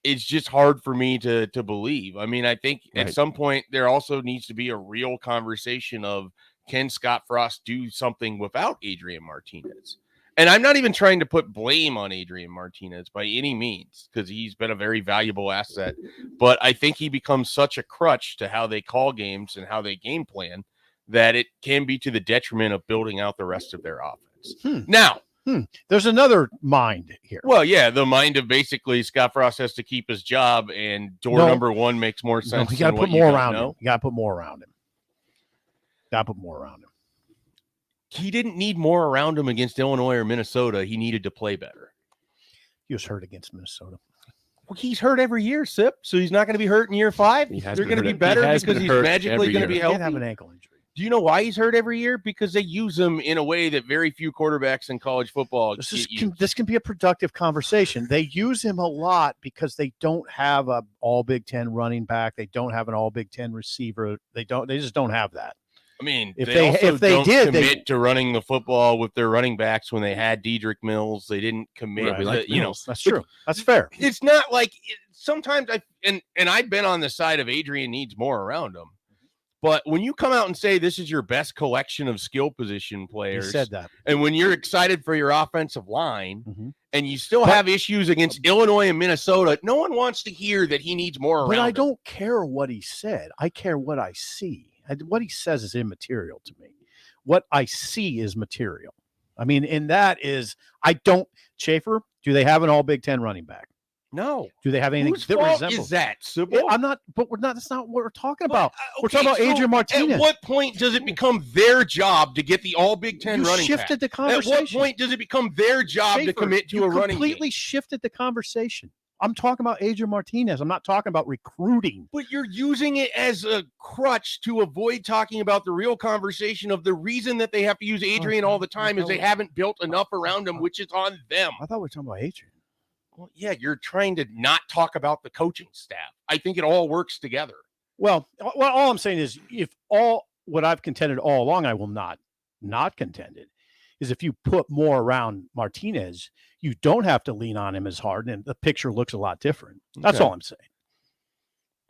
it's just hard for me to believe. I mean, I think Right. at some point there also needs to be a real conversation of, can Scott Frost do something without Adrian Martinez? And I'm not even trying to put blame on Adrian Martinez by any means, because he's been a very valuable asset. But I think he becomes such a crutch to how they call games and how they game plan that it can be to the detriment of building out the rest of their offense. Now, There's another mind here. well, yeah, the mind of basically Scott Frost has to keep his job, and door No. number 1 makes more No, sense. you got to than put what you more don't around know. him. You got to put more around him. Got to put more around him. He didn't need more around him against Illinois or Minnesota. He needed to play better. He was hurt against Minnesota. Well, he's hurt every year, Sip. So he's not going to be hurt in year 5. He has They're been going to be hurt- he better has because been he's hurt magically every going to be year. He can't healthy. have an ankle injury. Do you know why he's hurt every year? Because they use him in a way that very few quarterbacks in college football This can be a productive conversation. They use him a lot because they don't have a all Big Ten running back. They don't have an all Big Ten receiver. They just don't have that. I mean, If they they- also if they don't did, commit to running the football with their running backs when they had Dedrick Mills. They didn't commit. Right, we to- like you know, Mills. That's true. That's fair. it's not like sometimes and I've been on the side of Adrian needs more around him. But when you come out and say this is your best collection of skill position He players, said that. and when you're excited for your offensive line, Mhm. and you still But- have issues against Illinois and Minnesota, no one wants to hear that he needs more around But I him. don't care what he said. I care what I see. What he says is immaterial to me. What I see is material. I mean, and that is, Schaefer, do they have an all Big Ten running back? No. Do they have anything Whose that fault resembles is that, Sybil? I'm not, but we're not. That's not what we're talking about. We're Okay, talking about so Adrian Martinez. At what point does it become their job to get the all Big Ten You running shifted back? the conversation. At what point does it become their job to Schaefer, commit to you a running completely game? shifted the conversation. I'm talking about Adrian Martinez. I'm not talking about recruiting. But you're using it as a crutch to avoid talking about the real conversation of the reason that they have to use Adrian all the time is they haven't built enough around him, which is on them. I thought we were talking about Adrian. Well, yeah, you're trying to not talk about the coaching staff. I think it all works together. Well, all I'm saying is if all what I've contended all along, I will not contended, is if you put more around Martinez, you don't have to lean on him as hard, and the picture looks a lot different. That's Okay. all I'm saying.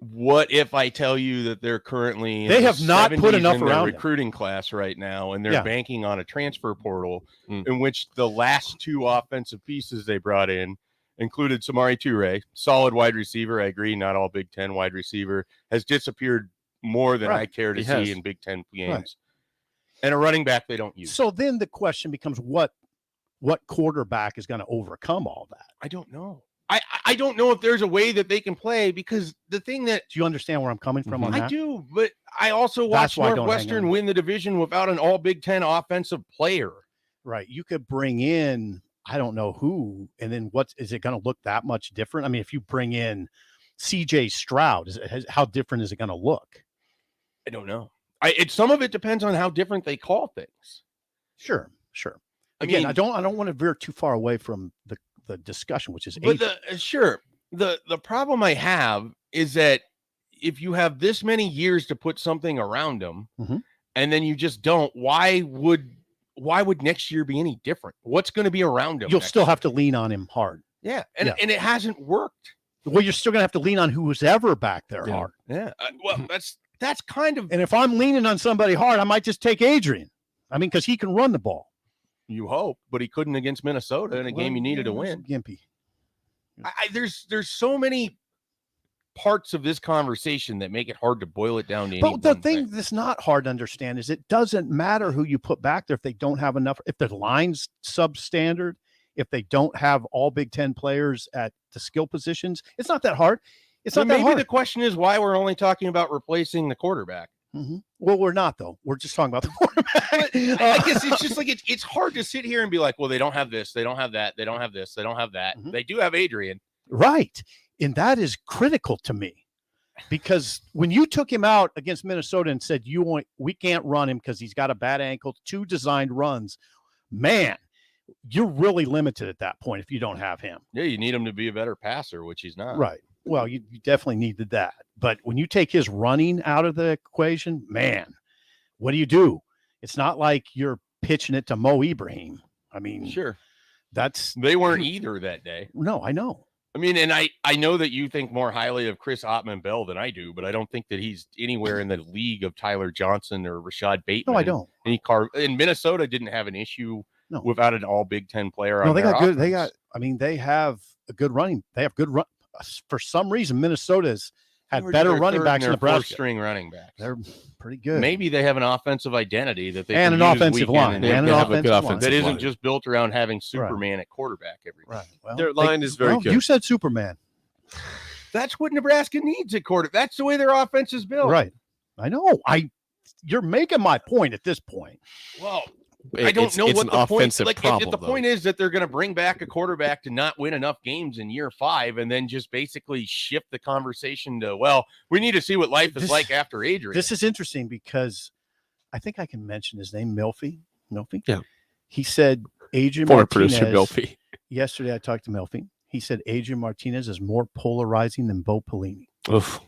What if I tell you that they're currently in They the have not put 70s enough in their around him. recruiting class right now, and they're Yeah. banking on a transfer portal in which the last two offensive pieces they brought in included Samari Toure, solid wide receiver. I agree, not all Big Ten wide receiver, has disappeared more than I Right. care to He see has. in Big Ten games. Right. And a running back they don't use. So then the question becomes what quarterback is going to overcome all that? I don't know. I don't know if there's a way that they can play, because the thing that Do you understand where I'm coming from on I that? do, but I also That's watched why I don't hang Northwestern on. win the division without an all Big Ten offensive player. Right. You could bring in, I don't know who, and then what is it going to look that much different? I mean, if you bring in CJ Stroud, how different is it going to look? I don't know. Some of it depends on how different they call things. Sure. I Again, mean- I don't want to veer too far away from the discussion, which is But the problem I have is that if you have this many years to put something around them, Mhm. and then you just don't, why would next year be any different? What's going to be around him? You'll next still year? have to lean on him hard. Yeah, and it hasn't worked. Well, you're still going to have to lean on who's ever back there hard. Yeah. Well, that's kind of And if I'm leaning on somebody hard, I might just take Adrian. I mean, because he can run the ball. you hope, but he couldn't against Minnesota in a game you needed to win. Gimpy. There's so many parts of this conversation that make it hard to boil it down to any But the one thing that's not hard to understand is it doesn't matter who you put back there if they don't have enough, if the line's substandard, if they don't have all Big Ten players at the skill positions. It's not that hard. It's So not that maybe hard. the question is why we're only talking about replacing the quarterback. Well, we're not, though. We're just talking about the quarterback. I guess it's just like it's hard to sit here and be like, well, they don't have this, they don't have that, they don't have this, they don't have that. They do have Adrian. Right. And that is critical to me because when you took him out against Minnesota and said, we can't run him because he's got a bad ankle, 2 designed runs, man, you're really limited at that point if you don't have him. Yeah, you need him to be a better passer, which he's not. Right. Well, you definitely needed that. But when you take his running out of the equation, man, what do? It's not like you're pitching it to Mo Ibrahim. I mean, Sure. they weren't either that day. No, I know. I mean, and I know that you think more highly of Chris Ottman-Bell than I do, but I don't think that he's anywhere in the league of Tyler Johnson or Rashad Bateman. No, I don't. And Minnesota didn't have an issue without an all Big Ten player. No, on they their got good. offense. They have a good running. They have good run. For some reason, Minnesota's had Who are better their running third backs in and their Nebraska. fourth-string running backs. They're pretty good. Maybe they have an offensive identity that they And can an use offensive week in line. and And they an have a good offensive line. offensive that isn't just built around having Superman at quarterback every week. Right. Well, Their line is very good. You said Superman. That's what Nebraska needs at quarterback. That's the way their offense is built. Right. I know. You're making my point at this point. Well, I don't know it's what an the point. offensive Like, problem, if the though. point is that they're going to bring back a quarterback to not win enough games in year 5, and then just basically shift the conversation to, well, we need to see what life is like after Adrian. This is interesting because I think I can mention his name, Milfy. Yeah. He said Adrian Former Martinez. producer Milfy. Yesterday, I talked to Milfy. He said Adrian Martinez is more polarizing than Bo Pelini. Oof.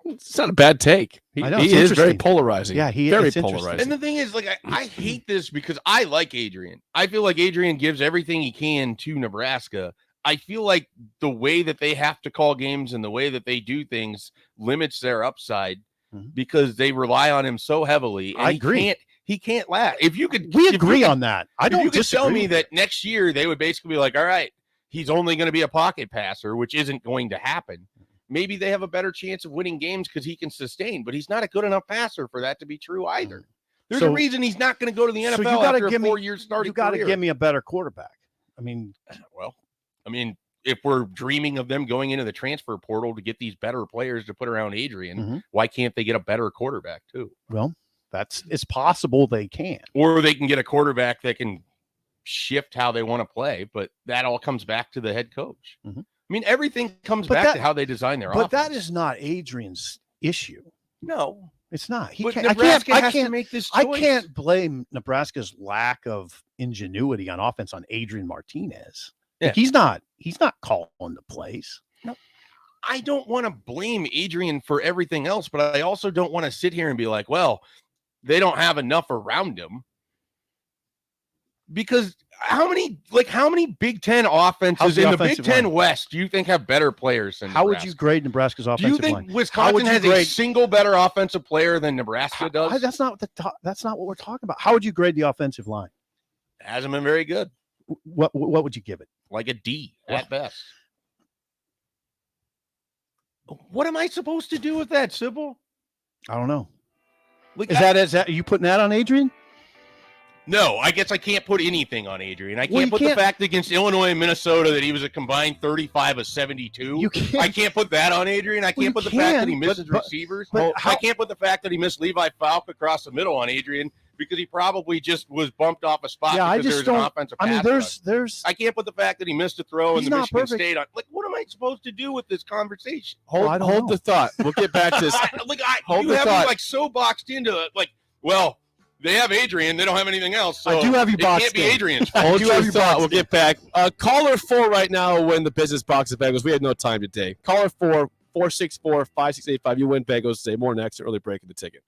It's not a bad take. He, I know, he it's is very interesting. polarizing. Yeah, very it's interesting. polarizing. And the thing is, like, I hate this because I like Adrian. I feel like Adrian gives everything he can to Nebraska. I feel like the way that they have to call games and the way that they do things limits their upside because they rely on him so heavily. And I agree. He can't last. If you could, We if you agree could- on that. I if don't you could tell disagree me with that next year they would basically be like, all right, he's only going to be a pocket passer, which isn't going to happen. Maybe they have a better chance of winning games because he can sustain, but he's not a good enough passer for that to be true either. There's a So- reason he's not going to go to the So NFL you gotta after a give me- 4-year starting You got to career. give me a better quarterback. I mean, Well, I mean, if we're dreaming of them going into the transfer portal to get these better players to put around Adrian, Mhm. why can't they get a better quarterback too? Well, it's possible they can. Or they can get a quarterback that can shift how they want to play, but that all comes back to the head coach. Mhm. I mean, everything comes But back that- to how they design their But offense. that is not Adrian's issue. No, it's not. But Nebraska has to make this I choice. can't blame Nebraska's lack of ingenuity on offense on Adrian Martinez. Like, he's not calling the plays. I don't want to blame Adrian for everything else, but I also don't want to sit here and be like, well, they don't have enough around him. Because how many Big Ten How's offenses the in the Big offensive Ten line? West do you think have better players than How would Nebraska? you grade Nebraska's Do offensive you think line? How would Wisconsin you has a grade- single better offensive player than Nebraska does? That's not what we're talking about. How would you grade the offensive line? Hasn't been very good. What would you give it? Like a D at best. What am I supposed to do with that, Sybil? I don't know. Like, Is that are you putting that on Adrian? No, I guess I can't put anything on Adrian. I Well, can't you put can't- the fact against Illinois and Minnesota that he was a combined 35 of 72. I can't put that on Adrian. I Well, can't you put the fact that he can, misses but- receivers. but I can't put the fact that he missed Levi Falk across the middle on Adrian because he probably just was bumped off a spot Yeah, I because just there's an don't. offensive I mean, pass there's rush. I can't put the fact that he missed a throw in He's the not Michigan perfect. State on. Like, what am I supposed to do with this conversation? Hold the thought. We'll get back to this. Hold You the have me thought. like so boxed into it. Like, well, they have Adrian. They don't have anything else. So I do have you it boxed can't be in. Adrian's Hold fault. your thought. We'll get back. Caller 4 right now will win the business box of bagels. We had no time today. Caller 4-464-5685. You win bagels today. More next. Early break in the ticket.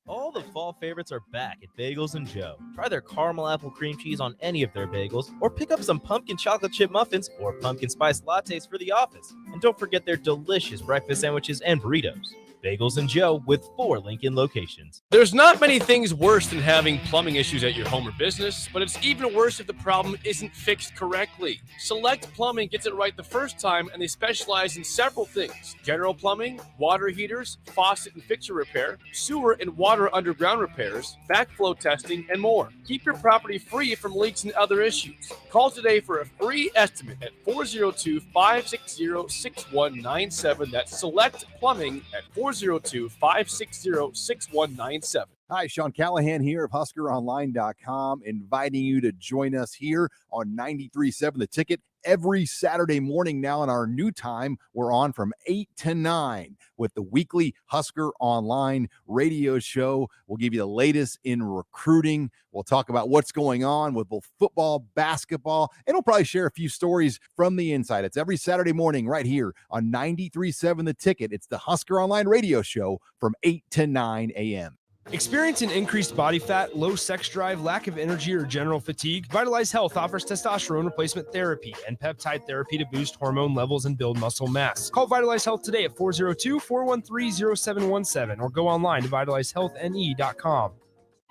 All the fall favorites are back at Bagels and Joe. Try their caramel apple cream cheese on any of their bagels, or pick up some pumpkin chocolate chip muffins or pumpkin spice lattes for the office. And don't forget their delicious breakfast sandwiches and burritos. Bagels and Joe with 4 Lincoln locations. There's not many things worse than having plumbing issues at your home or business, but it's even worse if the problem isn't fixed correctly. Select Plumbing gets it right the first time, and they specialize in several things: general plumbing, water heaters, faucet and fixture repair, sewer and water underground repairs, backflow testing, and more. Keep your property free from leaks and other issues. Call today for a free estimate at 402-560-6197. That's Select Plumbing at 402-560-6197. Hi, Sean Callahan here of HuskerOnline.com, inviting you to join us here on 93.7 The Ticket every Saturday morning. Now in our new time, we're on from 8 to 9 with the weekly Husker Online radio show. We'll give you the latest in recruiting. We'll talk about what's going on with both football, basketball, and we'll probably share a few stories from the inside. It's every Saturday morning right here on 93.7 The Ticket. It's the Husker Online radio show from 8 to 9 a.m. Experiencing increased body fat, low sex drive, lack of energy, or general fatigue? Vitalize Health offers testosterone replacement therapy and peptide therapy to boost hormone levels and build muscle mass. Call Vitalize Health today at 402-413-0717 or go online to vitalizehealthne.com.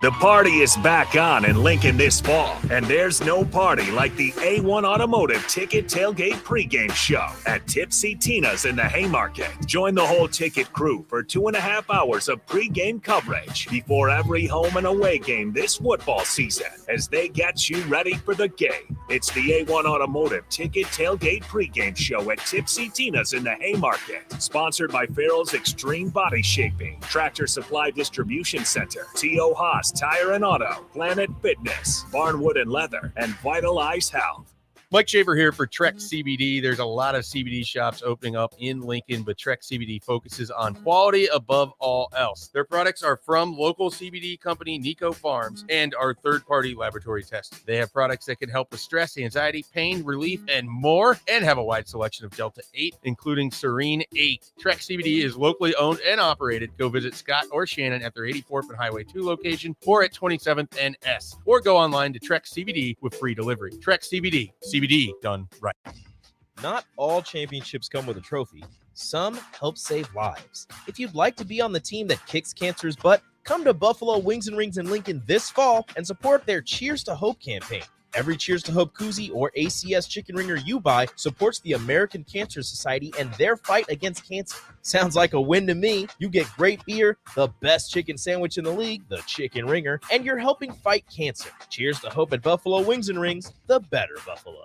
The party is back on in Lincoln this fall, and there's no party like the A1 Automotive Ticket Tailgate pregame show at Tipsy Tina's in the Haymarket. Join the whole Ticket crew for 2.5 hours of pregame coverage before every home and away game this football season as they get you ready for the game. It's the A1 Automotive Ticket Tailgate pregame show at Tipsy Tina's in the Haymarket. Sponsored by Farrell's Extreme Body Shaping, Tractor Supply Distribution Center, T.O. Haas Tire and Auto, Planet Fitness, Barnwood and Leather, and Vitalize Health. Mike Shaver here for Trek CBD. There's a lot of CBD shops opening up in Lincoln, but Trek CBD focuses on quality above all else. Their products are from local CBD company Nico Farms and are third-party laboratory tested. They have products that can help with stress, anxiety, pain, relief, and more, and have a wide selection of Delta 8, including Serene 8. Trek CBD is locally owned and operated. Go visit Scott or Shannon at their 84th and Highway 2 location or at 27th and S, or go online to Trek CBD with free delivery. Trek CBD. CBD done right. Not all championships come with a trophy. Some help save lives. If you'd like to be on the team that kicks cancer's butt, come to Buffalo Wings and Rings in Lincoln this fall and support their Cheers to Hope campaign. Every Cheers to Hope koozie or ACS chicken ringer you buy supports the American Cancer Society and their fight against cancer. Sounds like a win to me. You get great beer, the best chicken sandwich in the league, the chicken ringer, and you're helping fight cancer. Cheers to Hope at Buffalo Wings and Rings, the better Buffalo.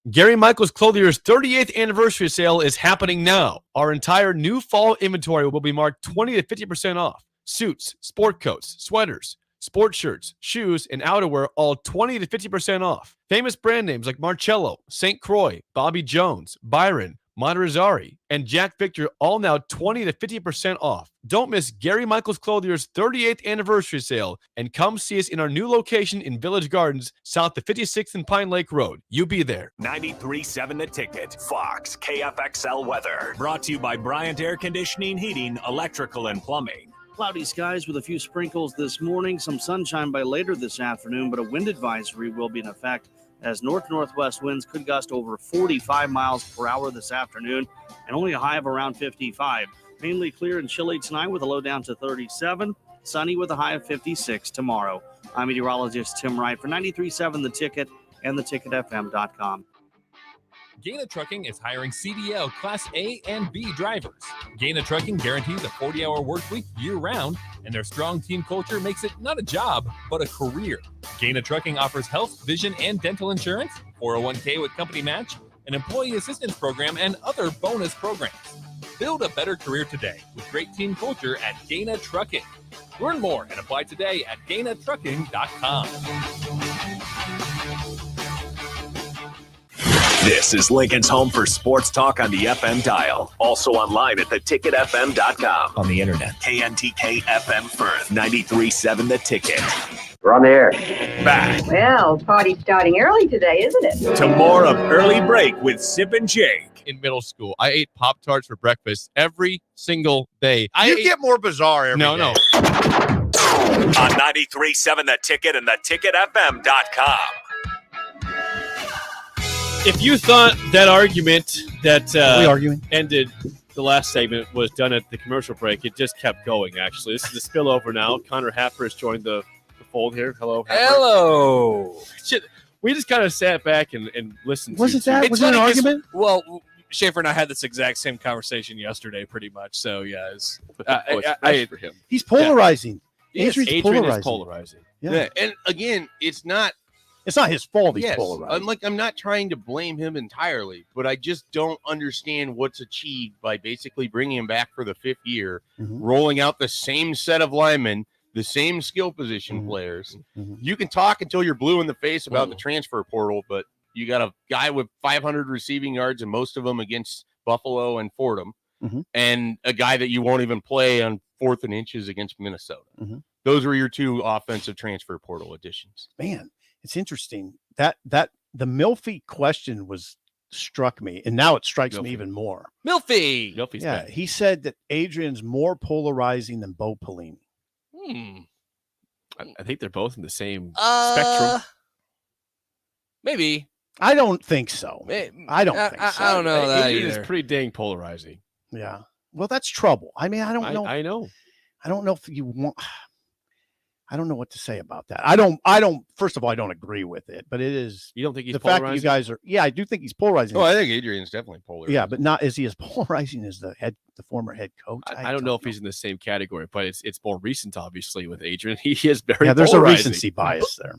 Gary Michaels Clothier's 38th anniversary sale is happening now. Our entire new fall inventory will be marked 20 to 50% off. Suits, sport coats, sweaters, sports shirts, shoes, and outerwear all 20 to 50% off. Famous brand names like Marcello, St. Croix, Bobby Jones, Byron, Monterizari, and Jack Victor all now 20 to 50% off. Don't miss Gary Michaels Clothier's 38th anniversary sale and come see us in our new location in Village Gardens, south of 56th and Pine Lake Road. You be there. 93.7 The Ticket, Fox, KFXL weather. Brought to you by Bryant Air Conditioning, Heating, Electrical, and Plumbing. Cloudy skies with a few sprinkles this morning, some sunshine by later this afternoon, but a wind advisory will be in effect as north-northwest winds could gust over 45 miles per hour this afternoon and only a high of around 55. Mainly clear and chilly tonight with a low down to 37, sunny with a high of 56 tomorrow. I'm meteorologist Tim Wright for 93.7 The Ticket and theticketfm.com. Gaina Trucking is hiring CDL Class A and B drivers. Gaina Trucking guarantees a 40-hour work week year-round, and their strong team culture makes it not a job, but a career. Gaina Trucking offers health, vision, and dental insurance, 401k with company match, an employee assistance program, and other bonus programs. Build a better career today with great team culture at Gaina Trucking. Learn more and apply today at GainaTrucking.com. This is Lincoln's home for sports talk on the FM dial. Also online at theticketfm.com. On the internet, KNTK FM Firth, 93.7 The Ticket. We're on the air. Back Well, party's starting early today, isn't it? to more of Early Break with Sip and Jake. In middle school, I ate Pop-Tarts for breakfast every single day. You get more bizarre every day. No. On 93.7 The Ticket and theticketfm.com. If you thought that argument that we arguing? ended the last segment was done at the commercial break, it just kept going, actually. This is the spillover now. Connor Happer has joined the fold here. Hello, Happer. Hello. Shit, we just kind of sat back and listened Was to it that? Was it an argument? Well, Schaefer and I had this exact same conversation yesterday, pretty much. So, yeah. It's fresh for him. He's polarizing. Yes, Adrian is polarizing. Yeah. And again, it's not his fault he's yes, polarizing. I'm not trying to blame him entirely, but I just don't understand what's achieved by basically bringing him back for the 5th year, rolling out the same set of linemen, the same skill position players. You can talk until you're blue in the face about the transfer portal, but you got a guy with 500 receiving yards and most of them against Buffalo and Fordham, and a guy that you won't even play on 4th and inches against Minnesota. Those were your 2 offensive transfer portal additions. Man, it's interesting that the Milfy question struck me, and now it strikes me even more. Milfy. Milfy's Yeah, back. he said that Adrian's more polarizing than Bo Pelini. I think they're both in the same spectrum. Maybe. I don't think so. I don't think so. I don't know that Adrian either. is pretty dang polarizing. Yeah. Well, that's trouble. I mean, I don't know. I know. I don't know if you want. I don't know what to say about that. I don't. First of all, I don't agree with it, but it is. You don't think he's the polarizing? fact that you guys are? Yeah, I do think he's polarizing. Oh, I think Adrian's definitely polarizing. Yeah, but not is he as polarizing as the former head coach? I don't know if he's in the same category, but it's more recent, obviously, with Adrian. He is very Yeah, there's a polarizing. recency bias there.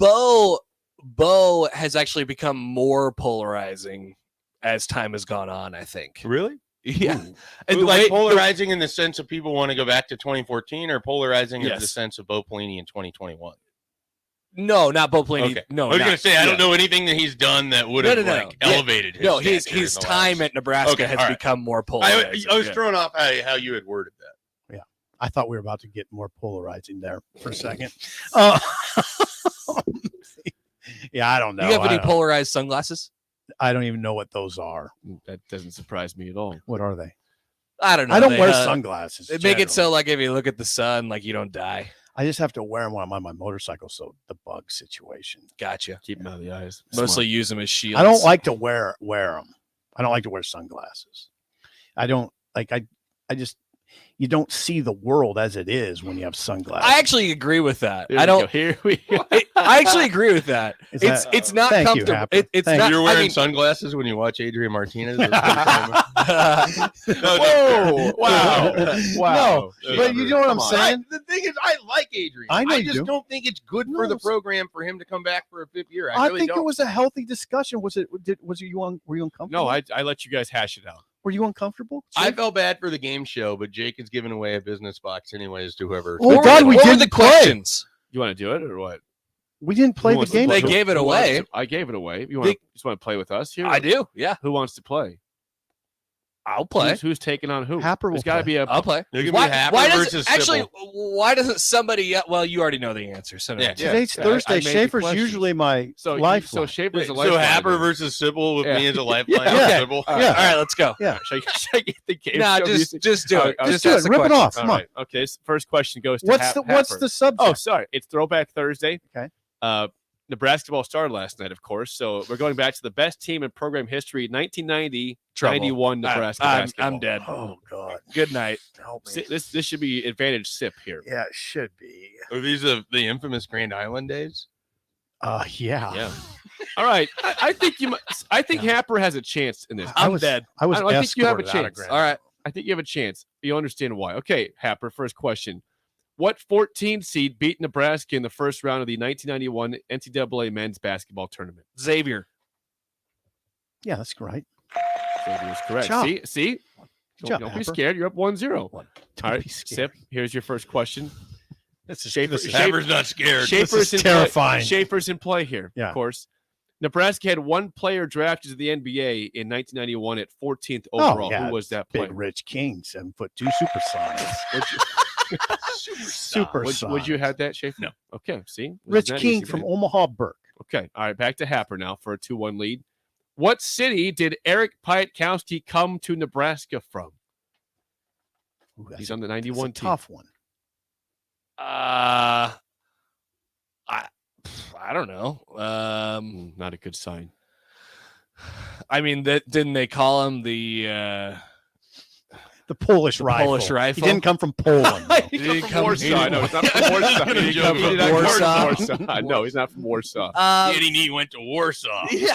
Bo has actually become more polarizing as time has gone on, I think. Really? Yeah. And And the like way- polarizing in the sense of people want to go back to 2014 or polarizing in the Yes. sense of Bo Pelini in 2021? No, not Bo Pelini. Okay. No, I was not- going to say, I don't yeah. know anything that he's done that would have Yeah. elevated his No, his stature in the time last- at Nebraska Okay, has all right. become more I polarizing. was Yeah. thrown off how you had worded that. Yeah, I thought we were about to get more polarizing there for a second. Yeah, I don't know. You have any I don't- polarized sunglasses? I don't even know what those are. That doesn't surprise me at all. What are they? I don't know. I don't They, wear sunglasses. They make it so like if you look at the sun, like you don't die. I just have to wear them when I'm on my motorcycle. So the bug situation. Gotcha. Keep them out of the eyes. Mostly use them as shields. I don't like to wear them. I don't like to wear sunglasses. I don't like. I just you don't see the world as it is when you have sunglasses. I actually agree with that. Here I we don't. go. Here we go. I actually agree with that. Is It's that- it's not Thank you, comfortable. Happer. It's Thank not. You're I wearing mean, sunglasses when you watch Adrian Martinez. Whoa! Wow! Wow. No, but you know what I'm Come on. saying? The thing is, I like Adrian. I know you just do. don't think it's good for the program for him to come back for a 5th year. I really think don't. it was a healthy discussion. Was it? Were you uncomfortable? No, I let you guys hash it out. Were you uncomfortable? I felt bad for the game show, but Jake is giving away a business box anyways to whoever. Oh, God, we what were didn't the play. questions? You want to do it or what? We didn't play Who the wants to game. play? They gave it Who wants away. to- I gave it away. You want They- to just want to play with us here? I do. Yeah, Who wants to play? I'll play. Who's taking on who? Happer will There's got to play. be a. I'll play. There can be Happer versus actually? Sybil. Why doesn't somebody? Well, you already know the answer. So no. Yeah. Today's Yeah, Thursday. I made the Schaefer's question. usually my So lifeline. Schaefer's a So lifeline. Haber then. versus Sybil with Yeah. me as a lifeline. Yeah. to Sybil. All right, all right, let's go. Yeah. Should I get the game? Nah, show just music? do it. Oh, Just do ask it. the Rip it question. off. All Come on. right. Okay. This first question goes to What's the Happer. subject? Oh, sorry. It's Throwback Thursday. Okay. Nebraska ball started last night, of course. So we're going back to the best team in program history, 1990, Trouble. 91 Nebraska I'm basketball. dead. Oh God. Good night. Help me. This should be advantage sip here. Yeah, it should be. Are these the infamous Grand Island days? Yeah. Yeah. All right. I think you. I think Happer has a chance in this. I'm dead. I was. I think you have a escorted out of chance. Grand All right. I think you have a chance. You'll understand why. Okay, Happer. First question: what 14 seed beat Nebraska in the first round of the 1991 NCAA men's basketball tournament? Xavier. Yeah, that's right. Xavier's correct. job. See? job, Don't be Happer. scared. You're up 1-0. Don't All right, be scared. Sip. Here's your first question. This is Haber's not scared. Schaefer's is in play- terrifying. Schaefer's in play here, Yeah. of course. Nebraska had one player drafted to the NBA in 1991 at 14th overall. yeah, Who was that Big player? Rich King, 7'2" supersonics. Super Would you have that, Schaefer? No. Okay, see? This is Rich not King easy, from man. Omaha Burke. Okay, all right, back to Happer now for a 2-1 lead. What city did Eric Piatkowski come to Nebraska from? Ooh, He's that's on the a 91 team. tough one. I don't know. Not a good sign. I mean, didn't they call him the Polish rifle. Polish rifle? He didn't come from Poland. though. He didn't come from Warsaw. No, he's not from Warsaw. He didn't come from Warsaw. No, he's not from Warsaw. He went to Warsaw. Yeah.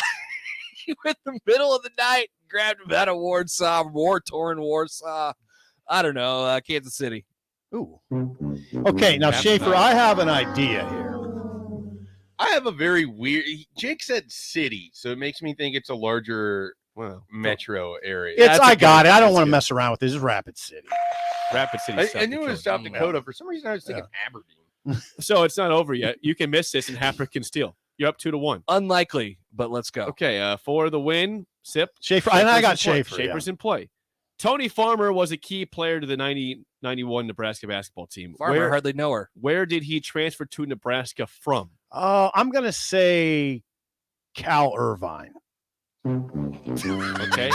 He went in the middle of the night, grabbed him out of Warsaw, war-torn Warsaw. I don't know, Kansas City. Ooh. Okay, now Schaefer, I have an idea here. I have a very weird. Jake said city, so it makes me think it's a larger metro area. I got it. I don't want to mess around with this. It's Rapid City. Rapid City. I South knew it was Dakota. South Dakota. For some reason, I was thinking Aberdeen. So it's not over yet. You can miss this, and Happer can steal. You're up 2-1. Unlikely, but let's go. Okay, for the win, Sip. Schaefer, and I got Schaefer's in play. Schaefer. Schaefer's in play. Tony Farmer was a key player to the 91 Nebraska basketball team. Farmer, hardly know her. Where did he transfer to Nebraska from? I'm going to say Cal Irvine. Okay.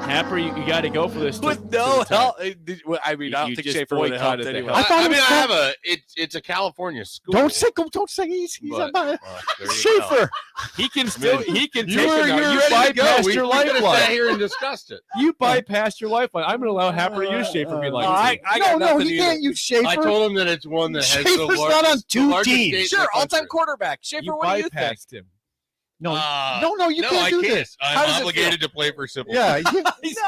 Happer, you got to go for this. With no help. I mean, I don't You think just Schaefer would have helped boycotted the anyway. help. thought I it mean, was I have a. It's a California school. Don't say he's But- a there you Schaefer. He can still. He can You take were it now. You ready to go. bypassed We your could have sat lifeline. here and discussed it. You bypassed your lifeline. I'm going to allow Happer to use Schaefer if you like. I got no, nothing he either. can't use Schaefer. I told him that it's one that has the Schaefer's largest, not on two the largest teams. state in Sure, the all-time country. quarterback. Schaefer, You what do you think? bypassed him. No, No, you can't I do can't. this. How does I'm it obligated to play for Sybil. Yeah, He's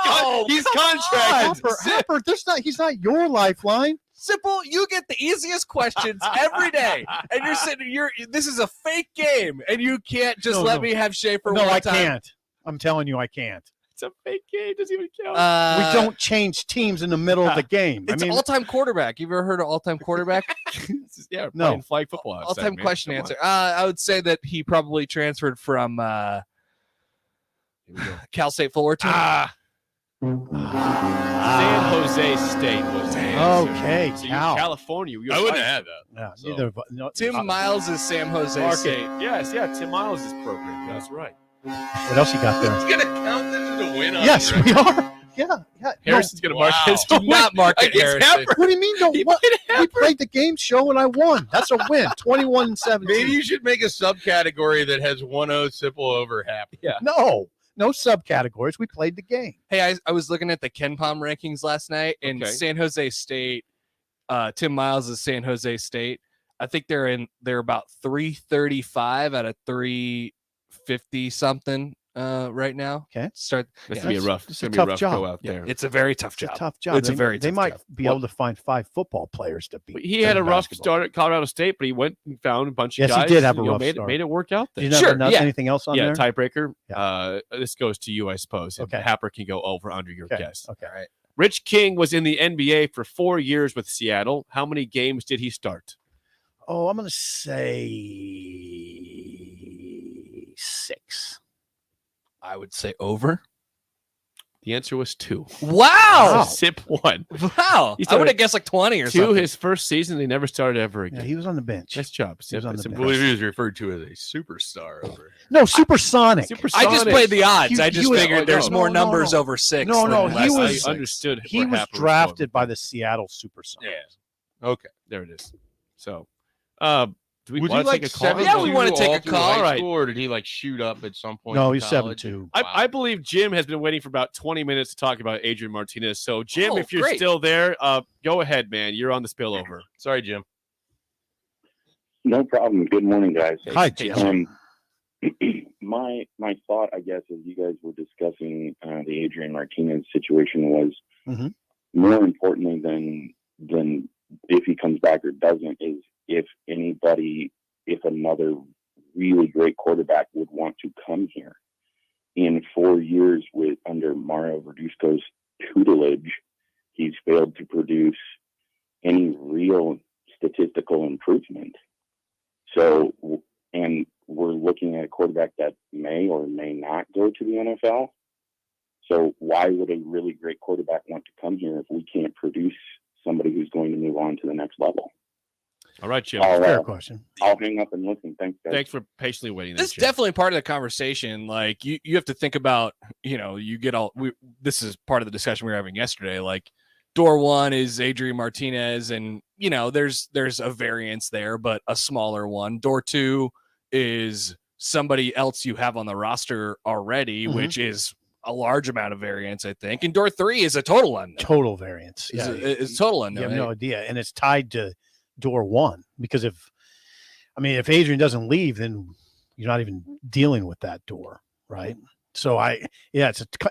contracted. Happer, he's not your lifeline. Simple. You get the easiest questions every day, and you're sitting. This is a fake game, and you can't just let me have Schaefer. No, one I time. can't. I'm telling you, I can't. It's a fake game. It doesn't even count. We don't change teams in the middle of the game. It's all-time quarterback. You ever heard of all-time quarterback? Yeah, No. playing flag football. outside, All-time man. question Come on. answer. I would say that he probably transferred from Cal State Fullerton. San Jose State was the answer. Okay, So Cal. California. I wouldn't have had that. Yeah, So- neither of us. No, Tim Miles is Sam Jose State. Okay. Yes, yeah. Tim Miles' program. That's right. What else you got there? He's gonna count this as a win. On Yes, the we record. are. Yeah. Harrison's going to mark Wow. his Do not mark it, Harrison. What do you mean? Don't what? We played the game show and I won. That's a win. 21-17. Maybe you should make a subcategory that has 1-0 Sybil over Happy. Yeah. No, no subcategories. We played the game. Hey, I was looking at the Ken Palm rankings last night, and Okay. San Jose State, Tim Miles is San Jose State. I think they're about 335 out of 350 something right now. Okay. That's gonna be a rough. It's It's a gonna be a tough rough job. go out there. It's a very tough It's a job. tough job. It's a They- very They tough might job. be able to find 5 football players to beat. He had a in rough basketball. start at Colorado State, but he went and found a bunch Yes, of he guys. did have a you know, rough made start. It work out there. Did you have anything else on there? Tiebreaker. This goes to you, I suppose. And Okay. Happer can go over under your Okay. guess. Okay. All right. Rich King was in the NBA for 4 years with Seattle. How many games did he start? Oh, I'm going to say 6. I would say over. The answer was 2. Wow. Sip 1. Wow. He I would started have guessed like 20 or 2 something. his first season. He never started ever again. Yeah, he was on the bench. Nice job. He was on the Sip. bench. I believe he was referred to as a superstar over here. No, supersonic. I just played the odds. I just You- figured there's no, more no, numbers no. over 6. No, no, than he less than was- 6. I understood. He where was Happer drafted by going. the Seattle Supersonics. Yeah. Okay. There it is. So, do we Would want you to like take a call? 7 Yeah, we wanna take a call. All right. or did he like shoot up at some point? No, in he's college? 7'2". I believe Jim has been waiting for about 20 minutes to talk about Adrian Martinez. So, Jim, Oh, if you're great. still there, go ahead, man. You're on the spillover. Sorry, Jim. No problem. Good morning, guys. Hi, Jim. My thought, I guess, as you guys were discussing the Adrian Martinez situation was Mhm. more importantly than if he comes back or doesn't is if another really great quarterback would want to come here. In 4 years under Mario Verduzco's tutelage, he's failed to produce any real statistical improvement. So, and we're looking at a quarterback that may or may not go to the NFL. So why would a really great quarterback want to come here if we can't produce somebody who's going to move on to the next level? All right, Jim. Fair question. I'll hang up and listen. Thanks, guys. Thanks for patiently waiting. This is definitely part of the conversation. Like you have to think about, you get this is part of the discussion we were having yesterday. Like door 1 is Adrian Martinez, and there's a variance there, but a smaller one. Door 2 is somebody else you have on the roster already, Mhm. which is a large amount of variance, I think. And door 3 is a total unknown. Total variance. It's Yeah. it's total You unknown. have no idea. And it's tied to door 1 because if Adrian doesn't leave, then you're not even dealing with that door. Right. So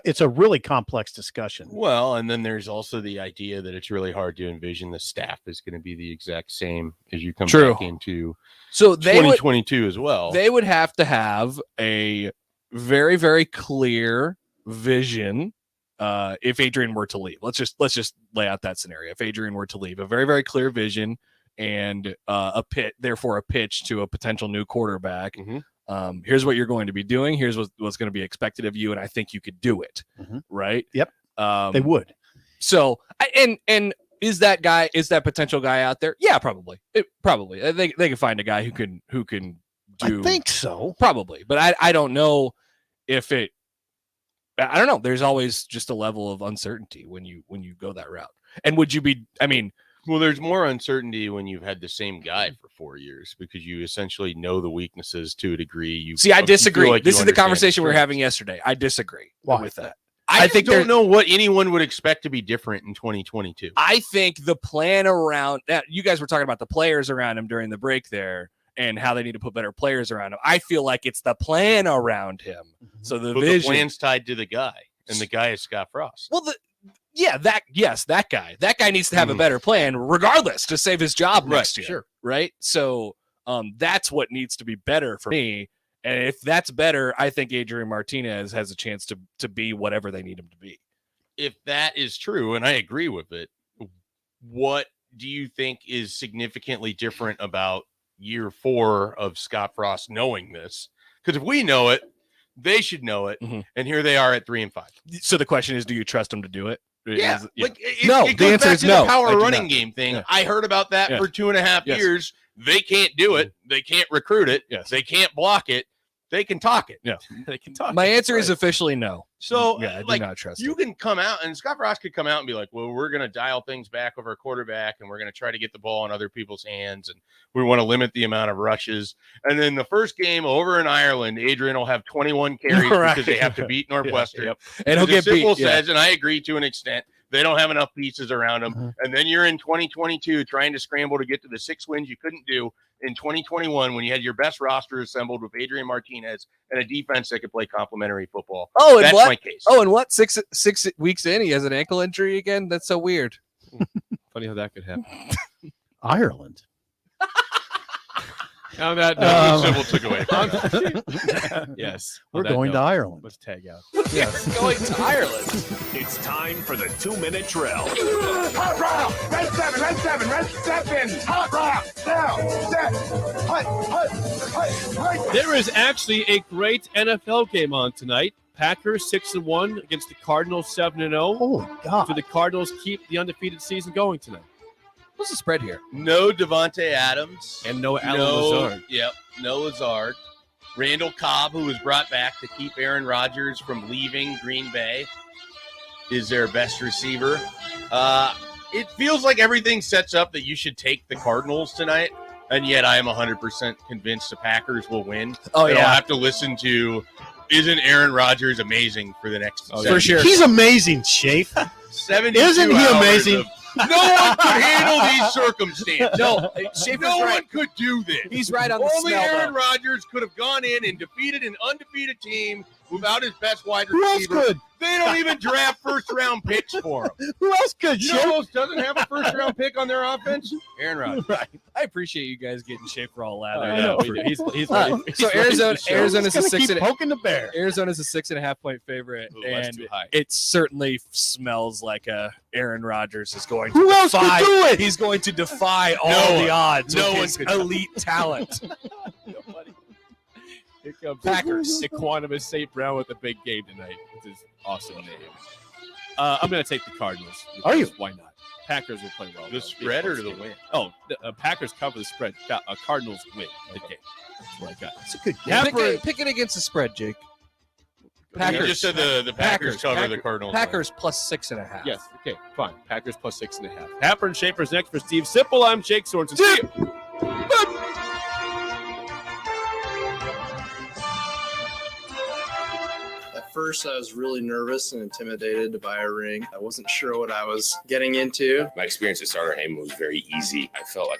it's a really complex discussion. Well, and then there's also the idea that it's really hard to envision the staff is going to be the exact same as you come True. back into So they would 2022 as well. They would have to have a very, very clear vision if Adrian were to leave. Let's just lay out that scenario. If Adrian were to leave, a very, very clear vision and therefore a pitch to a potential new quarterback. Here's what you're going to be doing. Here's what's going to be expected of you, and I think you could do it. Right? Yep. They would. So, and is that potential guy out there? Yeah, probably. Probably. They can find a guy who can do. I think so. Probably, but I don't know if it. I don't know. There's always just a level of uncertainty when you go that route. And would you be? I mean, well, there's more uncertainty when you've had the same guy for 4 years because you essentially know the weaknesses to a degree. I disagree. Like this is the understand conversation we were strengths. having yesterday. I disagree with that. I think don't know what anyone would expect to be different in 2022. I think the plan around you guys were talking about the players around him during the break there and how they need to put better players around him. I feel like it's the plan around him. So the But vision. the plan's tied to the guy, and the guy is Scott Frost. Well, that guy needs to have a better plan regardless to save his job next year. Sure. Right. So that's what needs to be better for me. And if that's better, I think Adrian Martinez has a chance to be whatever they need him to be. If that is true, and I agree with it, what do you think is significantly different about year 4 of Scott Frost knowing this? Because if we know it, they should know it. And here they are at 3-5. So the question is, do you trust him to do it? Yeah. Like No, the goes answer back is to no. The power I do running not. game thing. Yeah. I heard about that Yeah. for 2.5 Yes. years. They can't do it. They can't recruit it. Yes. They can't block it. They can talk it. Yeah. They can talk. My answer is officially no. So, Yeah, I do like, not trust you can come out, and Scott Frost could come out and be like, well, we're going to dial things back with our quarterback, and we're going to try to get the ball in other people's hands, and we want to limit the amount of rushes. And then the first game over in Ireland, Adrian will have 21 carries because they have to beat Northwestern. Yep. And he'll get beat. Says, and I agree to an extent, they don't have enough pieces around them. And then you're in 2022 trying to scramble to get to the 6 wins you couldn't do in 2021 when you had your best roster assembled with Adrian Martinez and a defense that could play complementary football. Oh, and that's what? my case. Oh, and what? Six weeks in, he has an ankle injury again. That's so weird. Funny how that could happen. Ireland. On that Sybil took away. Yes. We're going to Ireland. Let's tag out. Yes. Going to Ireland. It's time for the 2-minute drill. Hot round. Red 7. Red 7. Red 7. Hot round. Now. Set. Hut. There is actually a great NFL game on tonight. Packers 6-1 against the Cardinals 7-0. Holy God. Do the Cardinals keep the undefeated season going tonight? What's the spread here? No Devontae Adams. And no Alan Lazard. Yep, no Lazard. Randall Cobb, who was brought back to keep Aaron Rodgers from leaving Green Bay, is their best receiver. It feels like everything sets up that you should take the Cardinals tonight, and yet I am 100% convinced the Packers will win. Oh, and yeah. I'll have to listen to, isn't Aaron Rodgers amazing for the next for sure. He's amazing, Shafe. 72 Isn't he hours amazing? of- no one could handle these circumstances. No, Schaefer's No right. one could do this. He's right on the Only smell, Aaron though. Rodgers could have gone in and defeated an undefeated team without his best wide Who else receiver. could? They don't even draft first-round picks for him. Who else could, You know who else doesn't have a first-round pick on their offense? Aaron Rodgers. Right. I appreciate you guys getting Schaefer all out. I know. He's So ready. Arizona's a He's gonna 6 keep poking the bear. Arizona's a 6.5 point favorite, Ooh, that's and too high. it certainly smells like Aaron Rodgers is going Who to else could defy. do it? He's going to defy all No the one. odds. No with one his could. elite talent. Here comes Packers. Equanimous St. Brown with a big game tonight. With his awesome name. I'm going to take the Cardinals. Are you? Why not? Packers will play well. The spread or the win? Oh, the Packers cover the spread. Cardinals win the game. That's what I got. It's a good game. Pick it against the spread, Jake. You just said the Packers cover the Cardinals. Packers plus 6.5. Yes. Okay. Fine. Packers plus 6.5. Happer and Schaefer's next for Steve Sipple. I'm Jake Sorensen. See you. At first, I was really nervous and intimidated to buy a ring. I wasn't sure what I was getting into. My experience at Starter Heyman was very easy. I felt like